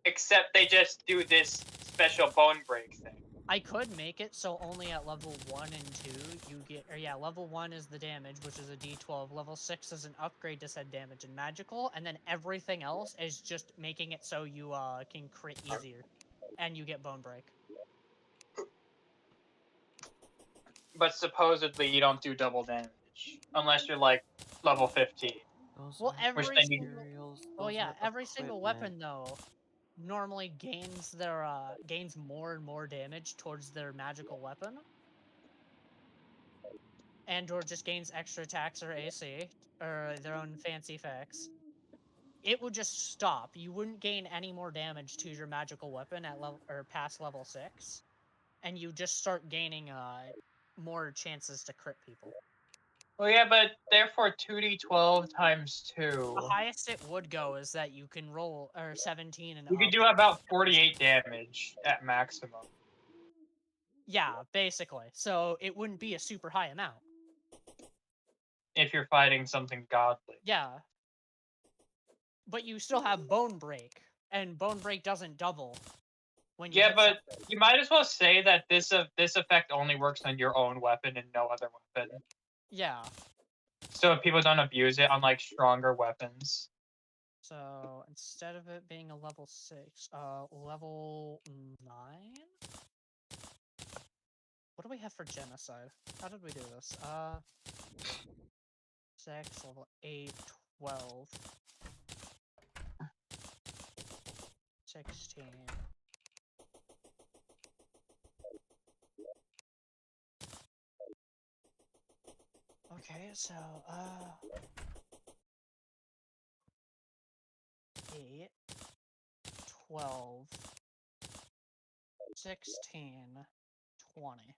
Except they just do this special bone break thing. I could make it so only at level 1 and 2 you get, or yeah, level 1 is the damage, which is a d12, level 6 is an upgrade to said damage and magical, and then everything else is just making it so you can crit easier, and you get bone break. But supposedly you don't do double damage. Unless you're like level 15. Those Well, are Which every then you- single, materials, oh those yeah, are every single equipment. weapon though normally gains their gains more and more damage towards their magical weapon. And or just gains extra attacks or AC, or their own fancy effects. It would just stop. You wouldn't gain any more damage to your magical weapon at level or past level 6, and you just start gaining more chances to crit people. Well, yeah, but therefore 2d12 times 2. The highest it would go is that you can roll or 17 and You could up. do about 48 damage at maximum. Yeah, basically. So it wouldn't be a super high amount. If you're fighting something godly. Yeah. But you still have Bone Break, and Bone Break doesn't double when you Yeah, hit but something. you might as well say that this effect only works on your own weapon and no other weapon. Yeah. So people don't abuse it on like stronger weapons. So instead of it being a level 6, level 9? What do we have for genocide? How did we do this? 6, level 8, 12, 16. Okay, so, 8, 12, 16, 20.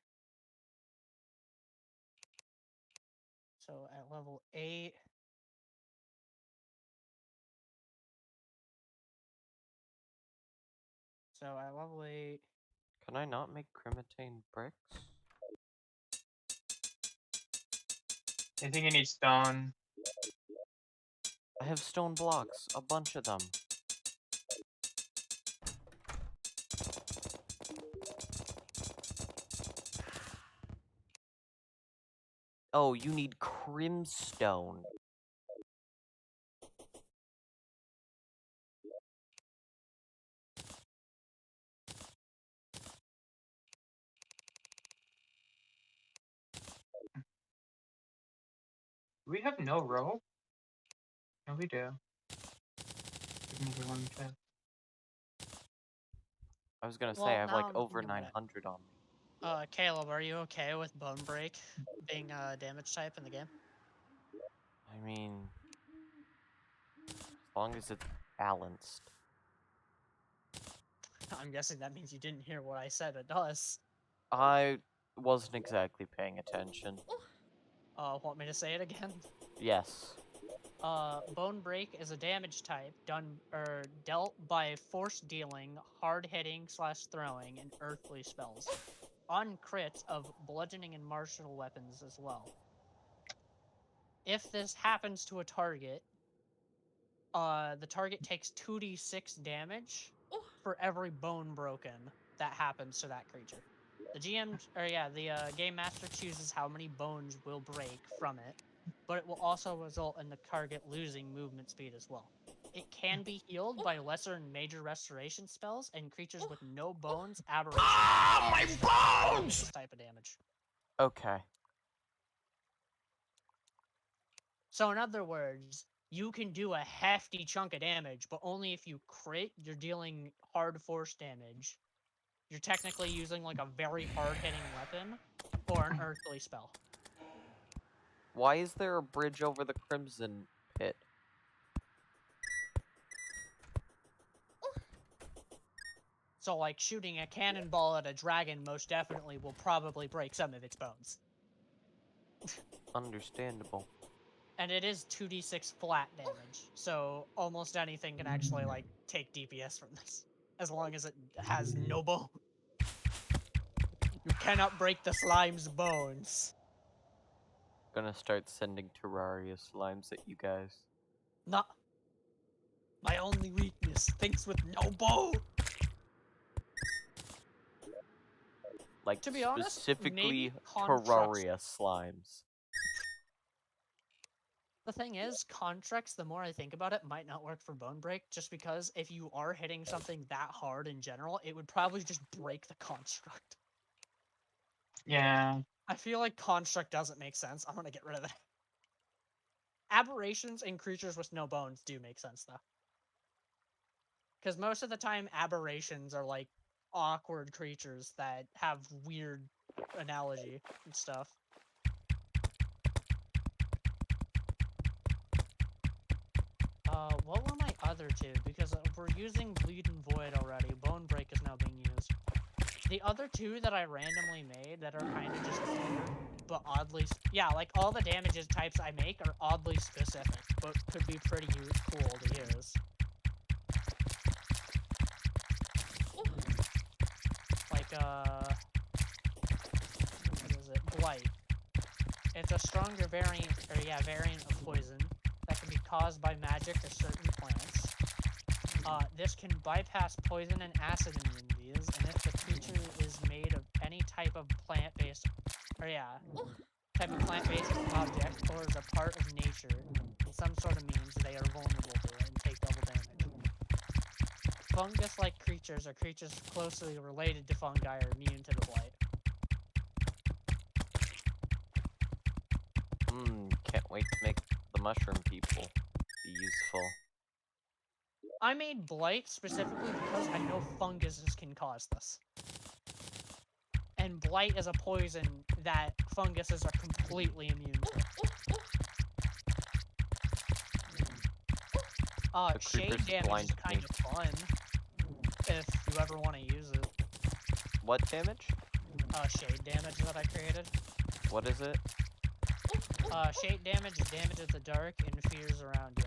So at level 8, so at level 8, Can I not make Crimitane bricks? I think you need stone. I have stone blocks, a bunch of them. Oh, you need crimstone. Do we have no rope? No, we do. Give me the one chest. I was gonna say, Well, I have now like I'm over thinking about it. 900 on me. Caleb, are you okay with Bone Break being a damage type in the game? I mean, as long as it's balanced. I'm guessing that means you didn't hear what I said. It does. I wasn't exactly paying attention. Want me to say it again? Yes. Bone Break is a damage type dealt by force dealing, hard hitting / throwing, and earthly spells. On crits of bludgeoning and martial weapons as well. If this happens to a target, the target takes 2d6 damage for every bone broken that happens to that creature. The game master chooses how many bones will break from it, but it will also result in the target losing movement speed as well. it can be healed by lesser and major restoration spells, and creatures with no bones, aberrations, Ah, my bones! this type of damage. Okay. So in other words, you can do a hefty chunk of damage, but only if you crit, you're dealing hard force damage. You're technically using like a very hard-hitting weapon or an earthly spell. Why is there a bridge over the Crimson Pit? So like shooting a cannonball at a dragon most definitely will probably break some of its bones. Understandable. And it is 2d6 flat damage, so almost anything can actually like take DPS from this, as long as it has no bone. You cannot break the slime's bones. Gonna start sending Terraria slimes at you guys. Not my only weakness, things with no bone. Like, To be honest, specifically maybe constructs- Terraria slimes. The thing is, constructs, the more I think about it, might not work for bone break, just because if you are hitting something that hard in general, it would probably just break the construct. Yeah. I feel like construct doesn't make sense. I'm gonna get rid of that. Aberrations and creatures with no bones do make sense, though. Because most of the time, aberrations are like awkward creatures that have weird analogy and stuff. What were my other two? Because we're using Bleed and Void already. Bone Break is now being used. The other two that I randomly made that are kind of just weird, but oddly... Yeah, like all the damages types I make are oddly specific, but could be pretty cool to use. Like, what is it? Blight. It's a stronger variant, variant of poison that can be caused by magic or certain plants. This can bypass poison and acid immunities, and if the creature is made of any type of plant-based, object, or is a part of nature, in some sort of means, they are vulnerable to it and take double damage. Fungus-like creatures or creatures closely related to fungi are immune to the blight. Can't wait to make the mushroom people be useful. I made blight specifically because I know funguses can cause this. And blight is a poison that funguses are completely immune to. The Shade creeper's damage blind is to kind me. of fun if you ever want to use it. What damage? Shade damage that I created. What is it? Shade damage is damage at the dark and fears around you.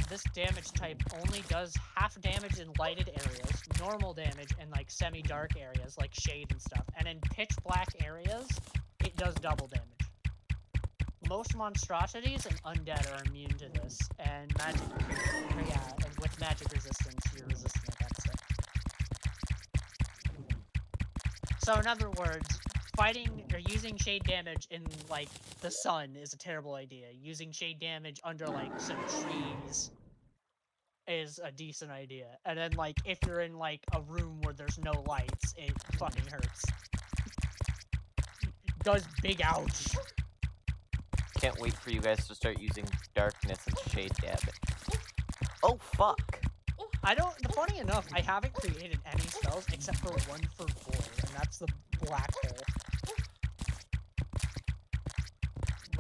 This damage type only does half damage in lighted areas, normal damage in like semi-dark areas like shade and stuff, and in pitch black areas, it does double damage. Most monstrosities and undead are immune to this, and magic, and with magic resistance, you're resistant against it. So in other words, fighting or using shade damage in like the sun is a terrible idea. Using shade damage under like some trees is a decent idea. And then like if you're in like a room where there's no lights, it fucking hurts. Does big ouch. Can't wait for you guys to start using darkness and shade damage. Oh fuck! Funny enough, I haven't created any spells except for one for void, and that's the black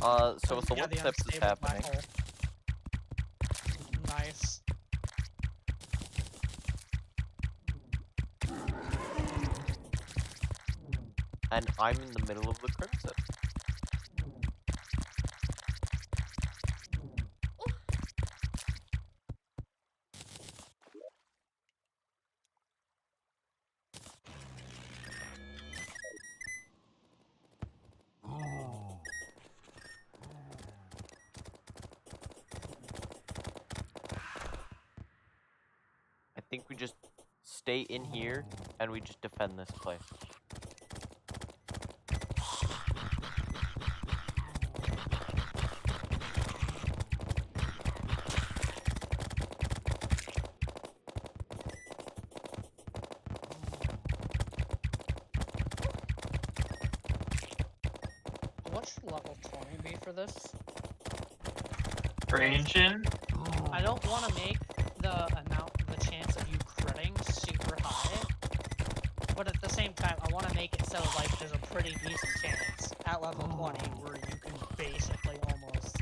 hole. So the what steps is unstable black happening? hole. Nice. And I'm in the middle of the crimson. I think we just stay in here and we just defend this place. much level 20 be for this? For ancient. I don't want to make the chance of you critting super high, but at the same time, I want to make it so like there's a pretty decent chance at level 20 where you can basically almost.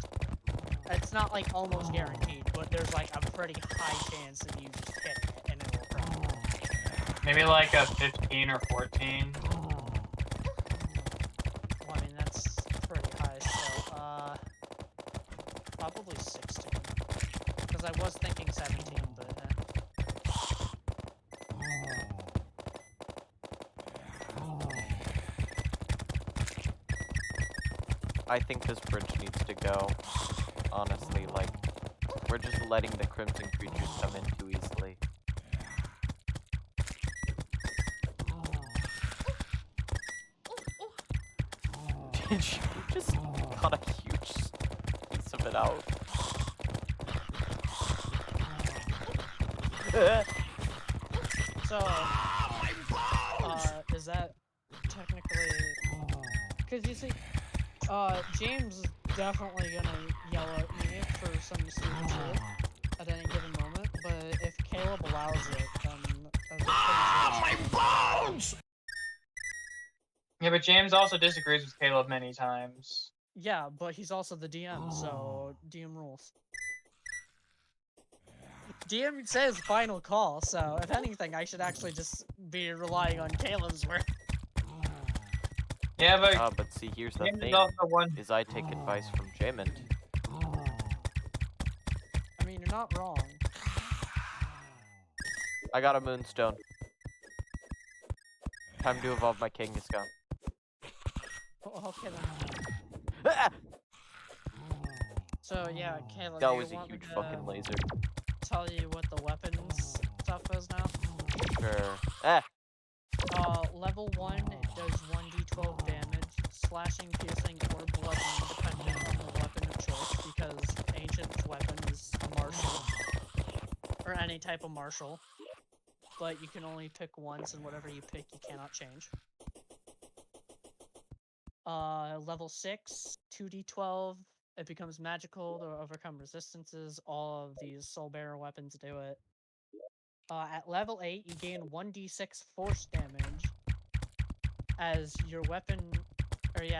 It's not like almost guaranteed, but there's like a pretty high chance of you just hitting it and it'll crit. Maybe like a 15 or 14. Well, I mean that's pretty high still. Probably 16. Because I was thinking 17, but. I think this bridge needs to go. Honestly, like, we're just letting the crimson creatures come in too easily. Did you just cut a huge piece of it out? So, is that technically? Because you see, James is definitely gonna yell at me for some stupid shit at any given moment, but if Caleb allows it, then that's a pretty My bones! Yeah, but James also disagrees with Caleb many times. Yeah, but he's also the DM, so DM rules. DM says final call, so if anything, I should actually just be relying on Caleb's word. Yeah, but But see, here's the James thing, is also one. is I take advice from Jamond. I mean, you're not wrong. I got a moonstone. Time to evolve my Kangaskhan. Oh, okay then. Ah! So yeah, Caleb, That do was you a want me huge to fucking laser. tell you what the weapons stuff is now? Sure. Ah! Level 1, it does 1d12 damage, slashing, piercing, or bludgeoning, depending on the weapon of choice, because Ancient's weapon is a martial, or any type of martial, but you can only pick once, and whatever you pick, you cannot change. Level 6, 2d12, it becomes magical to overcome resistances, all of these soul bearer weapons do it. At level 8, you gain 1d6 force damage, as your weapon,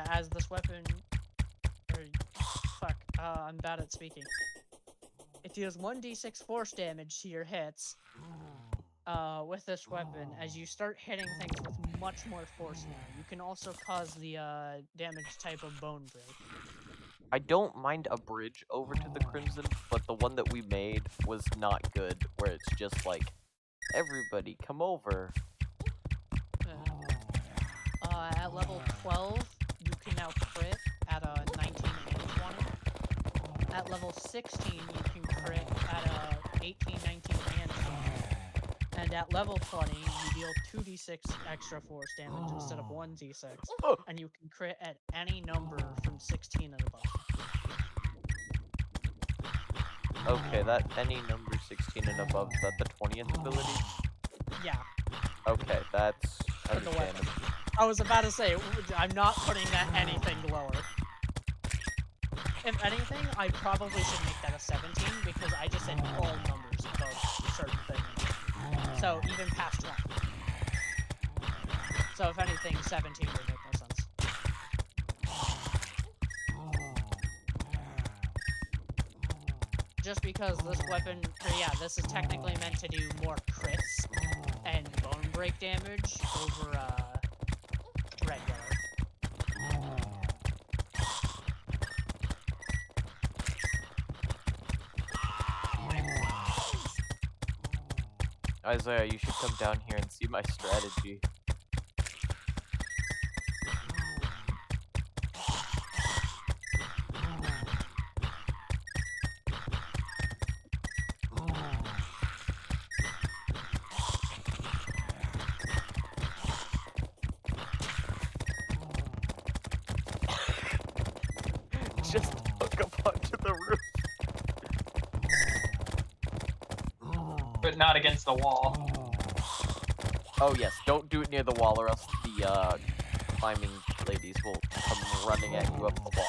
as this weapon, I'm bad at speaking. It deals 1d6 force damage to your hits, with this weapon. As you start hitting things with much more force now, you can also cause the, damage type of bone break. I don't mind a bridge over to the Crimson, but the one that we made was not good, where it's just like, everybody come over. At level 12, you can now crit at a 19 and 20. At level 16, you can crit at a 18, 19, and 20. And at level 20, you deal 2d6 extra force damage instead of 1d6. And you can crit at any number from 16 and above. Okay, that any number 16 and above, is that the 20th ability? Yeah. Okay, that's For the weapon. understandable. I was about to say, I'm not putting that anything lower. If anything, I probably should make that a 17, because I just said all numbers above certain things. So, even past 20. So, if anything, 17 would make more sense. Just because this weapon, this is technically meant to do more crits and bone break damage over, regular. Isaiah, you should come down here and see my strategy. Just hook up onto the roof. But not against the wall. Oh yes, don't do it near the wall or else the climbing ladies will come running at you up the wall.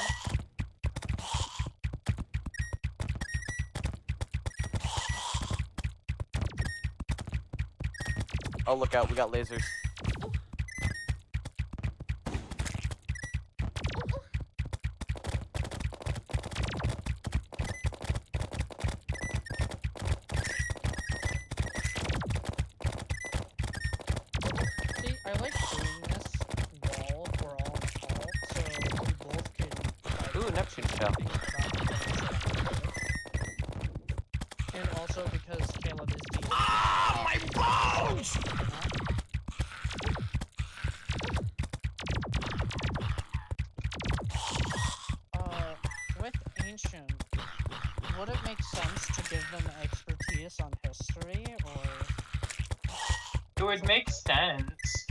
Oh, look out, we got lasers. See, I like doing this wall. We're all in the hall, so we both can. Like, Ooh, Neptune shell. think about the things that I'm good at. And also because Caleb is the. Ah, my bones! With Ancient, would it make sense to give them expertise on history, or It would make sense.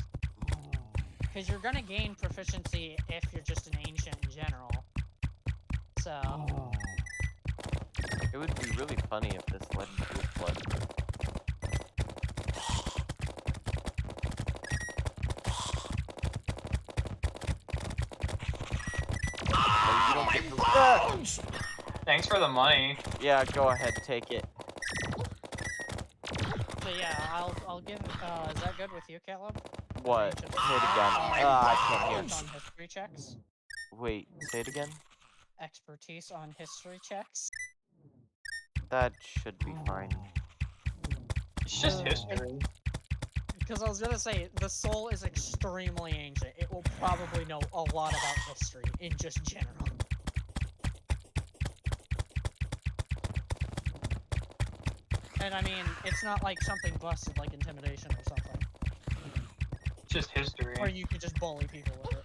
because you're gonna gain proficiency if you're just an ancient in general. So It would be really funny if this led into a flood. Ah, don't my get to- bones! Thanks for the money. Yeah, go ahead, take it. so yeah, I'll give. Is that good with you, Caleb? What? Ancient. Say it again. my I can't hear. Expertise on history checks. Wait, say it again? Expertise on history checks. That should be fine. It's just history. Because I was gonna say, the soul is extremely ancient. It will probably know a lot about history in just general. And I mean, it's not like something busted like intimidation or something. It's just history. Or you could just bully people with it.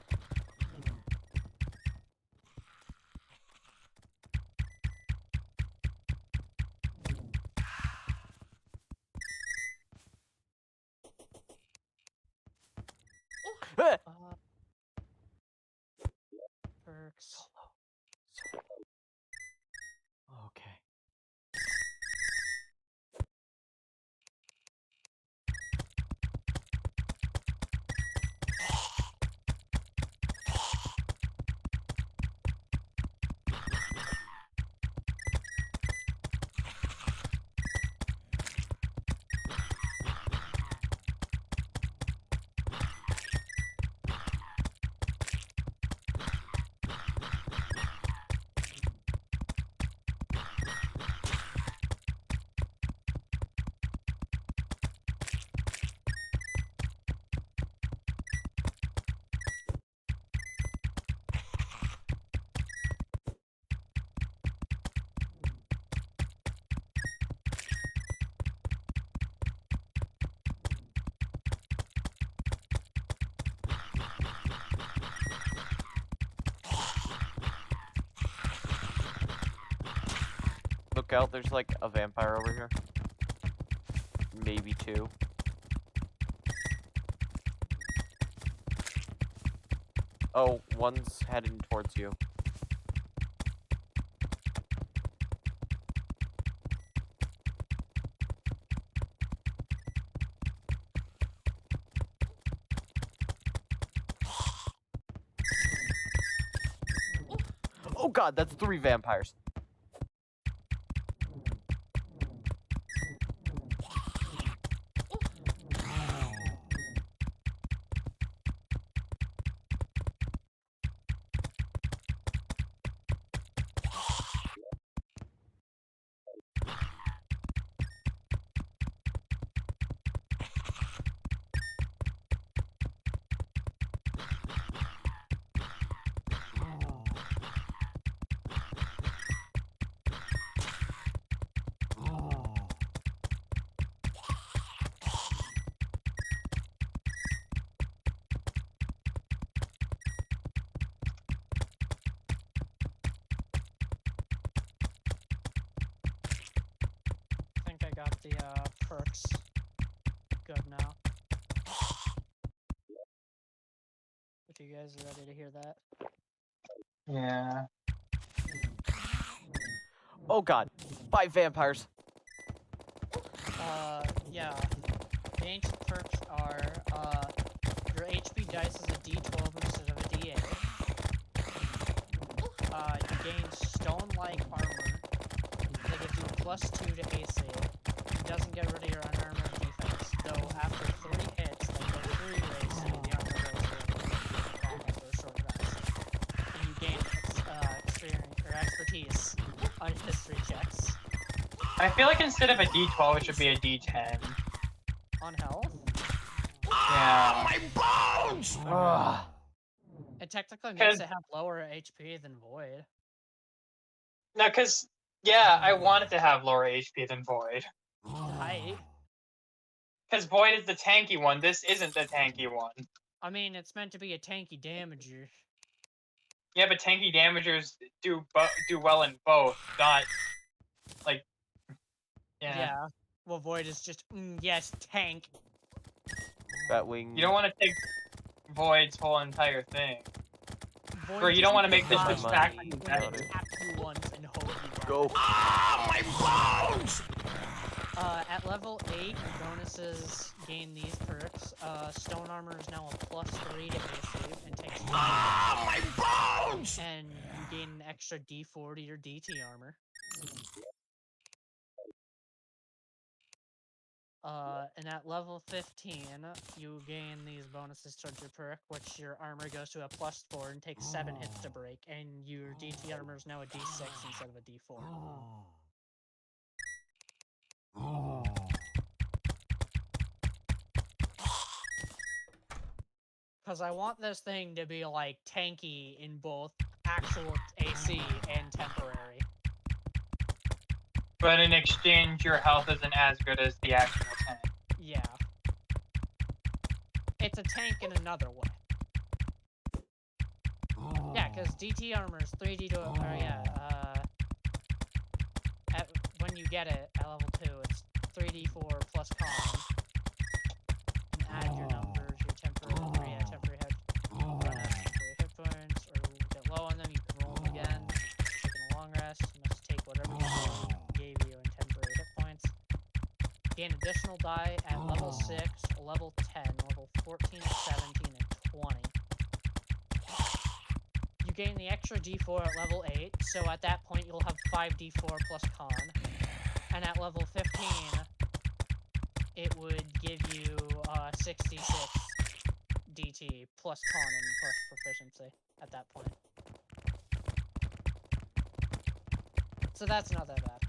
Ah! Perks. Okay. Look out, there's like a vampire over here. Maybe two. Oh, one's heading towards you. Oh god, that's 3 vampires. I think I got the perks good now. If you guys are ready to hear that. Yeah. Oh god, 5 vampires. Yeah. The ancient perks are, your HP dice is a D12 instead of a D8. +2 to AC. It doesn't get rid of your unarmored defense, though after 3 hits, they go 3 to AC, the armor goes back after a short rest. And you gain experience or expertise on history checks. I feel like instead of a D12, it should be a D10. On health? Yeah. My bones! Ugh. It technically makes it have lower HP than Void. No, because, yeah, I wanted to have lower HP than Void. Height? Because Void is the tanky one, this isn't the tanky one. I mean, it's meant to be a tanky damager. Yeah, but tanky damagers do well in both, not, like, yeah. Well, Void is just, yes, tank. Batwing. You don't want to take Void's whole entire thing. Void Or you don't want to just make this my just money. back When competitive. tap you once and hope you die. Go. My bones! At level 8, your bonuses gain these perks. Stone Armor is now a +3 to AC and takes 5 My bones! and you gain an extra D4 to your DT armor. And at level 15, you gain these bonuses towards your perk, which your armor goes to a +4 and takes 7 hits to break, and your DT armor is now a D6 instead of a D4. Because I want this thing to be, like, tanky in both actual AC and temporary. But in exchange, your health isn't as good as the actual tank. Yeah. It's a tank in another way. Yeah, because DT armor is 3D to... when you get it at level 2, it's 3d4 plus con. And add your numbers, your temporary hit, run out of temporary hit points, or get low on them, you can roll them again. Taking a long rest, you must take whatever you gave you in temporary hit points. Gain additional die at level 6, level 10, level 14, 17, and 20. You gain the extra d4 at level 8, so at that point you'll have 5d4 plus con. And at level 15, it would give you 66 DT plus con and plus proficiency at that point. So that's not that bad.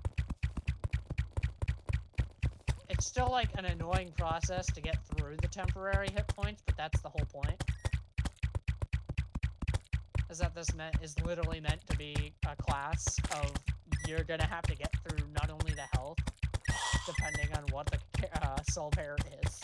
It's still like an annoying process to get through the temporary hit points, but that's the whole point. Is that this is literally meant to be a class of you're gonna have to get through not only the health, depending on what the soul pair is.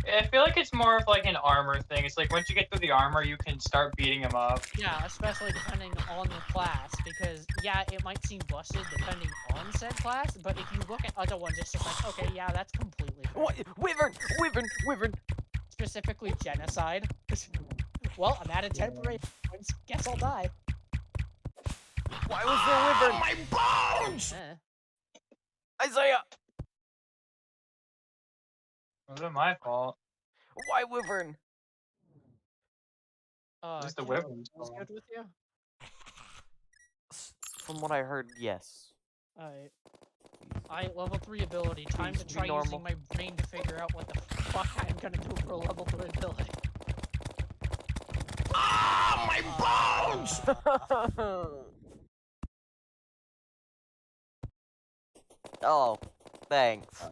I feel like it's more of like an armor thing. It's like once you get through the armor, you can start beating him up. Yeah, especially depending on the class, because yeah, it might seem busted depending on said class, but if you look at other ones, it's just like, okay, yeah, that's completely fair. What? Wyvern! Specifically genocide. Well, I'm out of temporary points. Guess I'll die. Why was there Wyvern? My bones! Isaiah! It wasn't my fault. Why Wyvern? Just the Caleb, Wyvern's was fault. good with you? From what I heard, yes. Alright, level 3 ability. Time to Please be try normal. using my brain to figure out what the fuck I'm gonna do for a level 3 ability. My bones! Oh, thanks.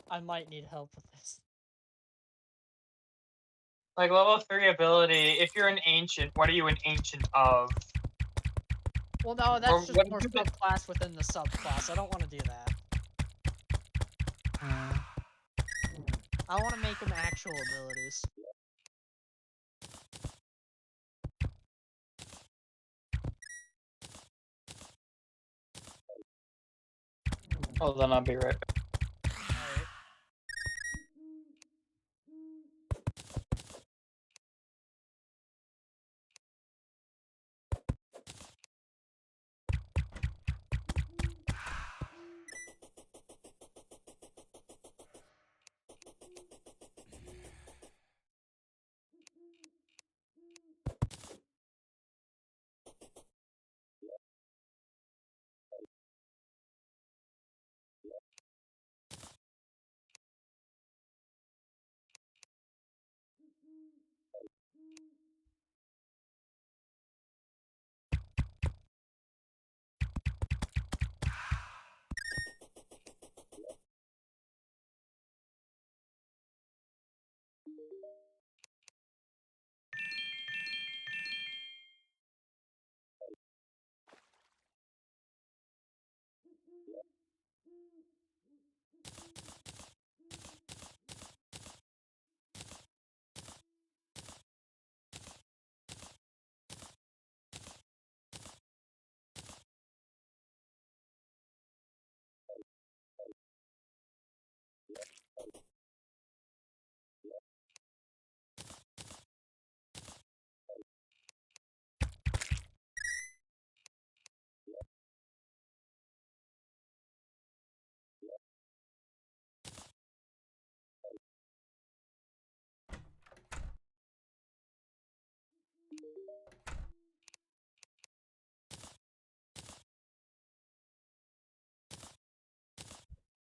I might need help with this. Like level 3 ability, if you're an ancient, what are you an ancient of? Well, no, Or that's just what more do they- subclass within the subclass. I don't want to do that. I want to make them actual abilities. Hold on, I'll be right back.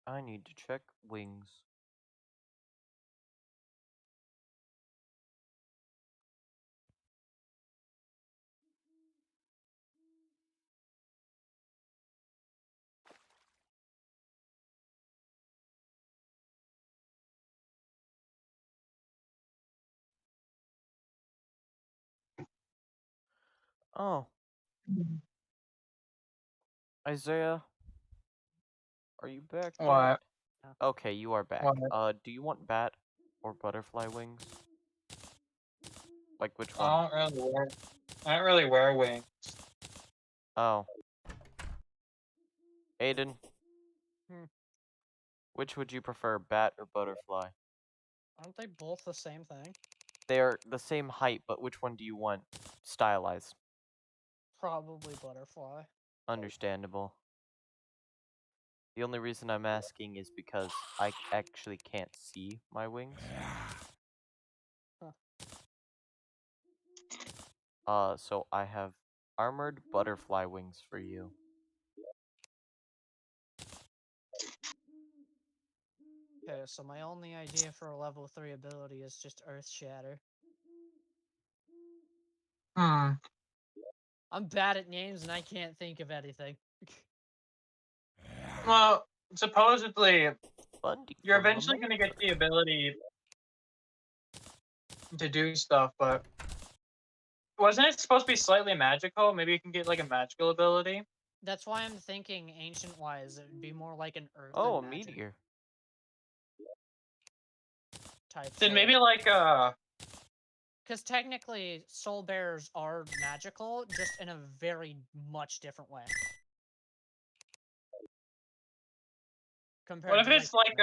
I need to check wings. Oh, Isaiah, are you back yet? What? Okay, you are back. What? Do you want bat or butterfly wings? Like which one? I don't really wear wings. Oh. Aiden, Hmm. which would you prefer, bat or butterfly? Aren't they both the same thing? They are the same height, but which one do you want stylized? Probably butterfly. Understandable. The only reason I'm asking is because I actually can't see my wings. So I have armored butterfly wings for you. Okay, so my only idea for a level 3 ability is just Earth Shatter. Hmm. I'm bad at names and I can't think of anything. Well, supposedly, Bundy you're from the eventually going to get the Matrix. ability to do stuff, but wasn't it supposed to be slightly magical? Maybe you can get like a magical ability. That's why I'm thinking ancient wise, it would be more like an earth Oh, a and magic meteor. type Then soul. maybe like Because technically, soul bearers are magical, just in a very much different way. Compared what if to it's like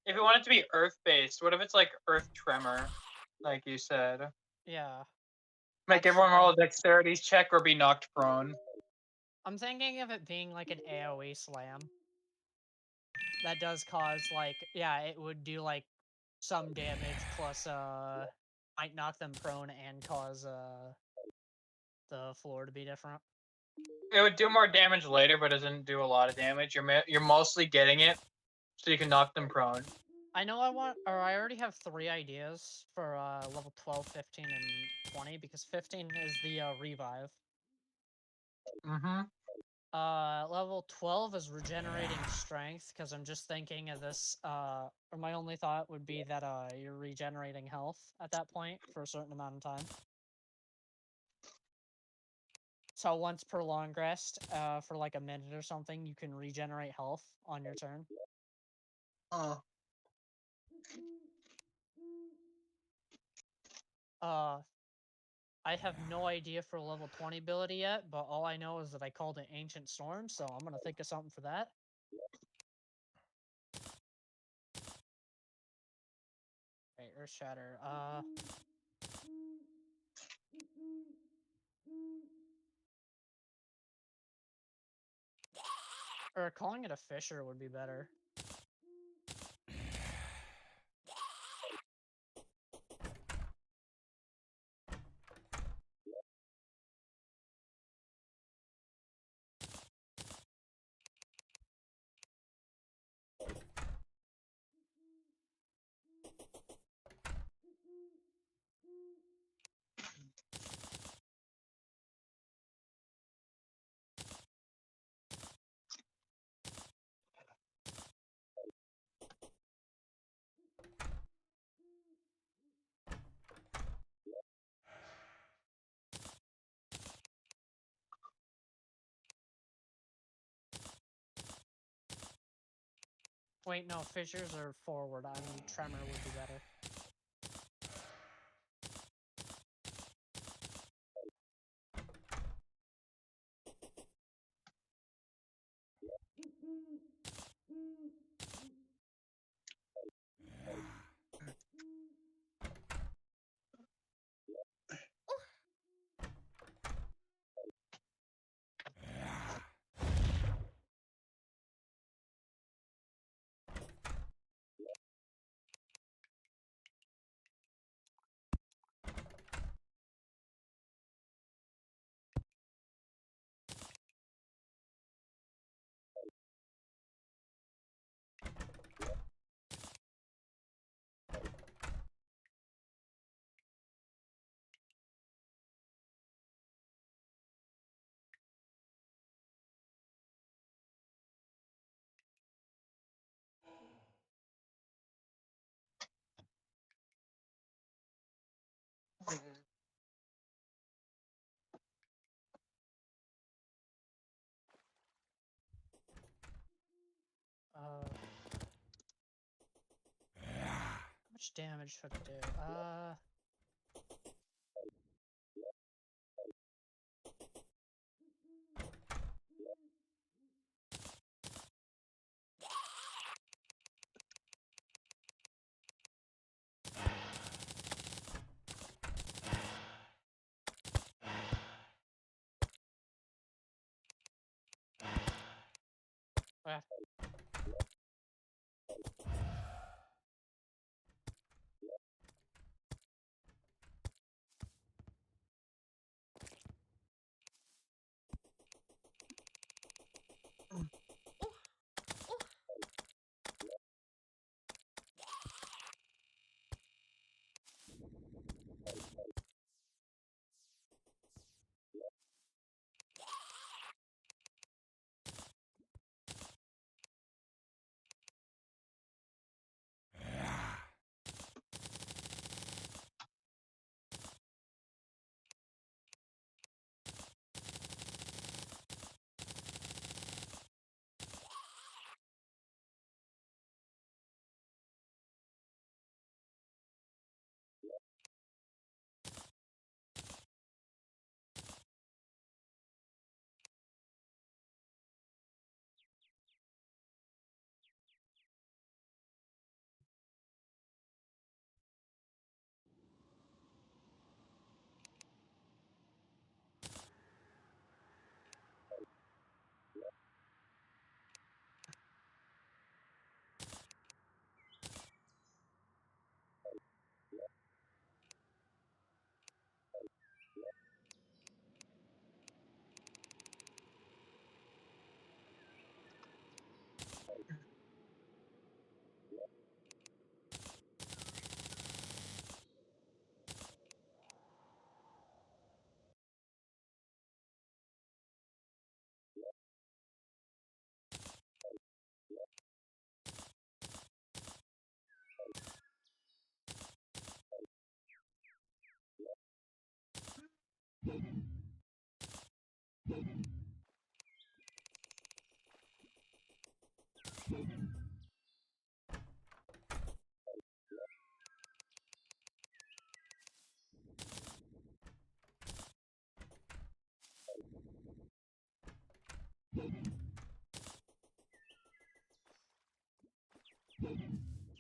if you want it to be earth based, what if it's like earth tremor, like you said? yeah. Make That's everyone roll a fine. dexterity check or be knocked prone. I'm thinking of it being like an AoE slam. That does cause like, yeah, it would do like some damage plus might knock them prone and cause the floor to be different. It would do more damage later, but doesn't do a lot of damage. You're mostly getting it so you can knock them prone. I know I already have 3 ideas for level 12, 15, and 20 because 15 is the revive. Mm-hmm. Level 12 is regenerating strength because I'm just thinking of this, or my only thought would be that you're regenerating health at that point for a certain amount of time. So once per long rest, for like a minute or something, you can regenerate health on your turn. I have no idea for level 20 ability yet, but all I know is that I called it Ancient Storm, so I'm gonna think of something for that. Okay, Earth Shatter. Or calling it a Fissure would be better. Wait, no, Fissures are forward. I mean, Tremor would be better. much damage should it do? Ah.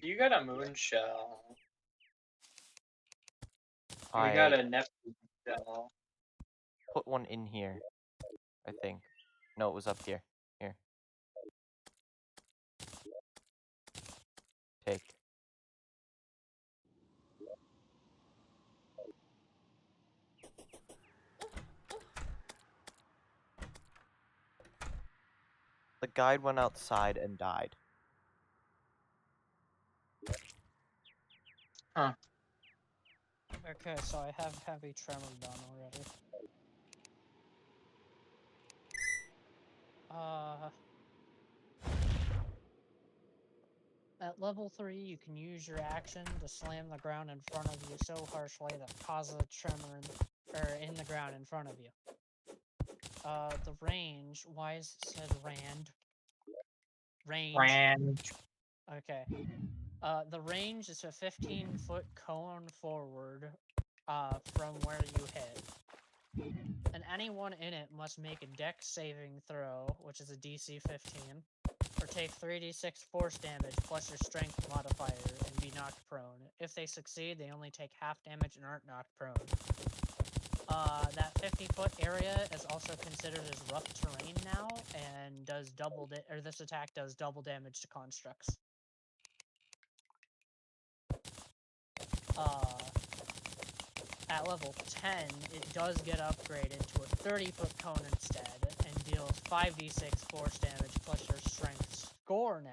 You got a moon shell. We I got a Neptune shell. put one in here, I think. No, it was up here. Here. Take. The guide went outside and died. Okay, so I have heavy tremor done already. At level 3, you can use your action to slam the ground in front of you so harshly that causes a tremor in the ground in front of you. The range, why is it said rand? Range. Range. Okay. The range is a 15-foot cone forward from where you hit. And anyone in it must make a dex saving throw, which is a DC 15, or take 3d6 force damage plus your strength modifier and be knocked prone. If they succeed, they only take half damage and aren't knocked prone. That 50-foot area is also considered as rough terrain now, and does this attack does double damage to constructs. At level 10, it does get upgraded to a 30-foot cone instead, and deals 5d6 force damage plus your strength score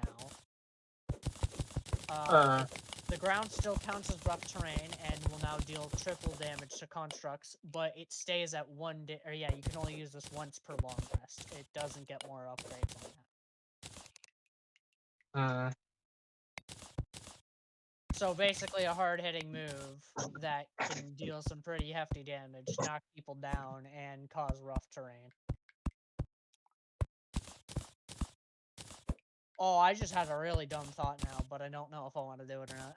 now. The ground still counts as rough terrain and will now deal triple damage to constructs, but it stays at you can only use this once per long rest. It doesn't get more upgrades on that. So basically a hard-hitting move that can deal some pretty hefty damage, knock people down, and cause rough terrain. Oh, I just had a really dumb thought now, but I don't know if I want to do it or not.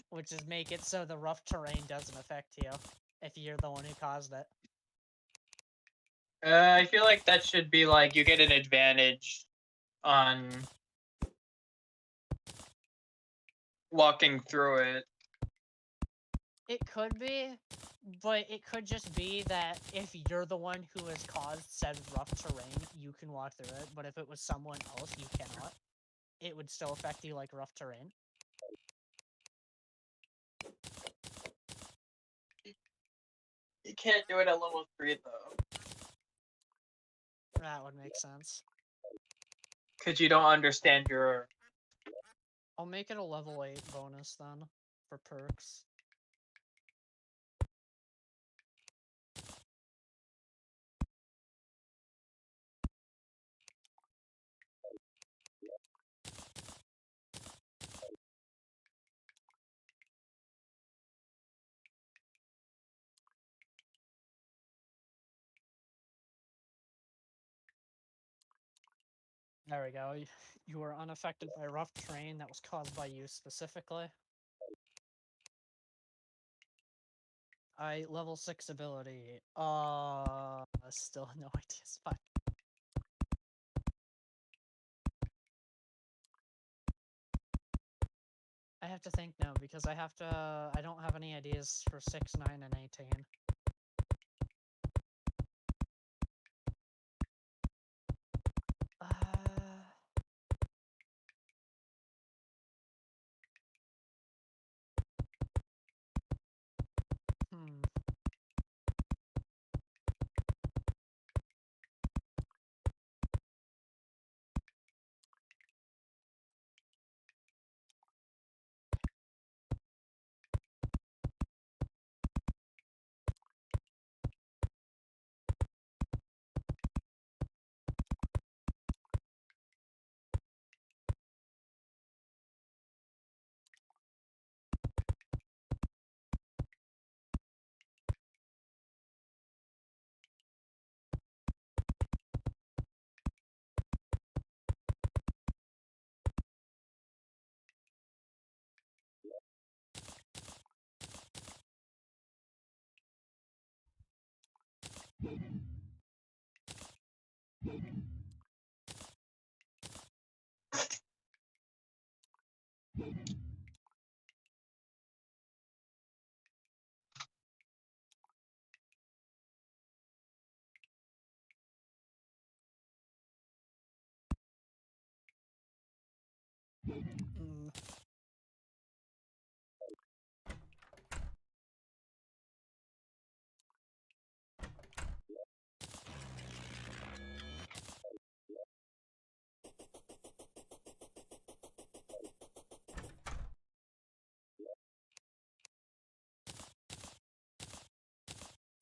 which is make it so the rough terrain doesn't affect you if you're the one who caused it. I feel like that should be like you get an advantage on walking through it. It could be, but it could just be that if you're the one who has caused said rough terrain, you can walk through it, but if it was someone else, you cannot. It would still affect you like rough terrain. You can't do it at level 3 though. That would make sense. Because you don't understand your... I'll make it a level 8 bonus then, for perks. There we go. You were unaffected by rough terrain that was caused by you specifically. Level 6 ability. Still no ideas. Fuck. I have to think now because I don't have any ideas for 6, 9, and 18. Hmm.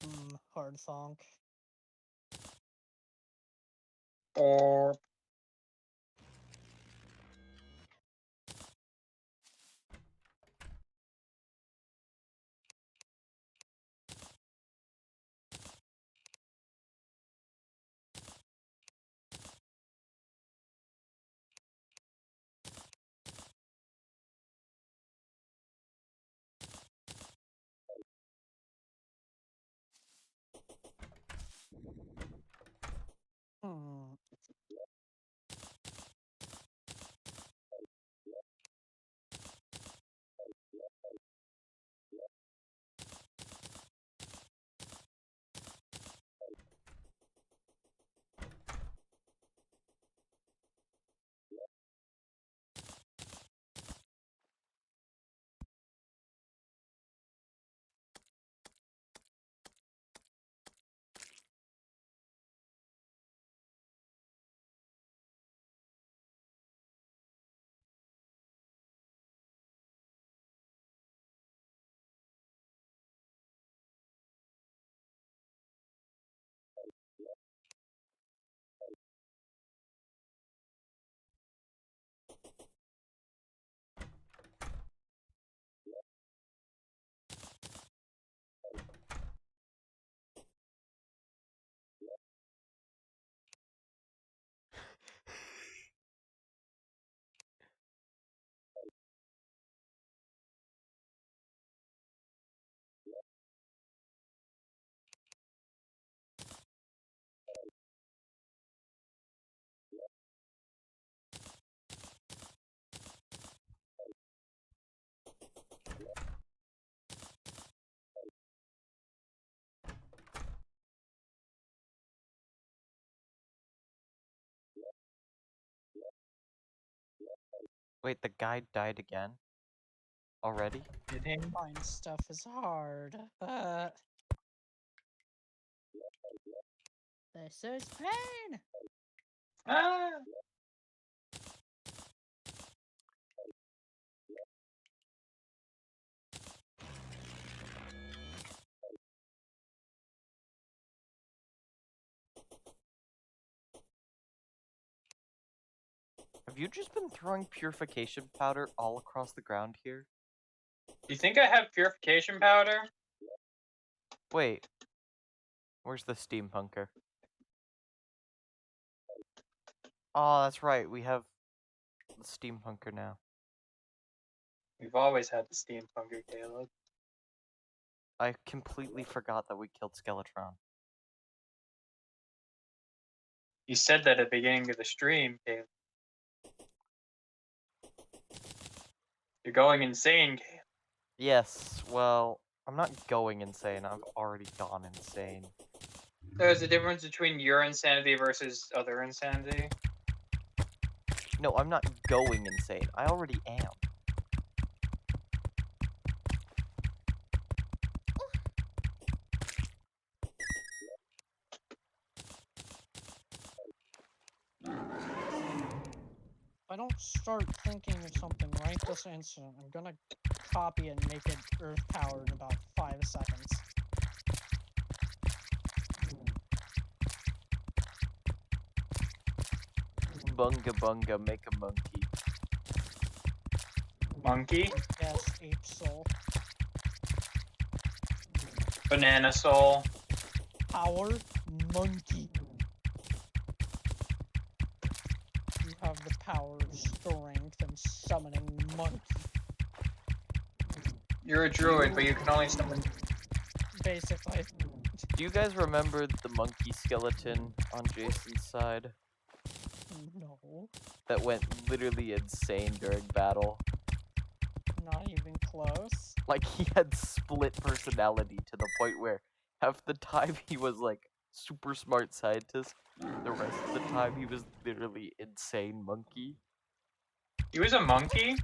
Mm. Hard thonk. Or... Hmm. Wait, the guy died again? Already? Find stuff is hard. This is pain. Ah, Have you just been throwing purification powder all across the ground here? you think I have purification powder? Wait. Where's the steampunker? Oh, that's right. We have the steampunker now. We've always had the steampunker, Caleb. I completely forgot that we killed Skeletron. You said that at the beginning of the stream, Caleb. You're going insane, Caleb. Yes, well, I'm not going insane. I've already gone insane. There's a difference between your insanity versus other insanity. No, I'm not going insane. I already am. If I don't start thinking of something right this instant, I'm gonna copy it and make it Earth power in about 5 seconds. Bunga bunga, make a monkey. Monkey, Yes, ape soul. banana soul. Power monkey. You have the power of strength and summoning monkey. You're a druid, but you can only summon. Basically. Do you guys remember the monkey skeleton on Jason's side? No. That went literally insane during battle? Not even close. Like, he had split personality to the point where half the time he was like super smart scientist, the rest of the time he was literally insane monkey. He was a monkey?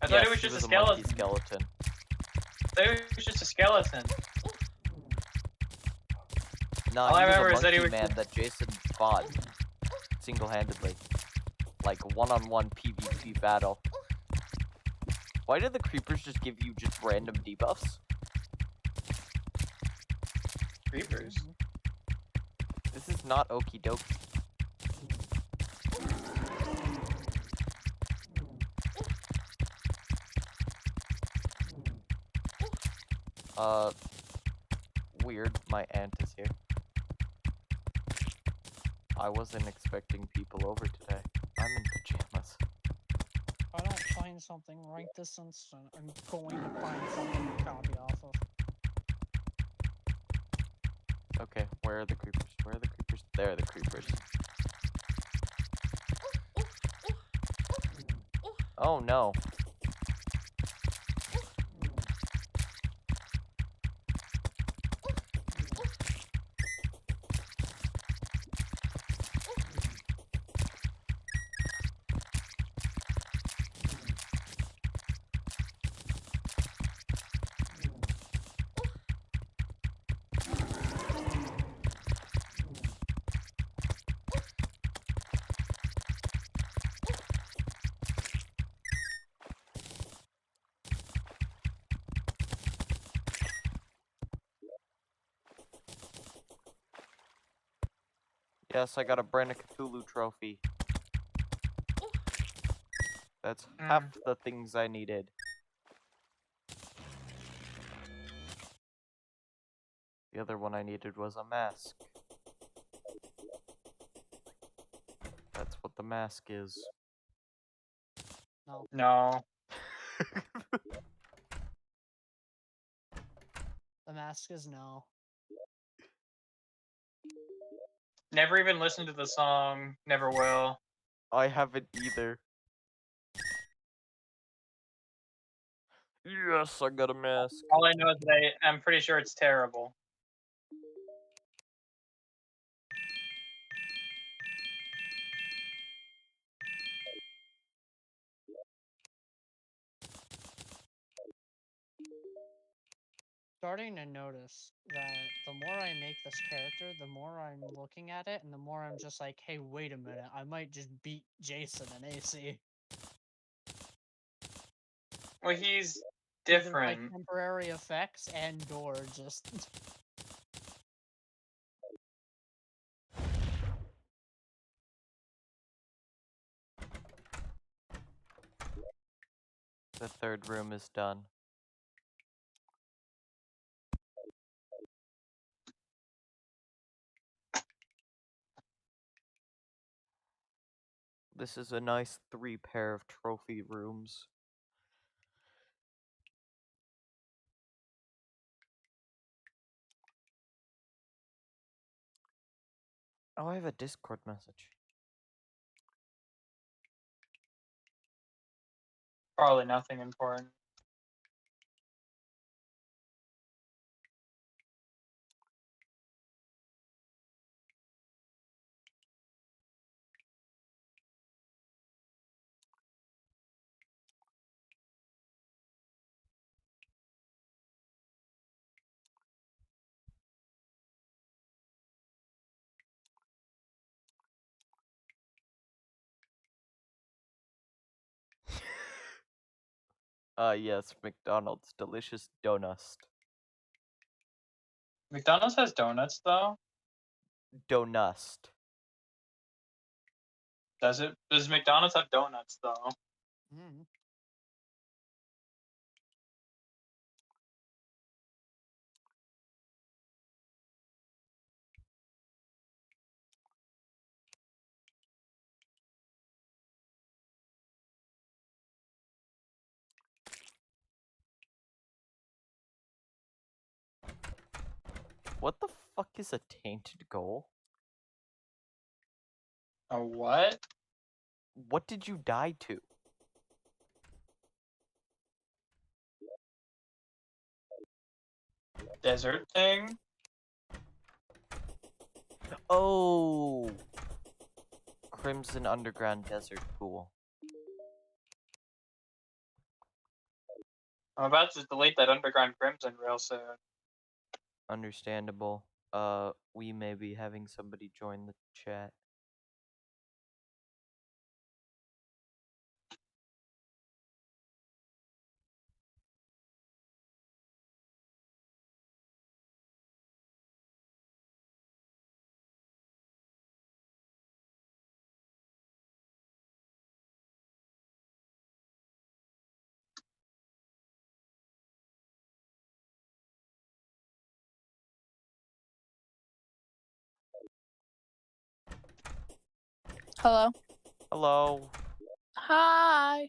I thought Yes, it was he just was a a monkey skeleton. skeleton. I thought it was just a skeleton. Nah, All I he was a remember is that he monkey was man that Jason fought single-handedly. Like, one-on-one PvP battle. Why did the creepers just give you just random debuffs? creepers. This is not okie dokie. Weird, my aunt is here. I wasn't expecting people over today. I'm in pajamas. If I don't find something right this instant, I'm going to find something to copy off of. Okay, where are the creepers? Where are the creepers? There are the creepers. Oh no. Yes, I got a Brand of Cthulhu trophy. That's half the things I needed. The other one I needed was a mask. That's what the mask is. No. No. The mask is no. Never even listened to the song. Never will. I haven't either. Yes, I got a mask. All I know is that I'm pretty sure it's terrible. starting to notice that the more I make this character, the more I'm looking at it, and the more I'm just like, hey, wait a minute, I might just beat Jason in AC. Well, he's Either by different. temporary effects and/or just. The third room is done. This is a nice 3 pair of trophy rooms. Oh, I have a Discord message. Probably nothing important. Yes, McDonald's delicious donust. McDonald's has donuts though. Donust. Does it? Does McDonald's have donuts though? Mm. What the fuck is a tainted goal? A what? What did you die to? Desert thing? Oh! Crimson Underground Desert Pool. I'm about to delete that Underground Crimson real soon. Understandable. We may be having somebody join the chat. Hello. Hello. Hi.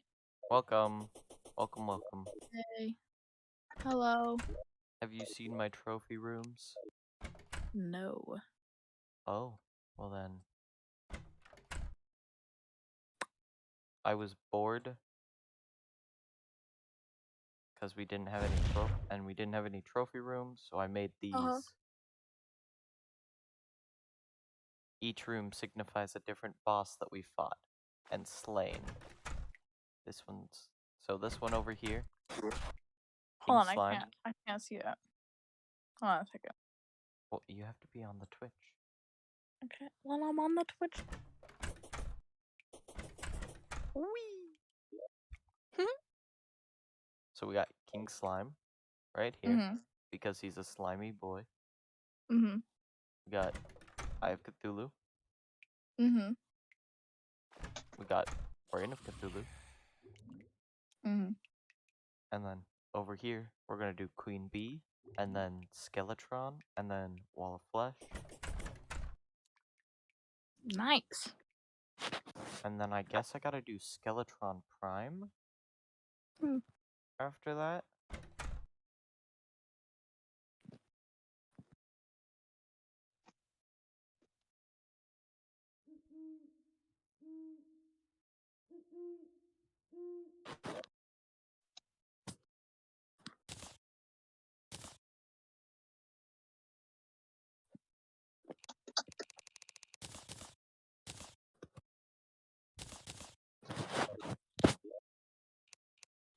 Welcome. Welcome, welcome. Hey. Hello. Have you seen my trophy rooms? No. Oh, well then. I was bored because we didn't have any trophy rooms, so I made these. Uh-huh. Each room signifies a different boss that we fought and slain. This one over here. Hold on, Slime. I can't see that. Hold on a second. Well, you have to be on the Twitch. Okay. Well, I'm on the Twitch. Whee! So we got King Slime right here Mm-hmm. because he's a slimy boy. Mm-hmm. We got Eye of Cthulhu. Mm-hmm. We got Brain of Cthulhu. Mm-hmm. And then over here, we're gonna do Queen Bee, and then Skeletron, and then Wall of Flesh. Nice. And then I guess I gotta do Skeletron Prime Hmm. after that.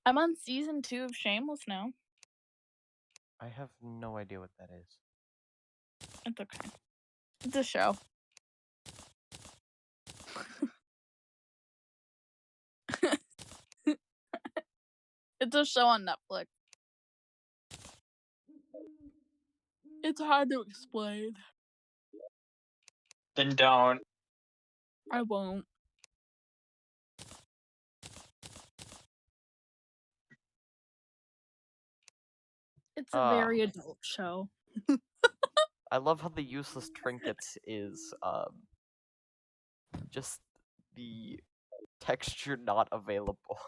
I'm on season 2 of Shameless now. I have no idea what that is. It's okay. It's a show. It's a show on Netflix. It's hard to explain. Then don't. I won't. It's a Ah. very adult show. I love how the useless trinkets is just the texture not available.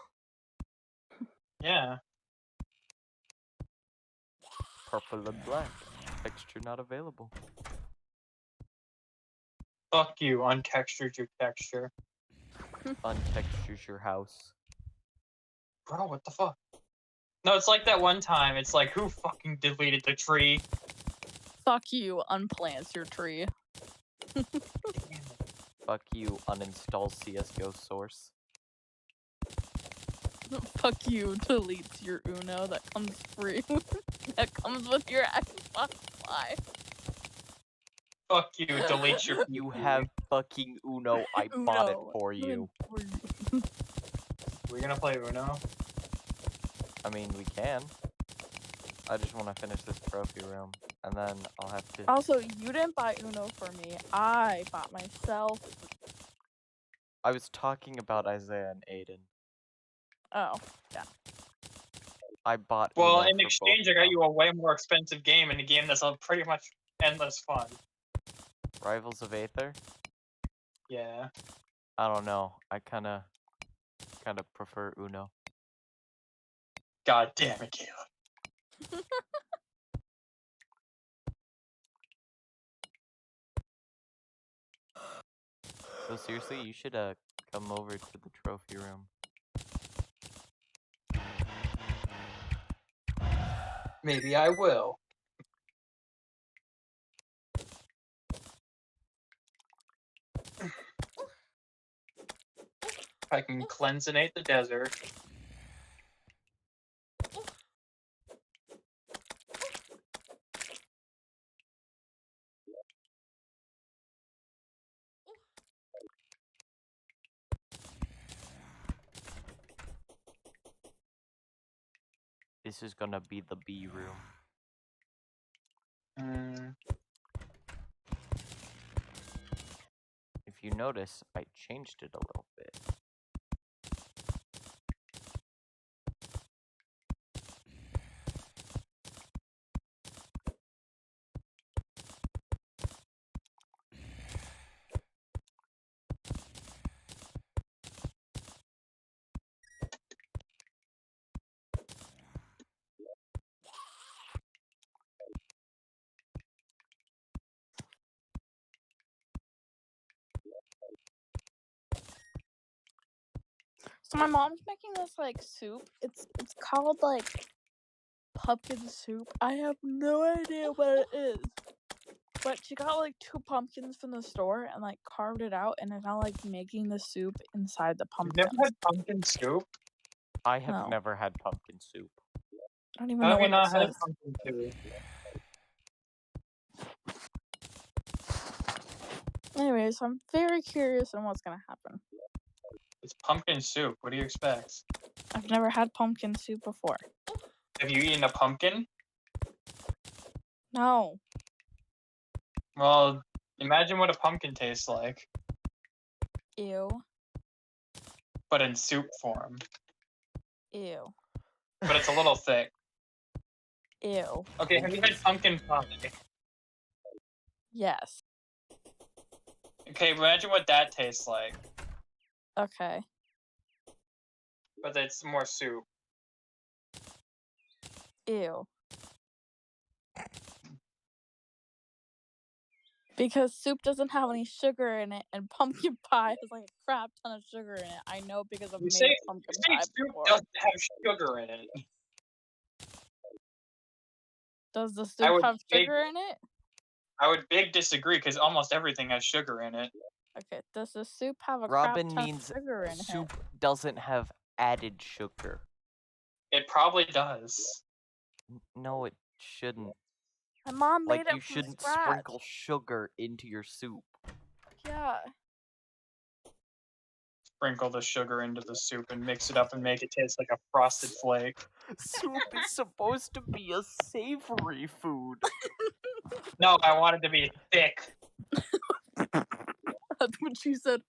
Yeah. Purple and black. Texture not available. Fuck you, untextured your texture. Untextures your house. Bro, what the fuck? No, it's like that one time. It's like, who fucking deleted the tree? Fuck you, unplants your tree. Fuck you, uninstall CSGO source. Fuck you, deletes your Uno that comes free. That comes with your Xbox Live. Fuck you, delete your You PC. have fucking Uno. I bought it for you. We're gonna play Uno? I mean, we can. I just want to finish this trophy room, and then I'll have to. Also, you didn't buy Uno for me. I bought myself. I was talking about Isaiah and Aiden. Oh, yeah. I bought. Well, Uno in for exchange, both I got of you a way more expensive game in a game that's pretty much endless fun. them. Rivals of Aether. Yeah. I don't know. I kind of prefer Uno. God damn it, Caleb. So seriously, you should come over to the trophy room. Maybe I will. I can cleansinate the desert. This is gonna be the B room. If you notice, I changed it a little bit. So my mom's making this like soup. It's called like pumpkin soup. I have no idea what it is. But she got like 2 pumpkins from the store and like carved it out and is now like making the soup inside the You've pumpkin. never had pumpkin soup? I have No. never had pumpkin soup. I don't even How know have you what not this had is. pumpkin soup? Anyways, I'm very curious on what's gonna happen. It's pumpkin soup. What do you expect? I've never had pumpkin soup before. Have you eaten a pumpkin? No. Well, imagine what a pumpkin tastes like, Ew. but in soup form. Ew. But it's a little thick. Ew. Okay, have you had pumpkin pie? Yes. Okay, imagine what that tastes like, Okay. but it's more soup. Ew. Because soup doesn't have any sugar in it, and pumpkin pie has like a crap ton of sugar in it. I know because I've You made say, a pumpkin you say pie soup before. doesn't have sugar in it. Does the I soup would have big- sugar in it? I would big disagree because almost everything has sugar in it. Okay, does the soup have a Robin crap ton means of sugar in soup it? doesn't have added sugar. It probably does. No, it shouldn't. My mom made Like, it you from shouldn't scratch. sprinkle sugar into your soup. Yeah. Sprinkle the sugar into the soup and mix it up and make it taste like a frosted flake. Soup is supposed to be a savory food. No, I want it to be thick. That's what she said.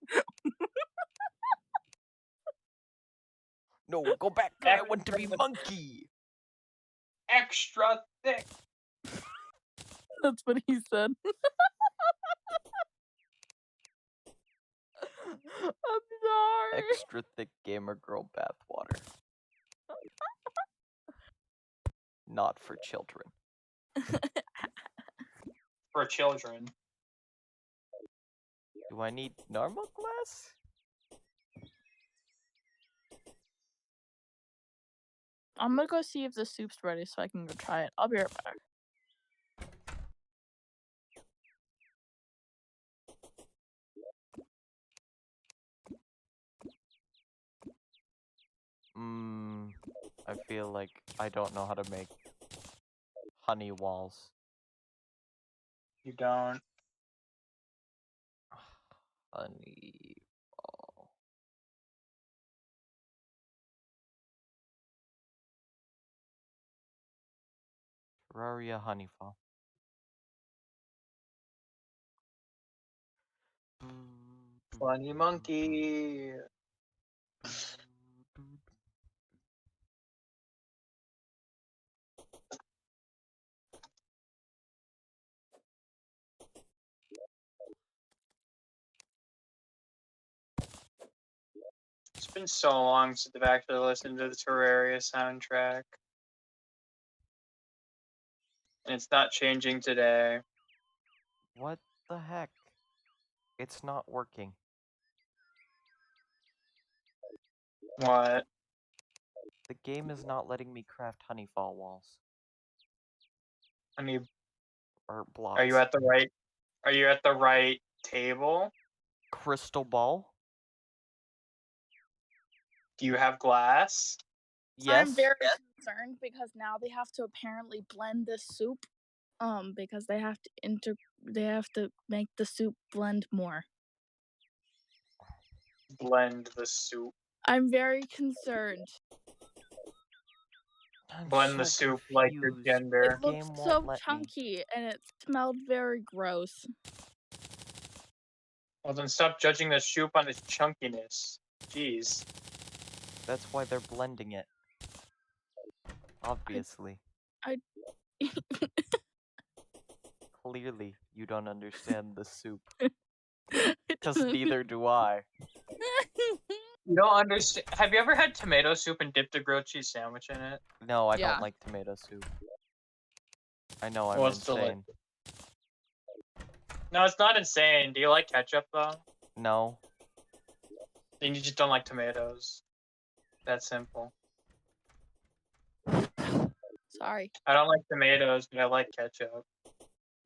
No, go back. I want to be monkey. Extra thick. That's what he said. I'm sorry. Extra thick gamer girl bathwater. Not for children. For children. Do I need normal glass? I'm gonna go see if the soup's ready so I can go try it. I'll be right back. I feel like I don't know how to make honey walls. You don't. Honey wall. Terraria honey fall. Funny monkey. It's been so long since I've actually listened to the Terraria soundtrack. And it's not changing today. What the heck? It's not working. What? The game is not letting me craft honey fall walls. I mean, Or blocks. are you at the right table? Crystal ball? Do you have glass? Yes. I'm very concerned because now they have to apparently blend this soup. Because they have to make the soup blend more. Blend the soup. I'm very concerned. I'm Blend the so soup like your confused. gender. It game looked won't so let me. chunky and it smelled very gross. Well, then stop judging the soup on its chunkiness. Jeez. That's why they're blending it. Obviously. Clearly, you don't understand the soup. Because neither do I. You don't understand. Have you ever had tomato soup and dipped a grilled cheese sandwich in it? No, I Yeah. don't like tomato soup. I know I'm Well, it's insane. No, it's not insane. Do you like ketchup though? No. Then you just don't like tomatoes. That's simple. Sorry. I don't like tomatoes, but I like ketchup.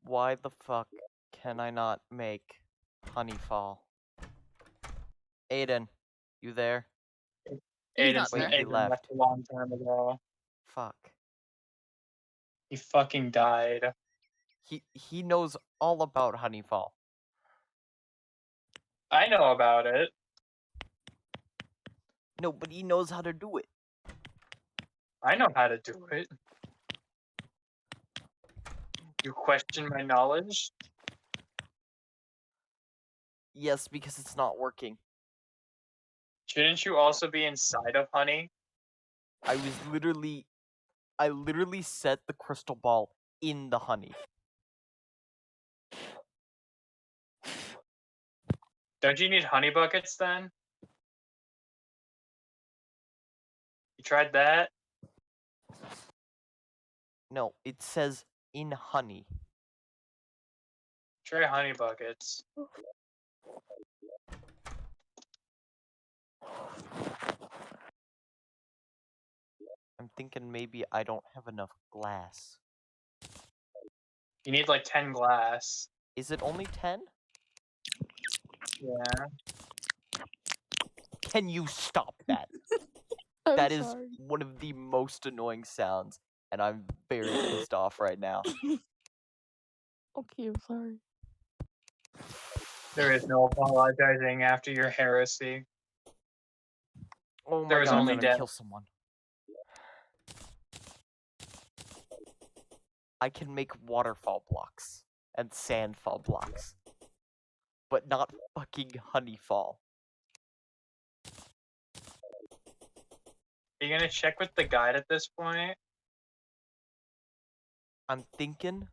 Why the fuck can I not make honey fall? Aiden, you there? He's not Aiden's there. Wait, he Aiden left. left a long time ago. Fuck. He fucking died. He knows all about honey fall. I know about it. No, but he knows how to do it. I know how to do it. You question my knowledge? Yes, because it's not working. Shouldn't you also be inside of honey? I literally set the crystal ball in the honey. Don't you need honey buckets then? You tried that? No, it says in honey. Try honey buckets. I'm thinking maybe I don't have enough glass. You need like 10 glass. Is it only 10? Yeah. Can you stop that? I'm That is sorry. one of the most annoying sounds and I'm very pissed off right now. Okay, I'm sorry. There is no apologizing after your heresy. Oh my There is god, I'm only gonna death. kill someone. I can make waterfall blocks and sandfall blocks, but not fucking honeyfall. Are you gonna check with the guide at this point? I'm thinking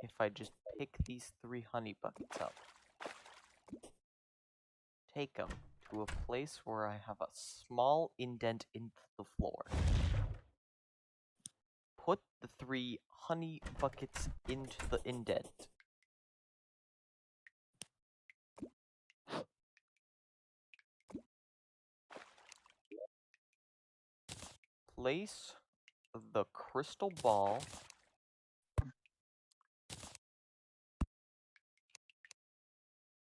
if I just pick these 3 honey buckets up, take them to a place where I have a small indent into the floor, put the 3 honey buckets into the indent, place the crystal ball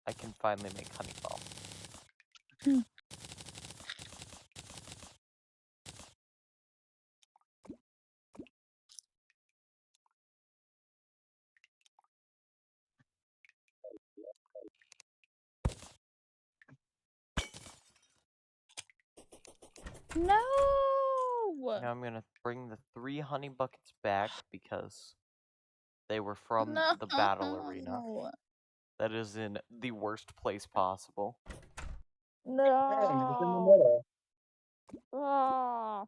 I can finally make honey ball. No. Now I'm gonna bring the 3 honey buckets back because they were from No. the battle arena. That is in the worst place possible. No. Ah.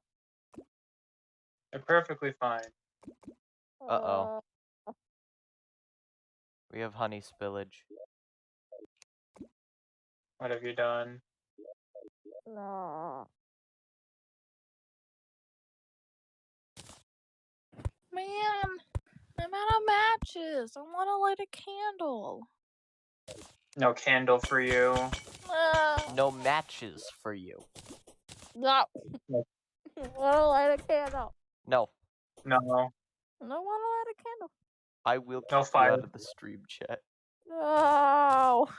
They're perfectly fine. Uh-oh. We have honey spillage. What have you done? No. Man, I'm out of matches. I want to light a candle. No candle for you. No matches for you. No. No. I want to light a candle. No. No. I want to light a candle. I will No kick you fire. out of the stream chat. No.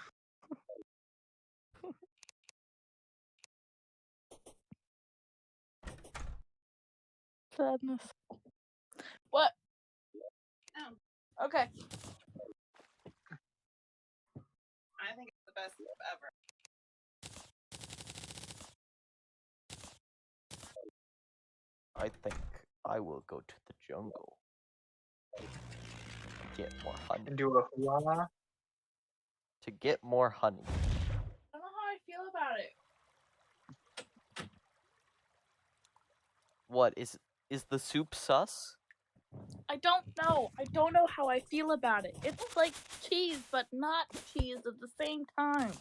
Sadness. What? Oh. Okay. I think it's the best ever. I think I will go to the jungle. To get more honey. And do a hula. To get more honey. I don't know how I feel about it. What is the soup sus? I don't know. I don't know how I feel about it. It's like cheese, but not cheese at the same time.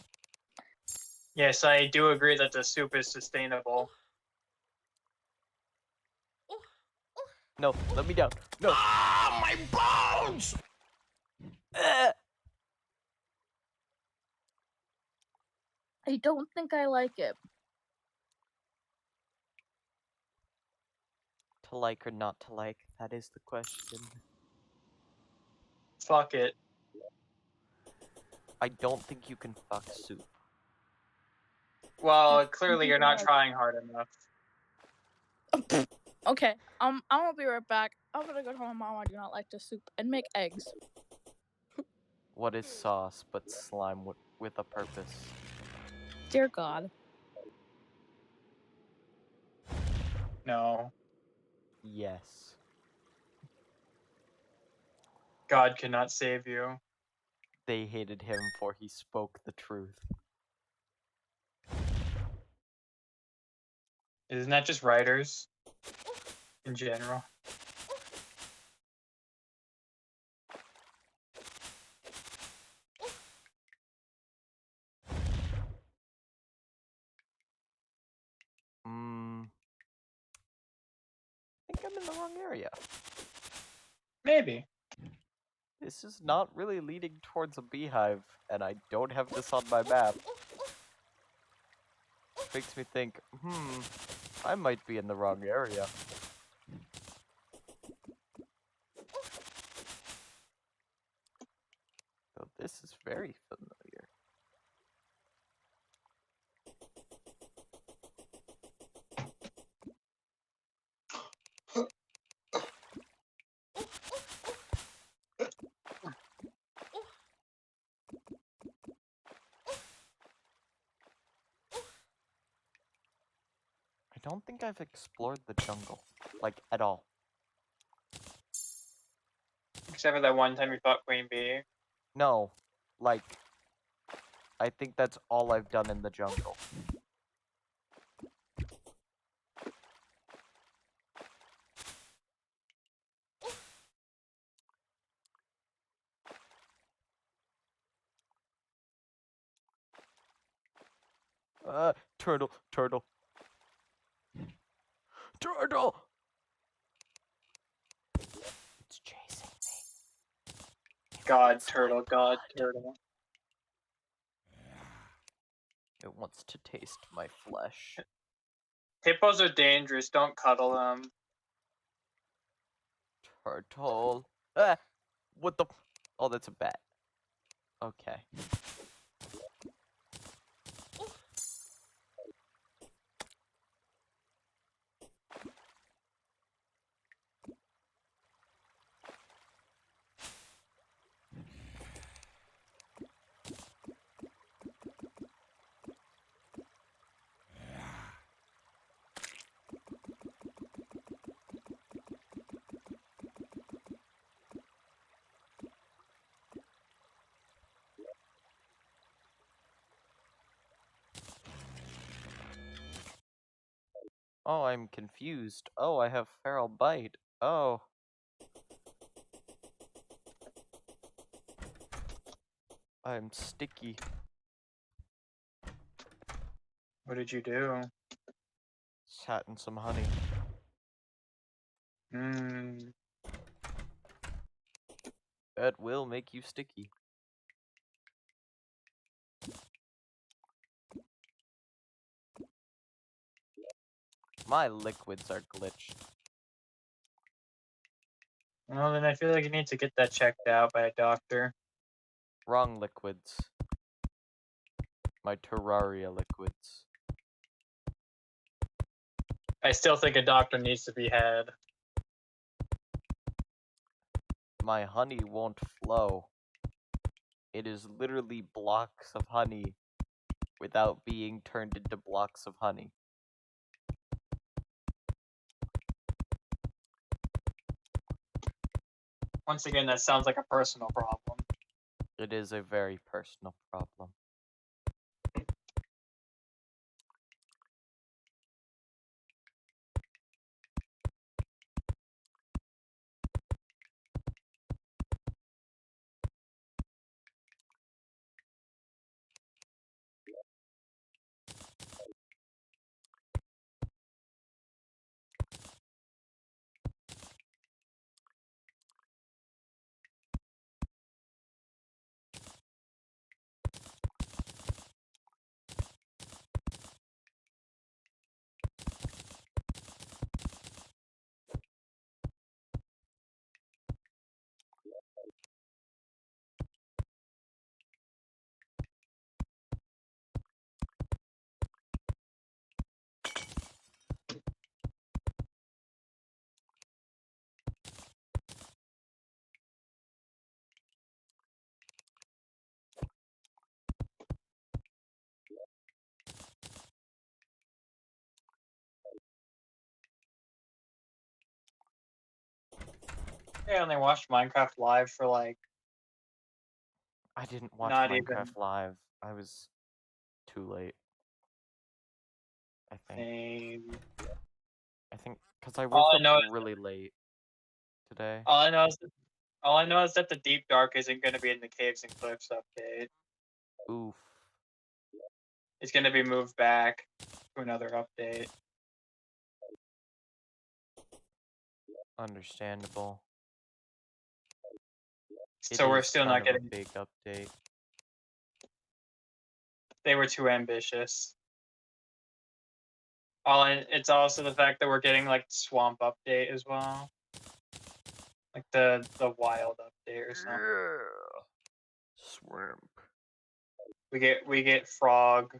Yes, I do agree that the soup is sustainable. No, let me down. No. Ah, my bones! I don't think I like it. To like or not to like, that is the question. Fuck it. I don't think you can fuck soup. Well, clearly you're not trying hard enough. Okay, I'm gonna be right back. I'm gonna go tell my mom I do not like the soup and make eggs. What is sauce but slime with a purpose? Dear God. No. Yes. God cannot save you. They hated him for he spoke the truth. Isn't that just writers? In general. I think I'm in the wrong area. Maybe. This is not really leading towards a beehive, and I don't have this on my map. Makes me think, I might be in the wrong area. So this is very familiar. don't think I've explored the jungle, like, at all. Except for that one time you fought Queen Bee. No, like, I think that's all I've done in the jungle. Turtle, turtle. Turtle! It's chasing me. God turtle, God turtle. It wants to taste my flesh. Hippos are dangerous, don't cuddle them. Turtle. Ah! What the? Oh, that's a bat. Okay. Oh, I'm confused. Oh, I have feral bite. Oh. I'm sticky. What did you do? Sat in some honey. Mmm. That will make you sticky. My liquids are glitched. Well, then I feel like you need to get that checked out by a doctor. Wrong liquids. My Terraria liquids. I still think a doctor needs to be had. My honey won't flow. It is literally blocks of honey without being turned into blocks of honey. Once again, that sounds like a personal problem. It is a very personal problem. I only watched Minecraft Live for like I didn't watch not Minecraft even Live. I was too late. I think. I think because I woke all I up know. really late today. All I know is that the Deep Dark isn't going to be in the Caves and Cliffs update. Oof. It's going to be moved back to another update. Understandable. It So we're is still kind not of a getting. big update. They were too ambitious. It's also the fact that we're getting like Swamp update as well, like the Wild update or something. Yeah. Swamp. We get Frog.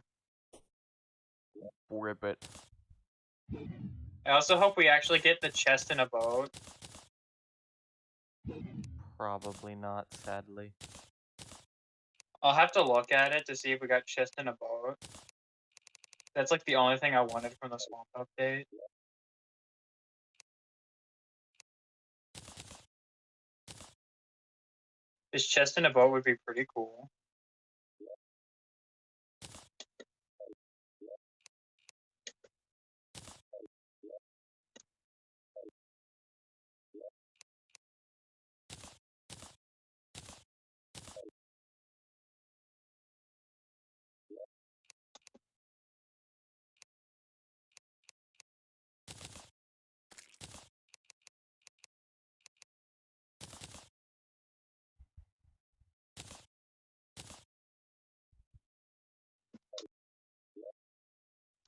Ribbit. I also hope we actually get the chest in a boat. Probably not, sadly. I'll have to look at it to see if we got chest in a boat. That's like the only thing I wanted from the swamp update. This chest in a boat would be pretty cool.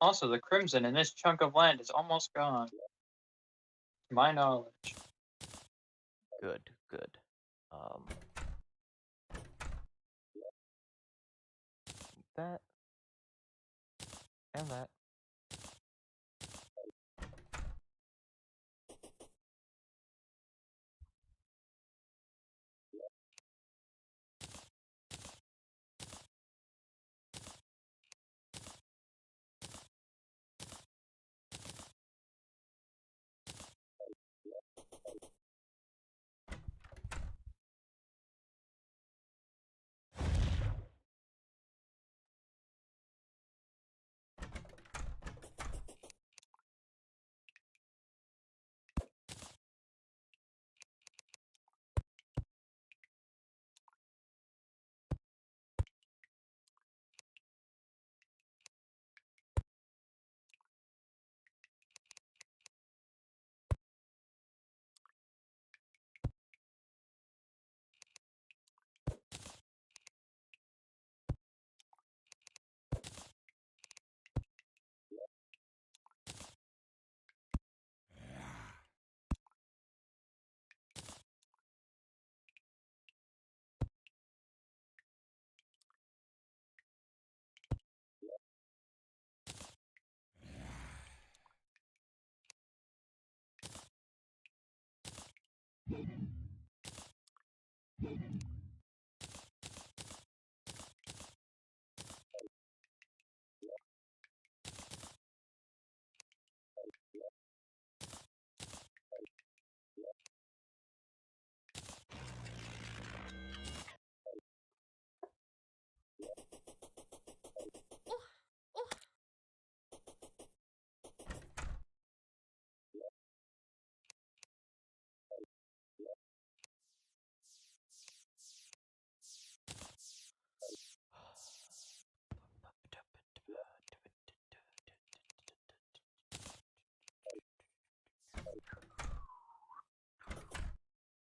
Also, the crimson in this chunk of land is almost gone. To my knowledge. Good, good. That and that.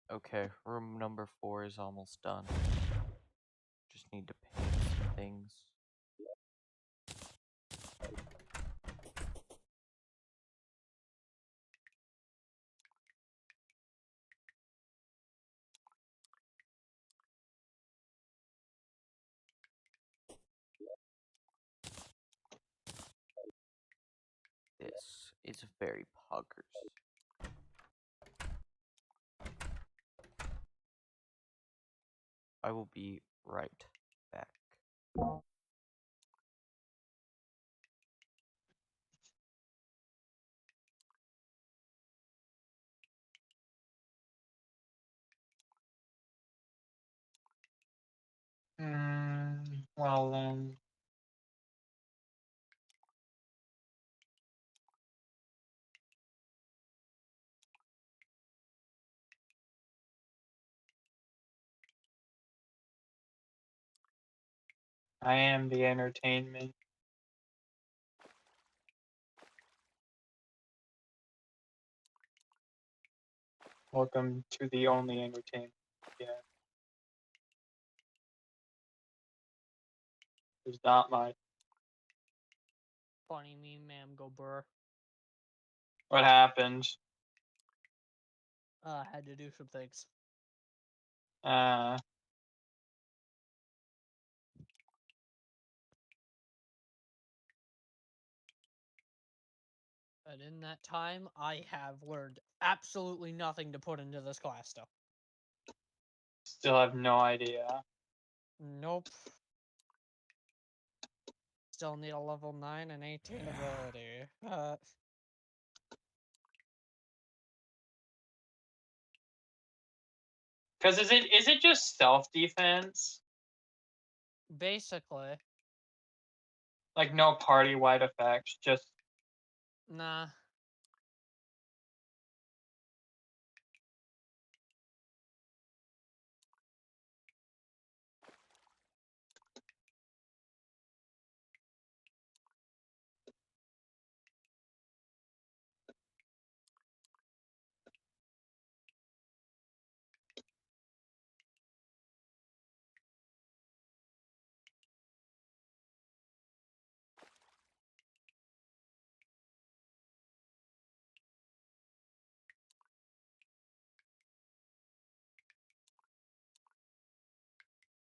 Okay, room number 4 is almost done. Just need to paint some things. This is very poggers. I will be right back. Well then. I am the entertainment. Welcome to the only entertainment. Yeah. There's not much. Funny me, ma'am, go burr. What happened? Had to do some things. And in that time, I have learned absolutely nothing to put into this class still. Still have no idea. Nope. still need a level 9 and 18 ability. Because is it just self defense? Basically, Like no party wide effects, just nah.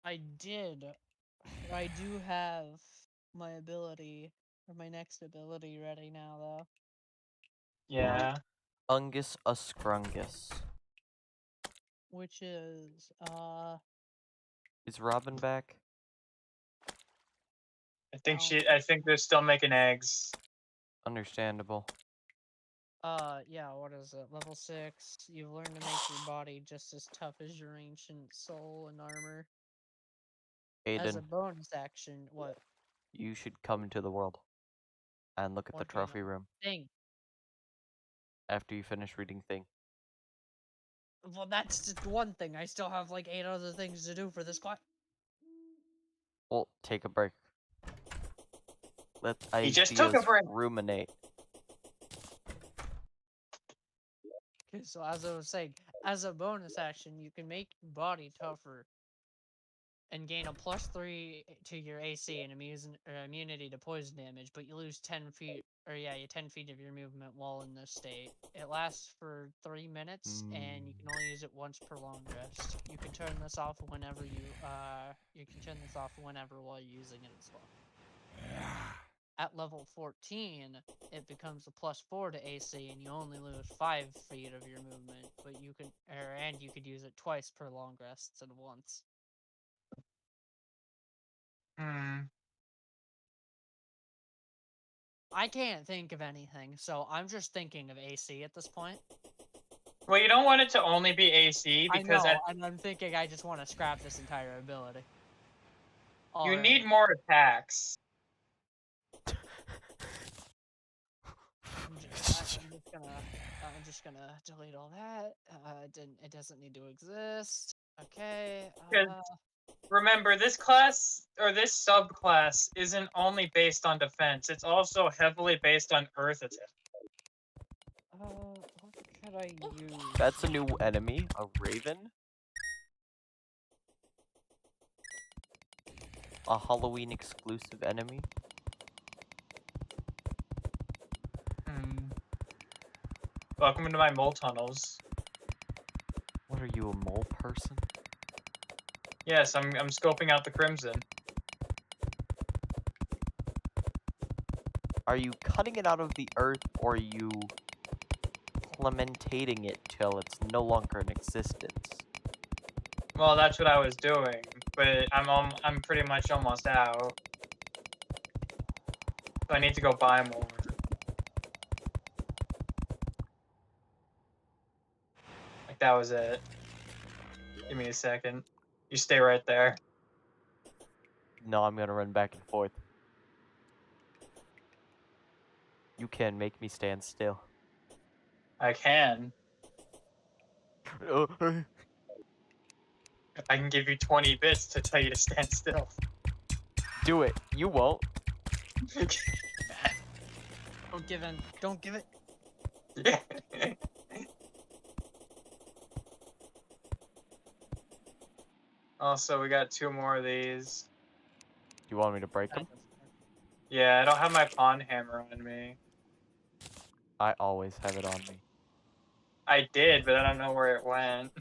I did. I do have my ability, or my next ability ready now, though. yeah. Ungus Uscrungus. Which is, Is Robin back? I think they're still making eggs. Understandable. yeah, what is it? Level 6. You've learned to make your body just as tough as your ancient soul and armor. As a Aiden, bonus action, what? you should come into the world and look at the What trophy room thing? after you finish reading Thing. Well, that's just one thing. I still have like 8 other things to do for this class. Well, take a break. Let He just took a ideas break. ruminate. Okay, so as I was saying, as a bonus action, you can make your body tougher and gain a +3 to your AC and immunity to poison damage, but you lose 10 feet, or yeah, 10 feet of your movement while in this state. It lasts for 3 minutes, and you can only use it once per long rest. You can turn this off whenever you can turn this off whenever while you're using it as well. At level 14, it becomes a +4 to AC, and you only lose 5 feet of your movement, but you can, and you could use it twice per long rest instead of once. I can't think of anything, so I'm just thinking of AC at this point. Well, you don't want it to only be AC because I know, and I'm thinking I just want to scrap this entire ability. you Alright. need more attacks. I'm just gonna delete all that. It doesn't need to exist. Okay. Remember, this class or this subclass isn't only based on defense; it's also heavily based on earth attack. What could I use? That's a new enemy, a raven. A Halloween exclusive enemy. Welcome into my mole tunnels. What are you, a mole person? Yes, I'm scoping out the crimson. Are you cutting it out of the earth, or are you clementating it till it's no longer in existence? Well, that's what I was doing, but I'm pretty much almost out. So I need to go buy more. Like that was it. Give me a second. You stay right there. No, I'm gonna run back and forth. You can make me stand still. I can. I can give you 20 bits to tell you to stand still. Do it. You won't. Don't give in. Don't give it. Yeah. Also, we got 2 more of these. Do you want me to break them? Yeah, I don't have my pawn hammer on me. I always have it on me. I did, but I don't know where it went.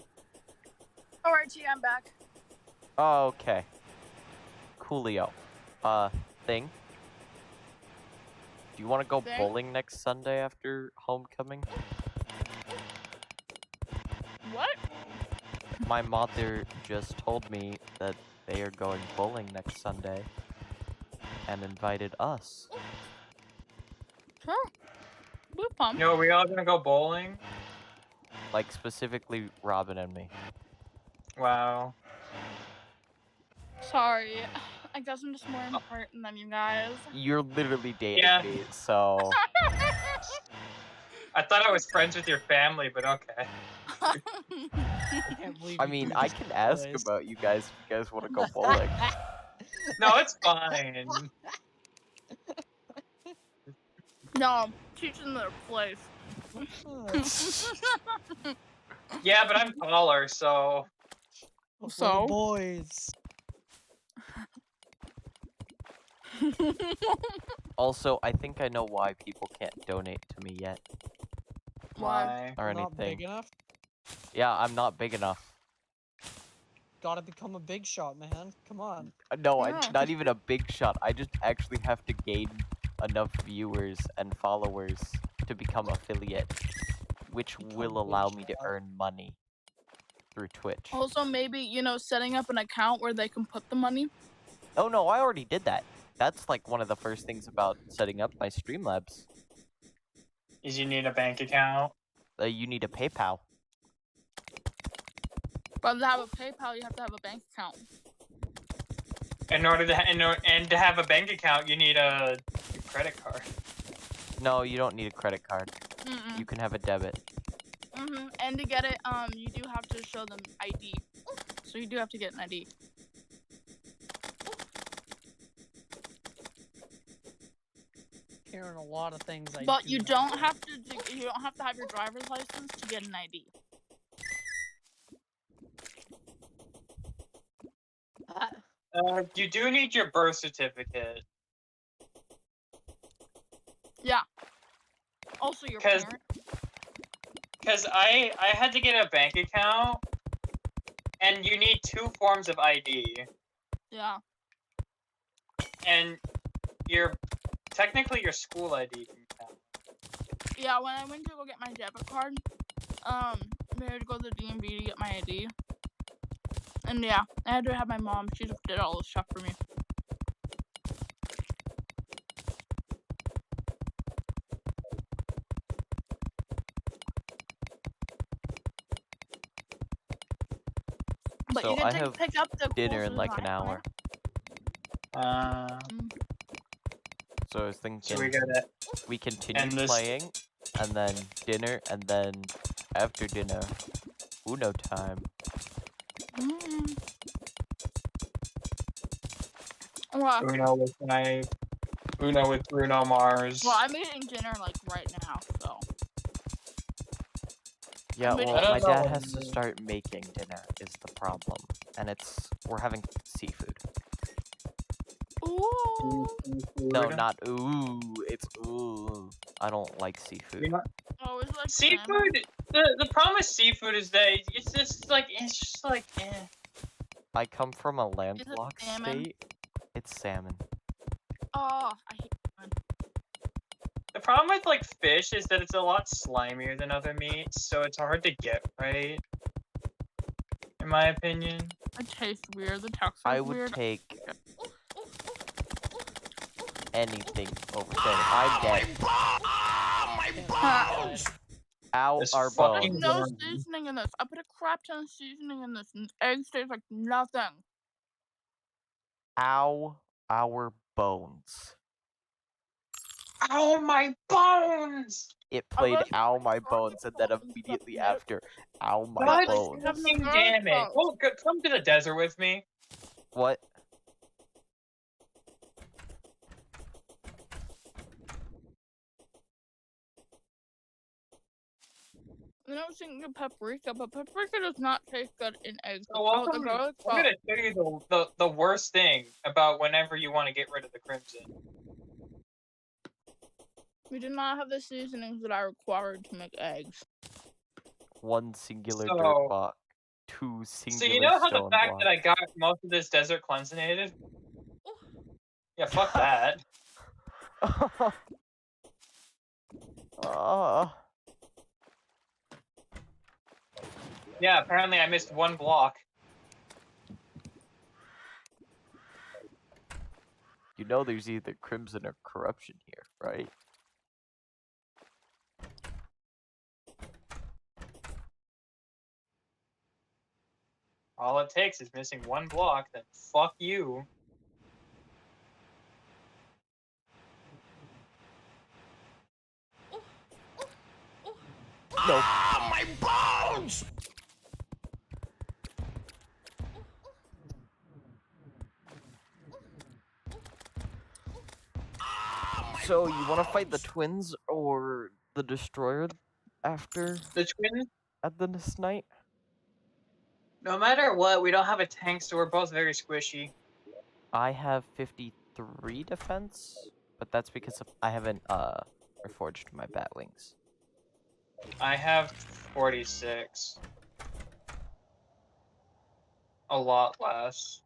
Alright, G, I'm back. Okay. Coolio. Thing? Do you want to go Thing? bowling next Sunday after homecoming? What? My mother just told me that they are going bowling next Sunday. and invited us. Sure. We're pumped. Yo, are we all gonna go bowling? Like, specifically Robin and me. Wow. Sorry. I guess I'm just more important than you guys. You're literally dating Yeah. me, so... I thought I was friends with your family, but okay. I can't believe I you mean, two I just can ask boys. about you guys if you guys want to go bowling. No, it's fine. No, teaching their place. Yeah, but I'm taller, so... So? Boys. Also, I think I know why people can't donate to me yet, Why? or You're not big anything. enough? Yeah, I'm not big enough. Gotta become a big shot, man. Come on. No, Yeah. not even a big shot. I just actually have to gain enough viewers and followers to become affiliate, which will big allow me to shot. earn money through Twitch. Also, maybe, setting up an account where they can put the money. Oh no, I already did that. That's like one of the first things about setting up my Streamlabs. Is you need a bank account? You need a PayPal. But to have a PayPal, you have to have a bank account. In order to and to have a bank account, you need a credit card. No, you don't need a credit card. Mm-mm. You can have a debit. And to get it, you do have to show them ID. So you do have to get an ID. Hearing a lot of things I But do you not don't know. have to. You don't have to have your driver's license to get an ID. You do need your birth certificate. Yeah. Also, your 'Cause- parent. Because I had to get a bank account, and you need 2 forms of ID. Yeah. And technically your school ID can count. Yeah. When I went to go get my debit card, we had to go to the DMV to get my ID. And yeah, I had to have my mom. She just did all this stuff for me. But So you I can have pick up the dinner in courses like on an it, hour. So I was thinking So we gotta we continue end this. playing, and then dinner, and then after dinner, Uno time. Mm. Well, Uno with Bruno Mars. I'm eating dinner like right now, so. Yeah, But- well, I don't my know dad what has it to is. start making dinner is the problem, and we're having seafood. Ooh. No, not ooh, it's ooh. I don't like seafood. You know, Always like seafood. The problem with seafood is that it's just like eh. I come from a landlocked salmon? state. It's salmon. Oh, I hate salmon. The problem with like fish is that it's a lot slimier than other meats, so it's hard to get right. In my opinion. It tastes weird. The texture I is would weird. take anything over salmon. I'm dead. My bones! Ow, This our fucking- bones. No Darn. seasoning in this. I put a crap ton of seasoning in this, and eggs taste like nothing. Ow, our bones. Ow, my bones! It played Unless ow you're my talking bones and then about immediately something else. after ow my God bones. fucking damn it! Well, come to the desert with me. What? I was thinking of paprika, but paprika does not taste good in eggs. So Oh, the welcome. garlic I'm salt. gonna tell you the worst thing about whenever you want to get rid of the crimson. We do not have the seasonings that are required to make eggs. One singular So- dirt block. Two So singular you know how the stone fact blocks. that I got most of this desert cleansinated? Yeah, fuck that. Yeah, apparently I missed one block. You know there's either crimson or corruption here, right? All it takes is missing one block, then fuck you. No. Ah, my bones! So you want to fight the twins or the destroyer after The twins, at this night? no matter what, we don't have a tank, so we're both very squishy. I have 53 defense, but that's because I haven't reforged my bat wings. I have 46. A lot less.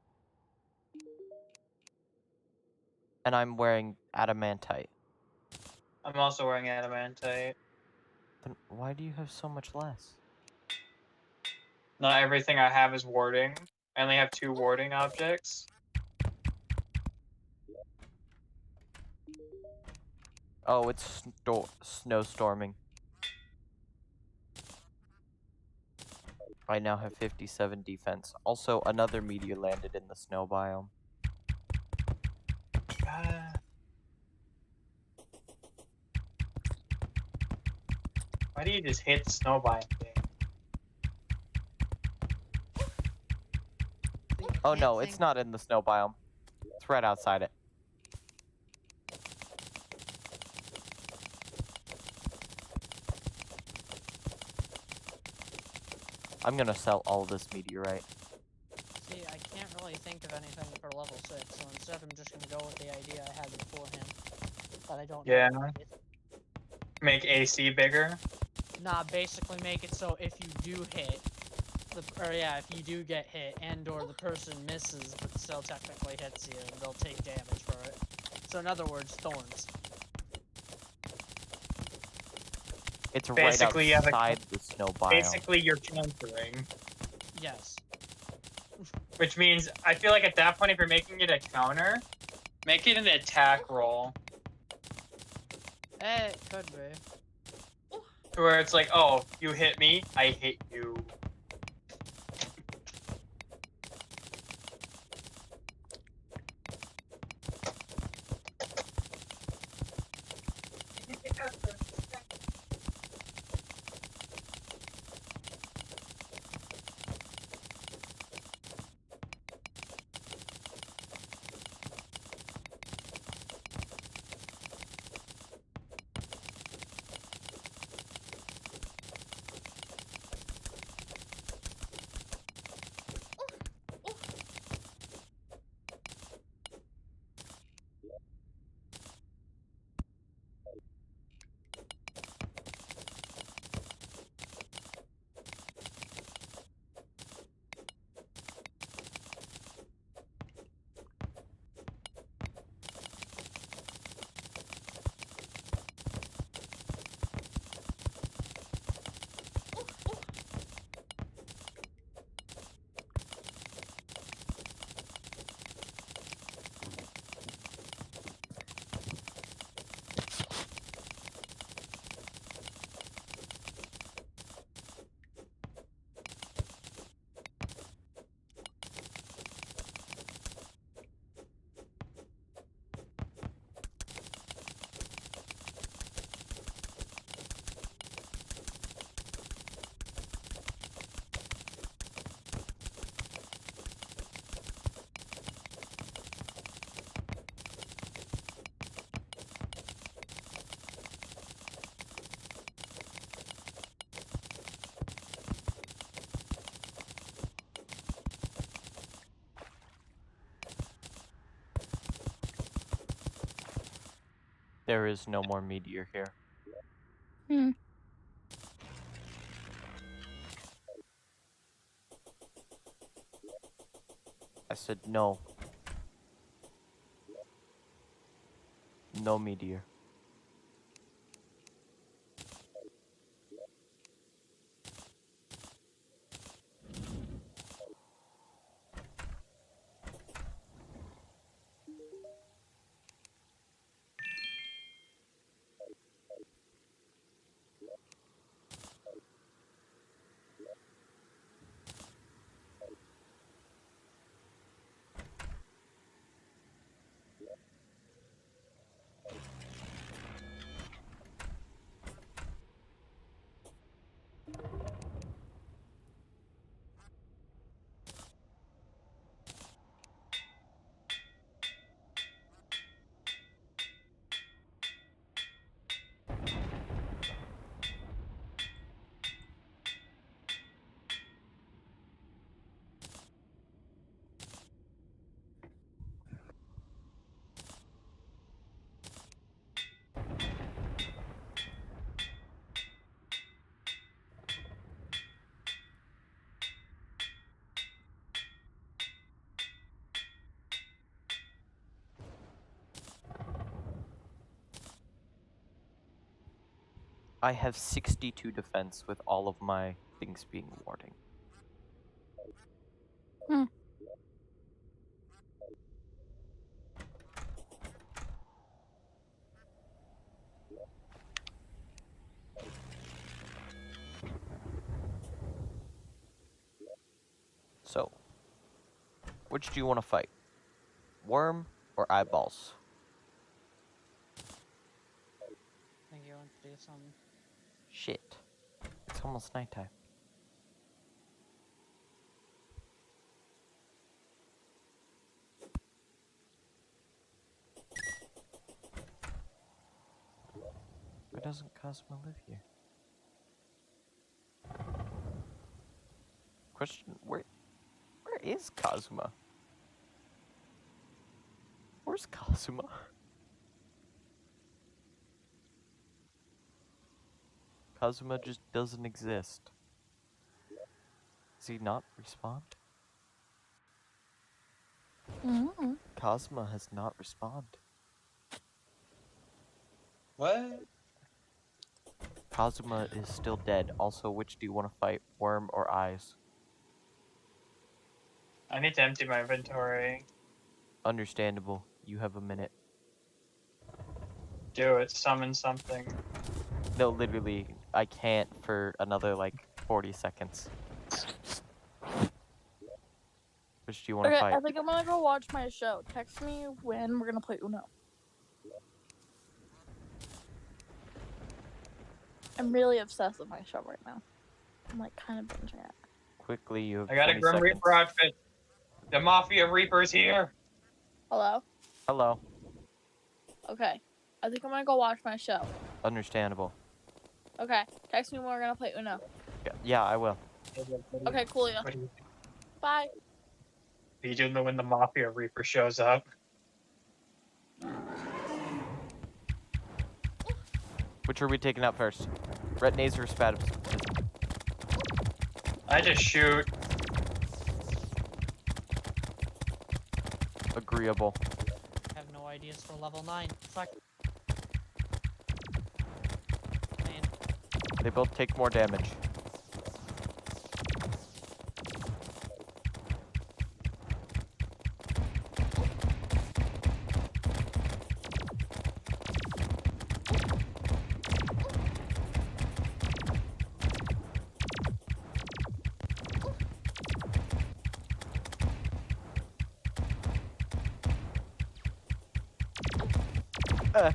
And I'm wearing adamantite. I'm also wearing adamantite. Then why do you have so much less? Not everything I have is warding. I only have 2 warding objects. Oh, it's snowstorming. I now have 57 defense. Also, another meteor landed in the snow biome. Why do you just hit the snow biome thing? Oh no, it's not in the snow biome. It's right outside it. I'm gonna sell all this meteorite. See, I can't really think of anything for level 6, so instead I'm just gonna go with the idea I had beforehand. That I don't know. Yeah. what it is. Make AC bigger? Nah, basically make it so if you do hit, if you do get hit and or the person misses but still technically hits you, they'll take damage for it. So in other words, thorns. It's Basically, you right have a- outside the snow biome. Basically, you're countering. Yes. Which means, I feel like at that point, if you're making it a counter, make it an attack roll. It could be. Where it's like, oh, you hit me, I hit you. There is no more meteor here. Hmm. I said no. No meteor. I have 62 defense with all of my things being warding. So, which do you want to fight? Worm or eyeballs? I think you want to do something. Shit. It's almost nighttime. Why doesn't Cosmo live here? Question, where is Cosmo? Where's Cosmo? Cosmo just doesn't exist. Does he not respond? Mm-hmm. Cosmo has not responded. What? Cosmo is still dead. Also, which do you want to fight? Worm or eyes? I need to empty my inventory. Understandable. You have a minute. Do it. Summon something. No, literally, I can't for another like 40 seconds. Which do you want to Okay, fight? I think I'm gonna go watch my show. Text me when we're gonna play Uno. I'm really obsessed with my show right now. I'm like kind of binging it. Quickly, you have I got a 20 Grim seconds. Reaper outfit. The Mafia Reaper's here. Hello? Hello. Okay. I think I'm gonna go watch my show. Understandable. Okay. Text me when we're gonna play Uno. Yeah, I will. Okay, cool, yeah. What Bye. are you doing when the Mafia Reaper shows up? Which are we taking out first? Ret Naser or Spat? I just shoot. Agreeable. I have no ideas for level 9. Fuck. Man. They both take more damage. Ah.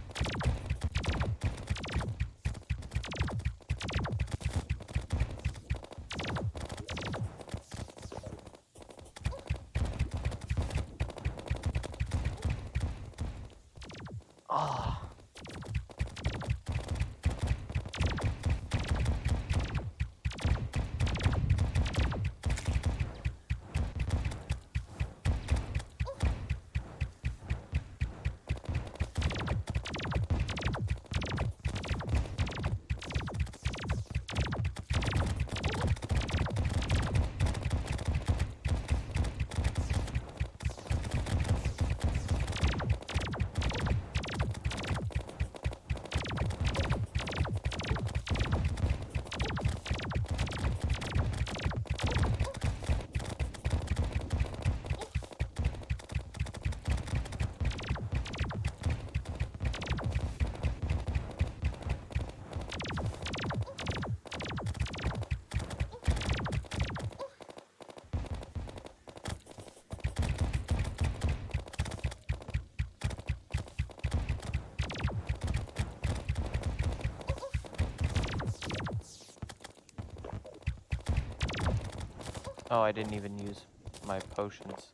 Oh, I didn't even use my potions.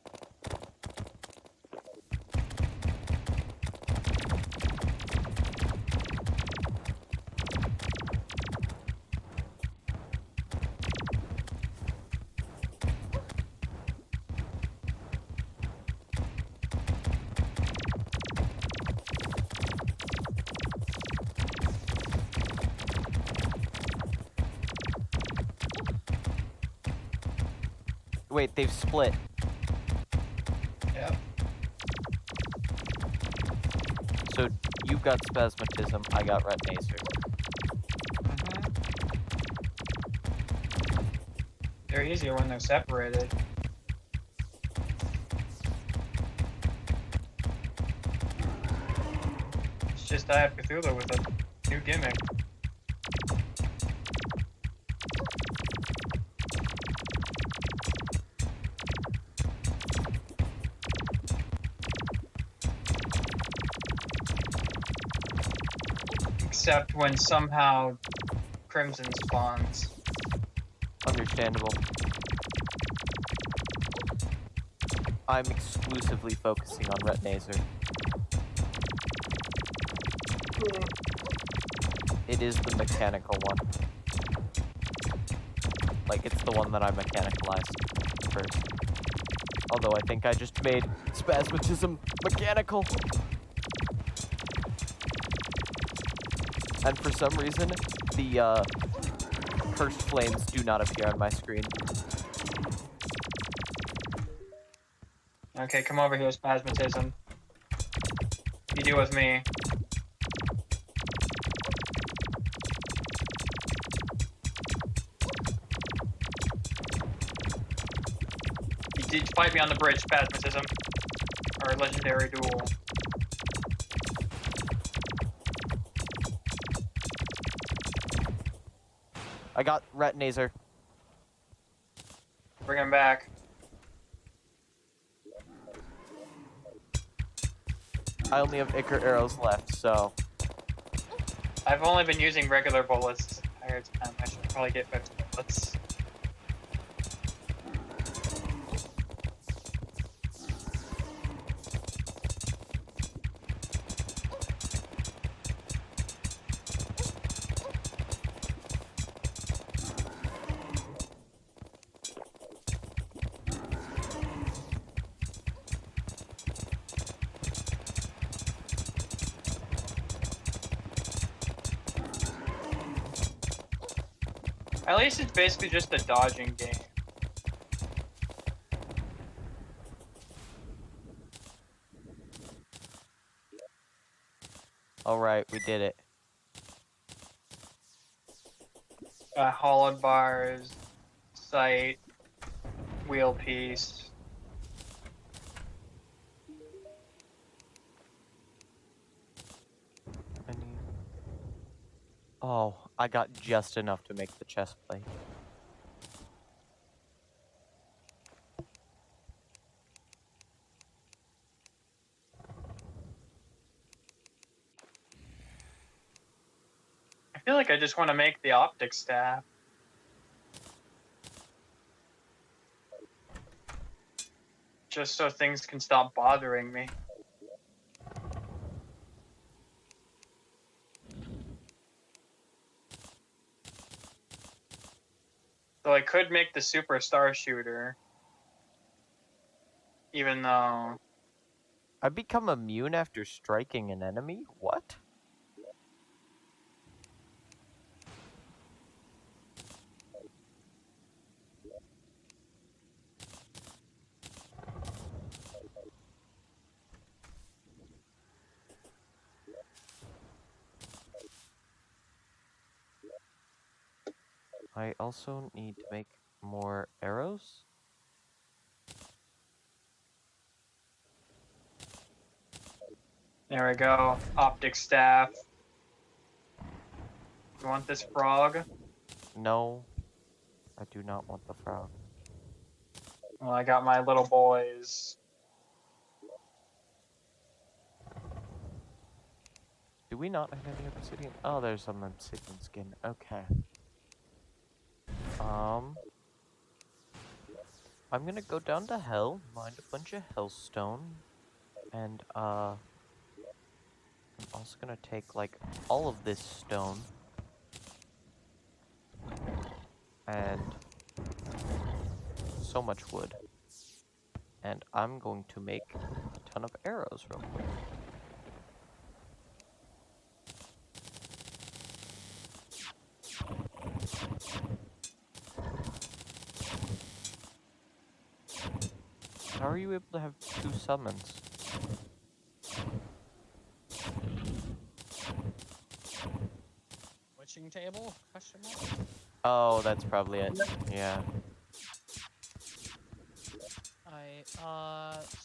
Wait, they've split. Yep. So you got Spasmatism, I got Ret Naser. They're easier when they're separated. It's just I have Cthulhu with a new gimmick. Except when somehow Crimson spawns. Understandable. I'm exclusively focusing on Retnazer. It is the mechanical one. Like, it's the one that I mechanicalized first. Although I think I just made Spasmatism mechanical. And for some reason, the cursed flames do not appear on my screen. Okay, come over here, Spasmatism. You deal with me. You did fight me on the bridge, Spasmatism. Our legendary duel. I got Retnazer. Bring him back. I only have Ichor arrows left, so... I've only been using regular bullets this entire time. I should probably get 50 bullets. At least it's basically just a dodging game. Alright, we did it. Hollowed bars, sight, wheel piece. Oh, I got just enough to make the chest plate. I feel like I just want to make the optic staff. Just so things can stop bothering me. So I could make the superstar shooter. Even though... I become immune after striking an enemy? What? I also need to make more arrows. There we go. Optic staff. You want this frog? No, I do not want the frog. Well, I got my little boys. Do we not have any obsidian? Oh, there's some obsidian skin. Okay. I'm gonna go down to hell, mine a bunch of hellstone, and I'm also gonna take like all of this stone and so much wood, and I'm going to make a ton of arrows real quick. How are you able to have 2 summons? Witching table? Question mark? Oh, that's probably it. Yeah. Alright,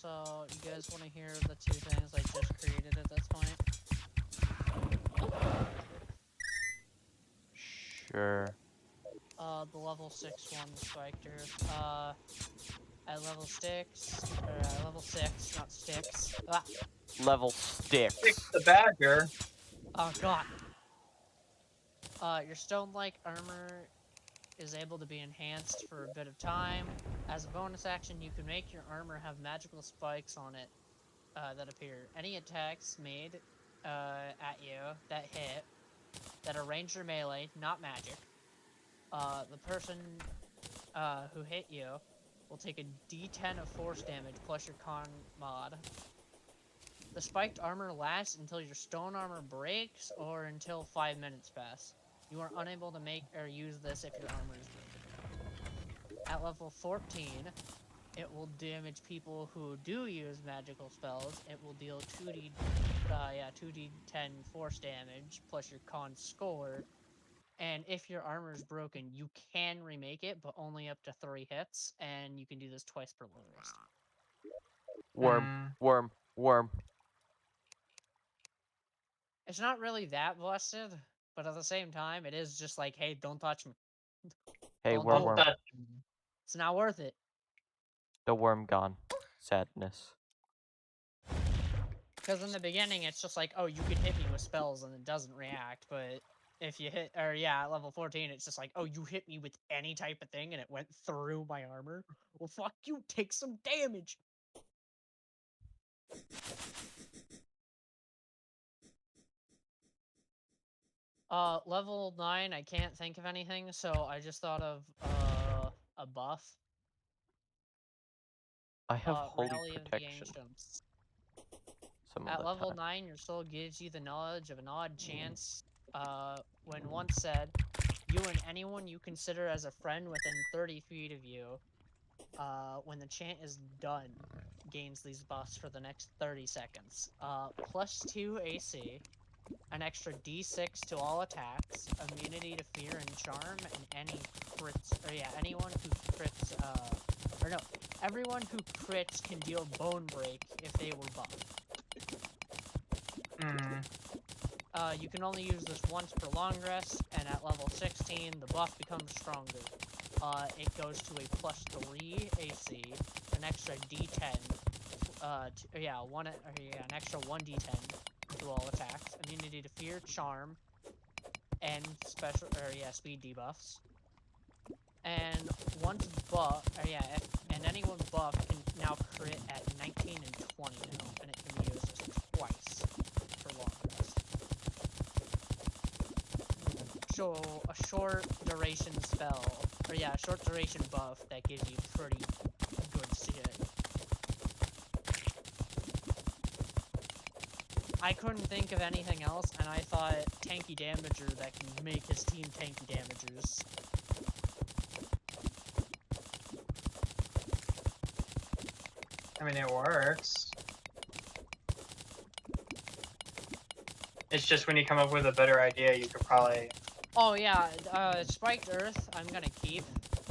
so you guys want to hear the two things I just created at this point? Sure. The level 6 one spiked earth. At level 6, or level 6, not sticks. Ah, Level Fix sticks. the badger. oh god. Your stone-like armor is able to be enhanced for a bit of time. As a bonus action, you can make your armor have magical spikes on it that appear. Any attacks made at you that hit, that are ranged or melee, not magic, the person who hit you will take a d10 of force damage plus your con mod. The spiked armor lasts until your stone armor breaks or until 5 minutes pass. You are unable to make or use this if your armor is broken. At level 14, it will damage people who do use magical spells. It will deal 2d10 force damage plus your con score. And if your armor is broken, you can remake it, but only up to 3 hits, and you can do this twice per long rest. Worm, worm, worm. It's not really that busted, but at the same time, it is just like, hey, don't touch me. Hey, Don't worm, do it. worm. That It's not worth it. The worm gone. Sadness. Because in the beginning, it's just like, oh, you can hit me with spells and it doesn't react, but if you hit, or yeah, at level 14, it's just like, oh, you hit me with any type of thing and it went through my armor. Well, fuck you, take some damage. Level 9, I can't think of anything, so I just thought of, a buff. I have holy Rally of the protection Ancients. some of At the level time. 9, your soul gives you the knowledge of an odd chance. When once said, you and anyone you consider as a friend within 30 feet of you, when the chant is done, gains these buffs for the next 30 seconds. +2 AC, an extra d6 to all attacks, immunity to fear and charm, and any crits, or yeah, anyone who crits, or no, everyone who crits can deal bone break if they were buffed. You can only use this once per long rest, and at level 16, the buff becomes stronger. It goes to a +3 AC, an extra d10, an extra 1d10 to all attacks, immunity to fear, charm, and speed debuffs. And once buff, and anyone buffed can now crit at 19 and 20 now, and it can be used twice for long rest. So a short duration spell, a short duration buff that gives you pretty good shit. I couldn't think of anything else, and I thought tanky damager that can make his team tanky damagers. I mean, it works. It's just when you come up with a better idea, you could probably. Oh yeah, Spiked Earth I'm gonna keep,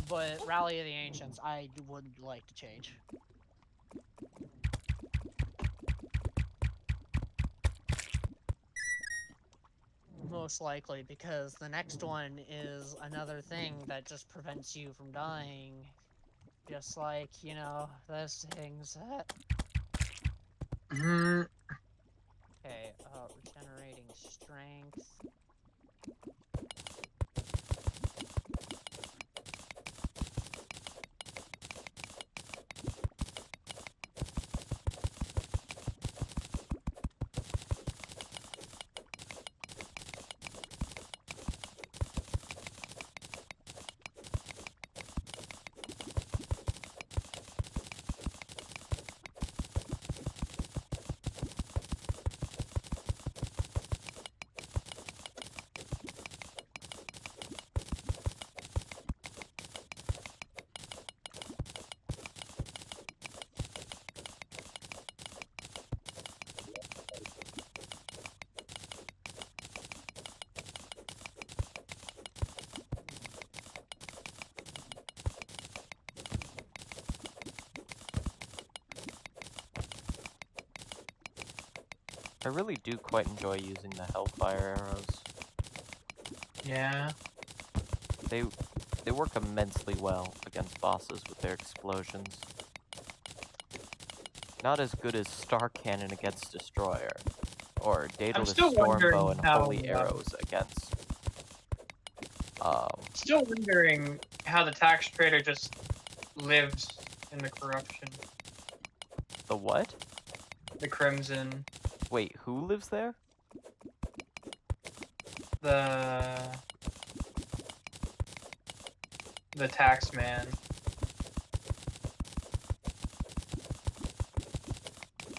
but Rally of the Ancients I would like to change. Most likely, because the next one is another thing that just prevents you from dying. Just like, you know, those things that... Okay, regenerating strength. I really do quite enjoy using the Hellfire arrows. Yeah. They work immensely well against bosses with their explosions. Not as good as Star Cannon against Destroyer, or Daedalus still Stormbow wondering and how, Holy Arrows against Still wondering how the tax trader just lives in the corruption. the what? The Crimson. Wait, who lives there? The tax man.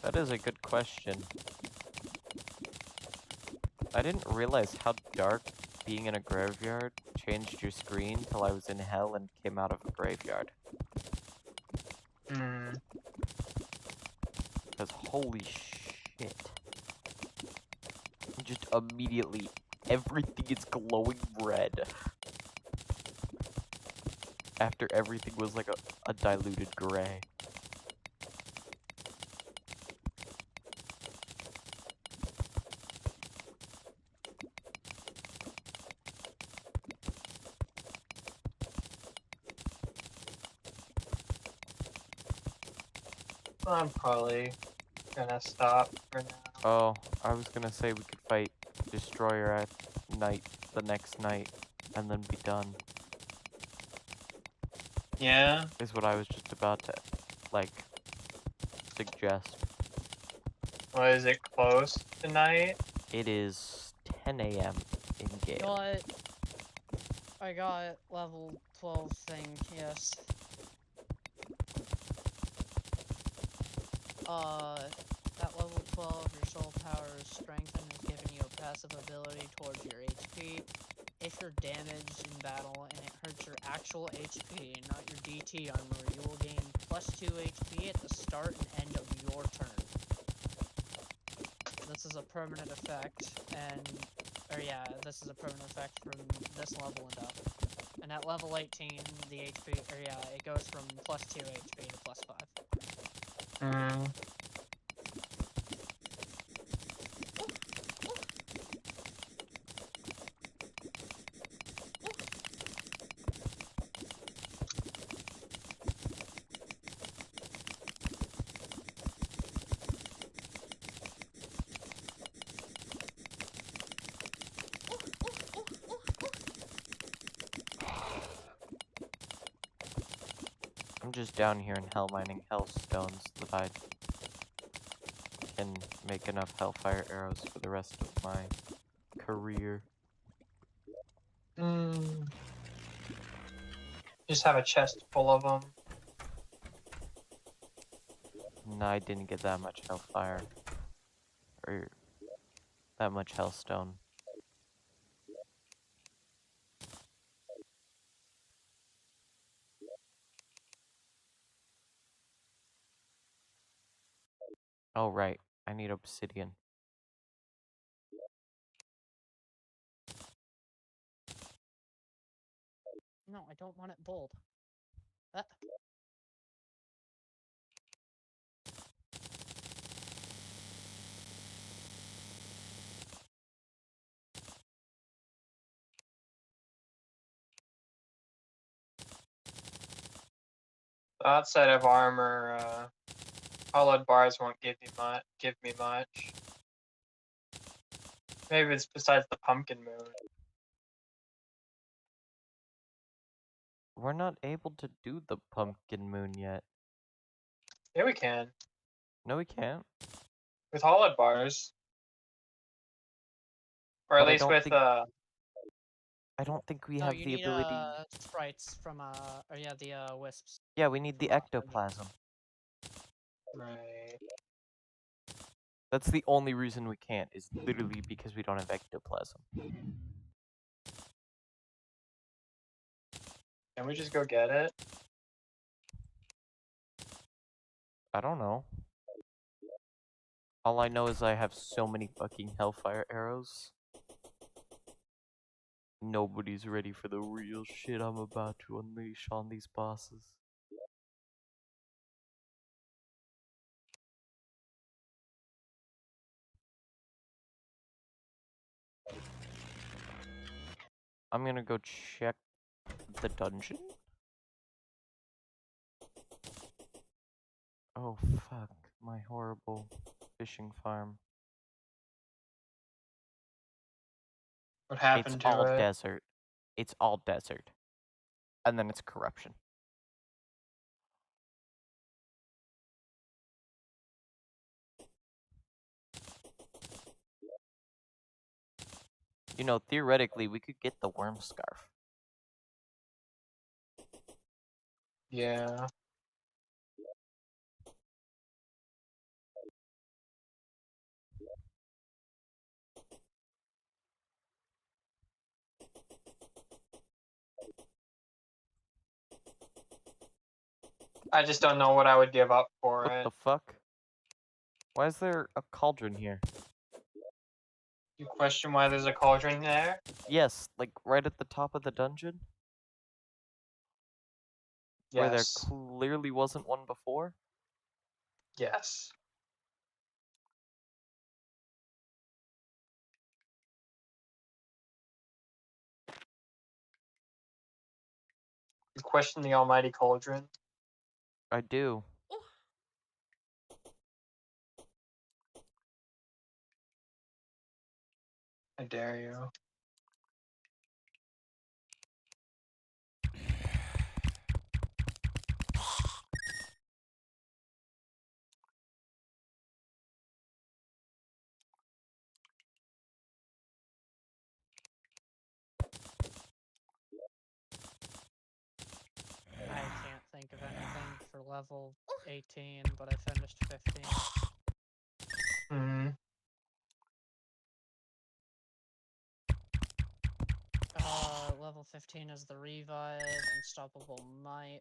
That is a good question. I didn't realize how dark being in a graveyard changed your screen till I was in hell and came out of a graveyard. Hmm. Because holy shit. Just immediately, everything is glowing red. After everything was like a diluted gray. I'm probably gonna stop for now. Oh, I was gonna say we could fight Destroyer at night, the next night, and then be done. Yeah. Is what I was just about to, like, suggest. What is it, close tonight? It is 10 a.m. in game. I got level 12 thing, yes. At level 12, your soul power is strengthened is giving you a passive ability towards your HP. If you're damaged in battle and it hurts your actual HP, not your DT armor, you will gain +2 HP at the start and end of your turn. This is a permanent effect, this is a permanent effect from this level and up. And at level 18, the HP, it goes from +2 HP to +5. Hmm. I'm just down here in hell mining hellstones that I can make enough hellfire arrows for the rest of my career. Just have a chest full of them. No, I didn't get that much hellfire. Or that much hellstone. Oh, right. I need obsidian. No, I don't want it bold. That. That set of armor, hollowed bars won't give me much. Maybe it's besides the pumpkin moon. We're not able to do the pumpkin moon yet. Yeah, we can. No, we can't. With hollowed bars. Or But at I least don't with, think- I don't think we No, have you the need, ability. sprites from, the wisps. Yeah, we need the from, ectoplasm. Right. That's the only reason we can't, is literally because we don't have ectoplasm. Can we just go get it? I don't know. All I know is I have so many fucking hellfire arrows. Nobody's ready for the real shit I'm about to unleash on these bosses. I'm gonna go check the dungeon. Oh fuck, my horrible fishing farm. What It's happened all to it? desert. It's all desert. And then it's corruption. You know, theoretically, we could get the worm scarf. Yeah. I just don't know what I would give up for What it. the fuck? Why is there a cauldron here? You question why there's a cauldron there? Yes, like right at the top of the dungeon? Where there Yes. clearly wasn't one before? Yes. You question the almighty cauldron? I do. I dare you. I can't think of anything for level 18, but I finished 15. Hmm. Level 15 is the revive, unstoppable might.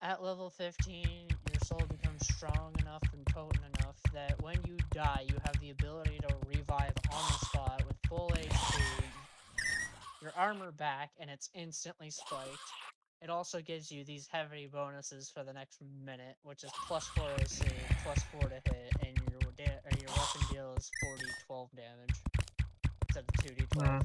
At level 15, your soul becomes strong enough and potent enough that when you die, you have the ability to revive on the spot with full HP, your armor back, and it's instantly spiked. It also gives you these heavy bonuses for the next minute, which is plus 4 AC, plus 4 to hit, and your weapon deals 4d12 damage instead of 2d12.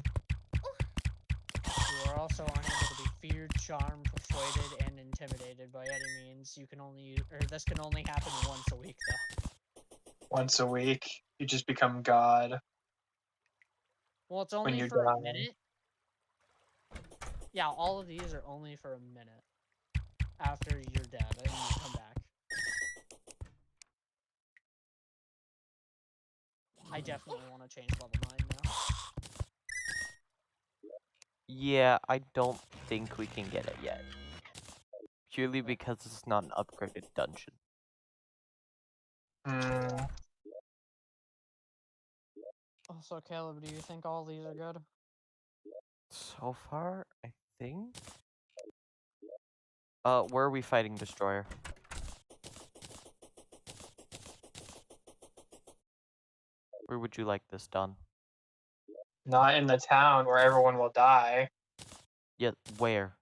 You are also unable to be feared, charmed, persuaded, and intimidated by any means. You can only this can only happen once a week, though. Once a week, you just become God. Well, it's When only you for a die. minute. Yeah, all of these are only for a minute after you're dead, and you come back. I definitely want to change level 9 now. Yeah, I don't think we can get it yet. Purely because it's not an upgraded dungeon. Hmm. Also, Caleb, do you think all these are good? So far, I think. Where are we fighting Destroyer? Where would you like this done? Not in the town where everyone will die. Yeah, where?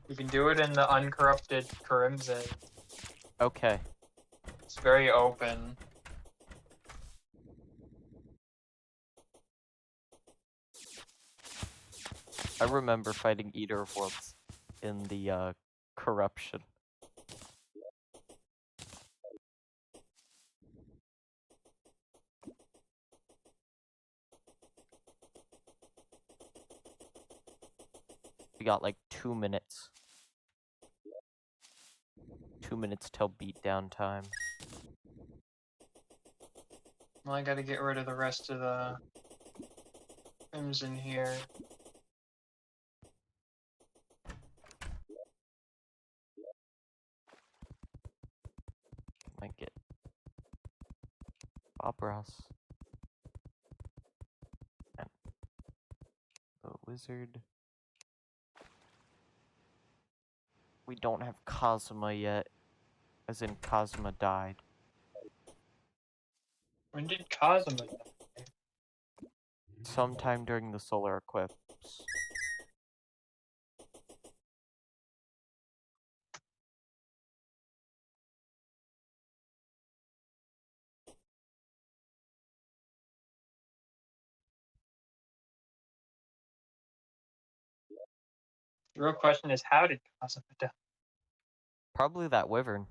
You can do it in the uncorrupted Crimson. Okay. It's very open. I remember fighting Eater of Worlds in the, corruption. We got like 2 minutes. 2 minutes till beatdown time. Well, I gotta get rid of the rest of the Crimson here. Might get Bob Ross. And the wizard. We don't have Cosma yet. As in Cosma died. When did Cosmo die? Sometime during the solar eclipse. The real question is, how did Kazuma die? Probably that wyvern.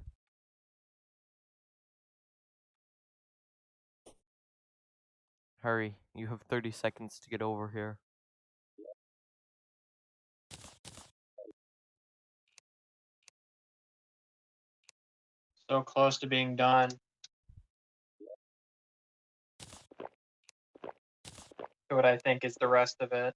Hurry, you have 30 seconds to get over here. So close to being done. What I think is the rest of it.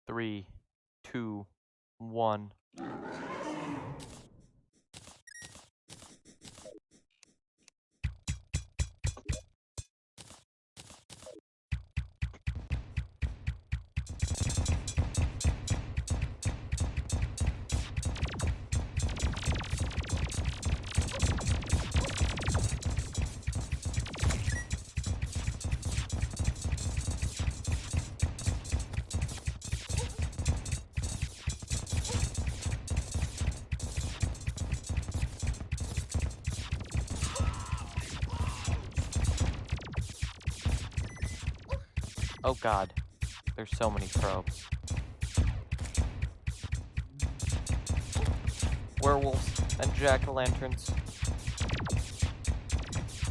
Three, two, one. Oh god, there's so many probes. Werewolves and jack-o'-lanterns.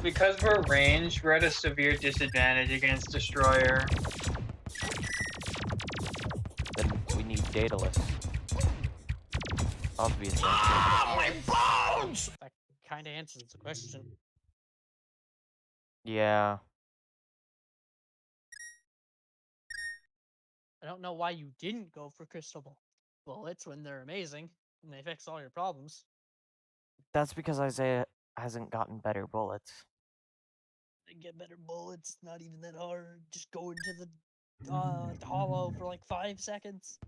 Because we're ranged, we're at a severe disadvantage against Destroyer. Then we need Daedalus. Obviously. My bones! That kind of answers the question. Yeah. I don't know why you didn't go for crystal bullets when they're amazing and they fix all your problems. That's because Isaiah hasn't gotten better bullets. They get better bullets, not even that hard. Just go into the hollow for like 5 seconds.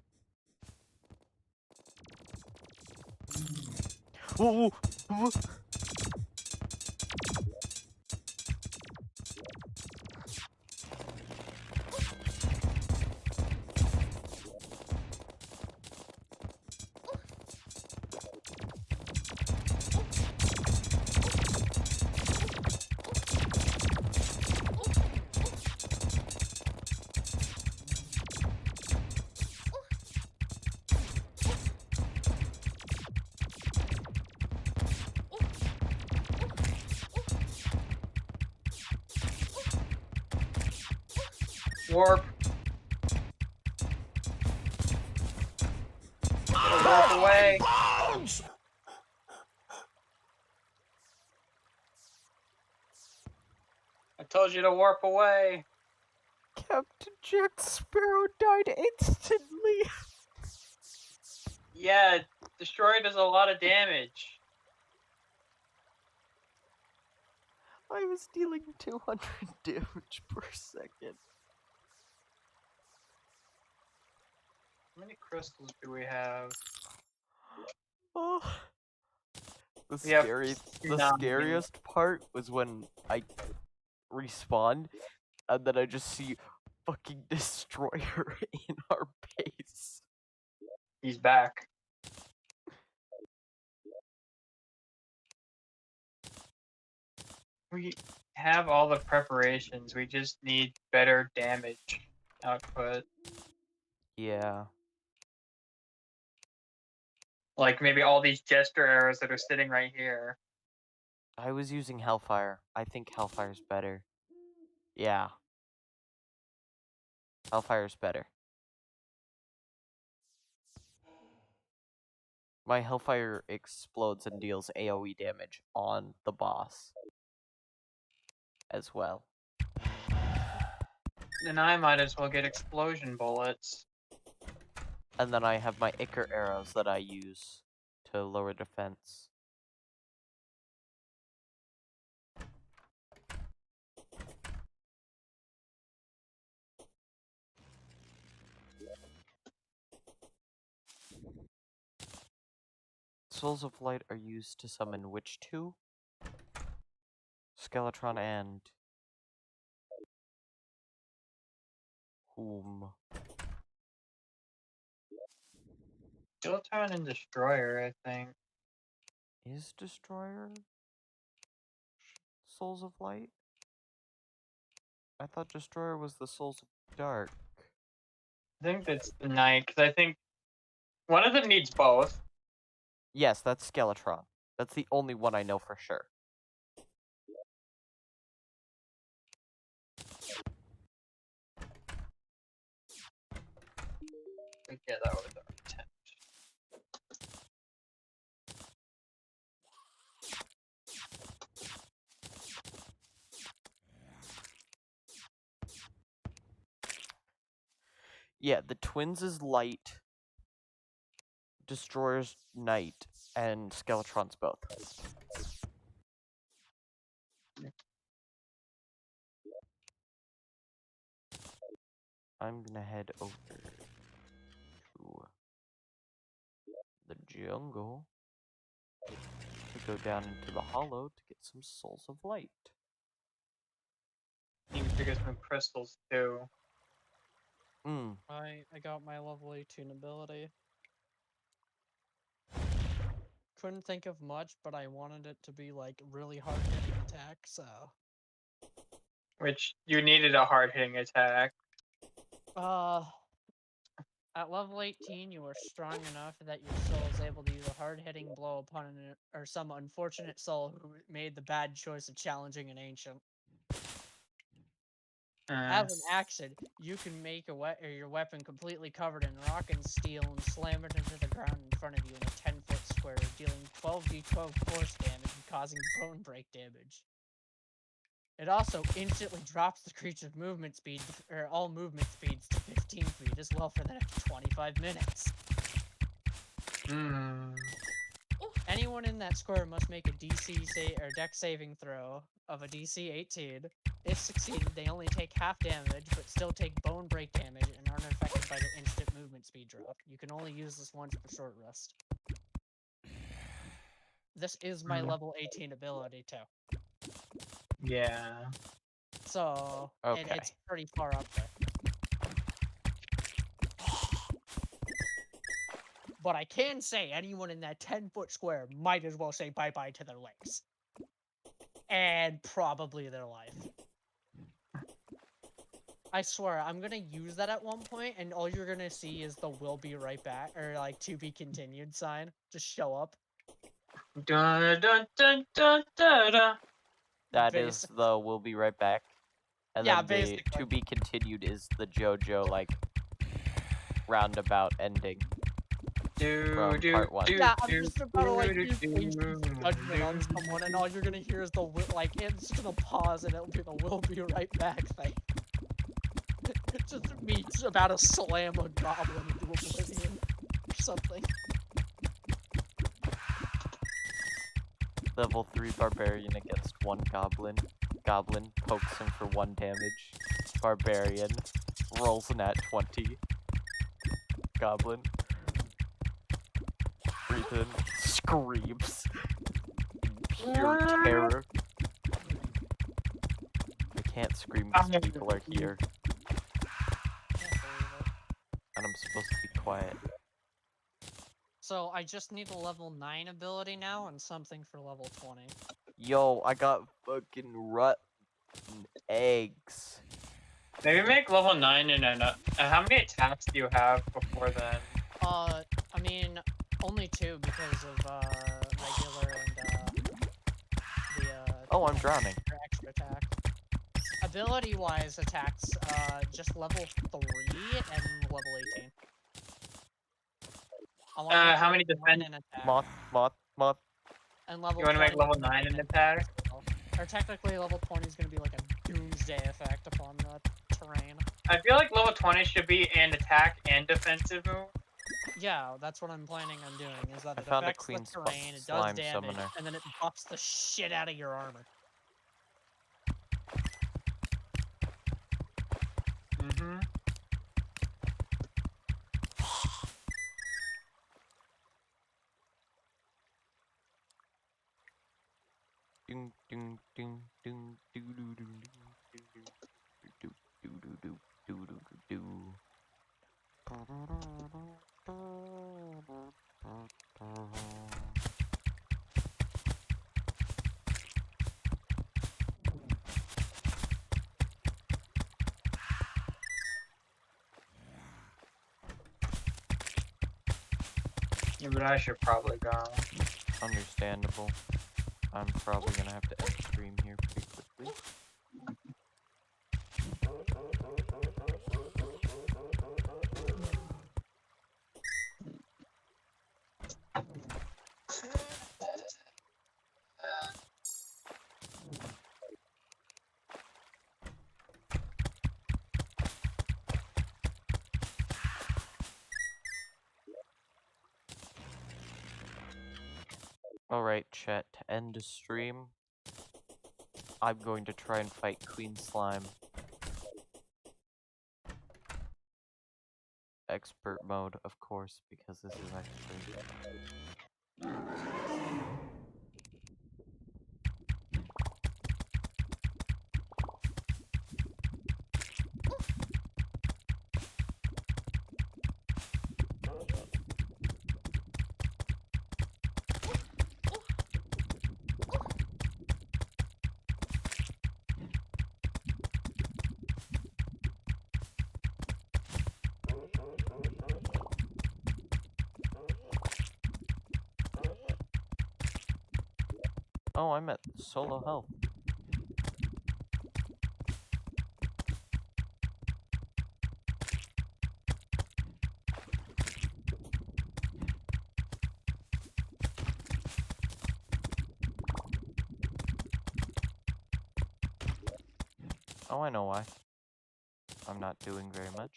Whoa, whoa. Warp. Gotta warp away. Bones! I told you to warp away. Captain Jack Sparrow died instantly. Yeah, Destroyer does a lot of damage. I was dealing 200 damage per second. How many crystals do we have? Oh. The We have nine. scariest part was when I respawned and then I just see fucking Destroyer in our base. He's back. We have all the preparations. We just need better damage output. Yeah. Like maybe all these Jester arrows that are sitting right here. I was using Hellfire. I think Hellfire's better. Yeah. Hellfire's better. My Hellfire explodes and deals AoE damage on the boss as well. Then I might as well get explosion bullets. And then I have my Ichor arrows that I use to lower defense. Souls of Light are used to summon which two? Skeletron and whom? Skeleton and Destroyer, I think. Is Destroyer Souls of Light? I thought Destroyer was the Souls of Dark. I think that's the Night, because I think one of them needs both. Yes, that's Skeletron. That's the only one I know for sure. Like, yeah, that was our intent. Yeah, the Twins is Light, Destroyer's Night, and Skeletron's both. I'm gonna head over to the jungle to go down into the hollow to get some Souls of Light. Need to get some crystals too. Hmm. I got my level 18 ability. Couldn't think of much, but I wanted it to be like really hard hitting attack, so Which you needed a hard hitting attack. at level 18 you are strong enough that your soul is able to use a hard hitting blow upon or some unfortunate soul who made the bad choice of challenging an ancient. As an action, you can make your weapon completely covered in rock and steel and slam it into the ground in front of you in a 10-foot square, dealing 12d12 force damage and causing bone break damage. It also instantly drops the creature's movement speed, or all movement speeds, to 15 feet as well for the next 25 minutes. Anyone in that square must make a dex saving throw of a DC 18. If succeeded, they only take half damage, but still take bone break damage and aren't affected by the instant movement speed drop. You can only use this once for short rest. This is my level 18 ability too. Yeah. So Okay. it's pretty far up there. But I can say anyone in that 10-foot square might as well say bye-bye to their legs. And probably their life. I swear, I'm gonna use that at one point, and all you're gonna see is the "will be right back" or like "to be continued" sign just show up. Dun, dun, dun, dun, dun, dun. That is the "we'll be right back." And Yeah, then the basically. "to be continued" is the JoJo, like, roundabout ending from part 1. Yeah, I'm just about to like use Ancient Judgment on someone, and all you're gonna hear is the like it's just gonna pause, and it'll be the "will be right back" thing. It's just me about to slam a goblin into oblivion or something. Level 3 Barbarian against 1 Goblin. Goblin pokes him for 1 damage. Barbarian rolls an at 20. Goblin. Breathe in. Screams. Pure terror. I can't scream because people are here. And I'm supposed to be quiet. So I just need a level 9 ability now and something for level 20. Yo, I got fucking rotten eggs. Maybe make level 9 and how many attacks do you have before then? I mean, only 2 because of regular and the Oh, I'm drowning. extra attack. Ability-wise attacks, just level 3 and level 18. How many defense? Moth. And level You want to make 20 level 9 in attack? Or technically level 20 is going to be like a doomsday effect upon the terrain. I feel like level 20 should be an attack and defensive move. Yeah, that's what I'm planning on doing, is that I it found a affects the queen terrain, it does slime damage, summoner. and then it buffs the shit out of your armor. Ding ding ding ding doo doo doo doo doo doo doo doo doo doo doo doo. Yeah, but I should probably go. Understandable. I'm probably gonna have to end stream here pretty quickly. Alright, chat, to end the stream, I'm going to try and fight Queen Slime. Expert mode, of course, because this is actually... Oh, I'm at solo health. Oh, I know why. I'm not doing very much.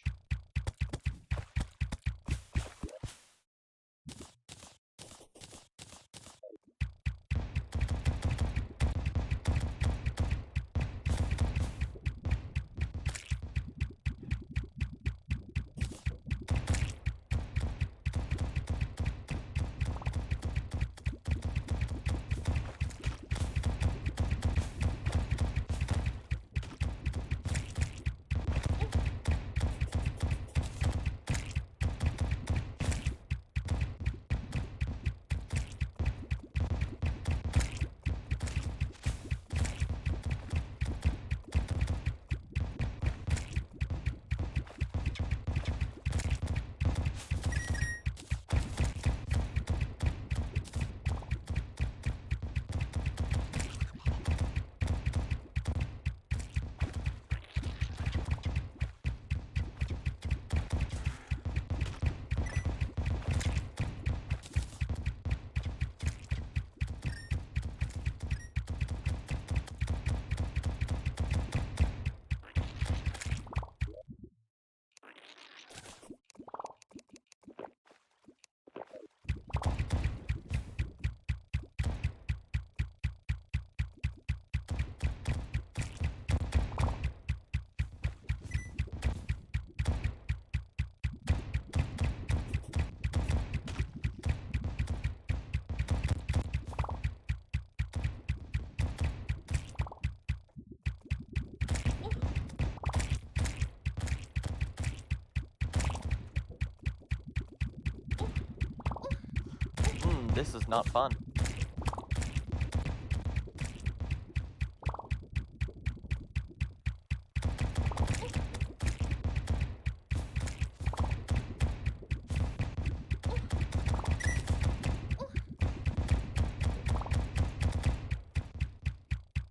This is not fun.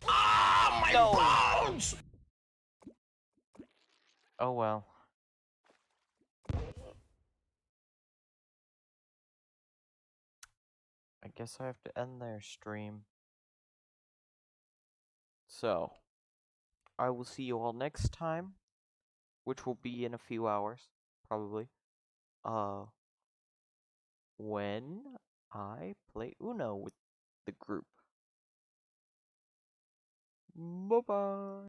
Ah, my bones! Oh well. I guess I have to end their stream. So, I will see you all next time, which will be in a few hours, probably. When I play Uno with the group. Bye-bye.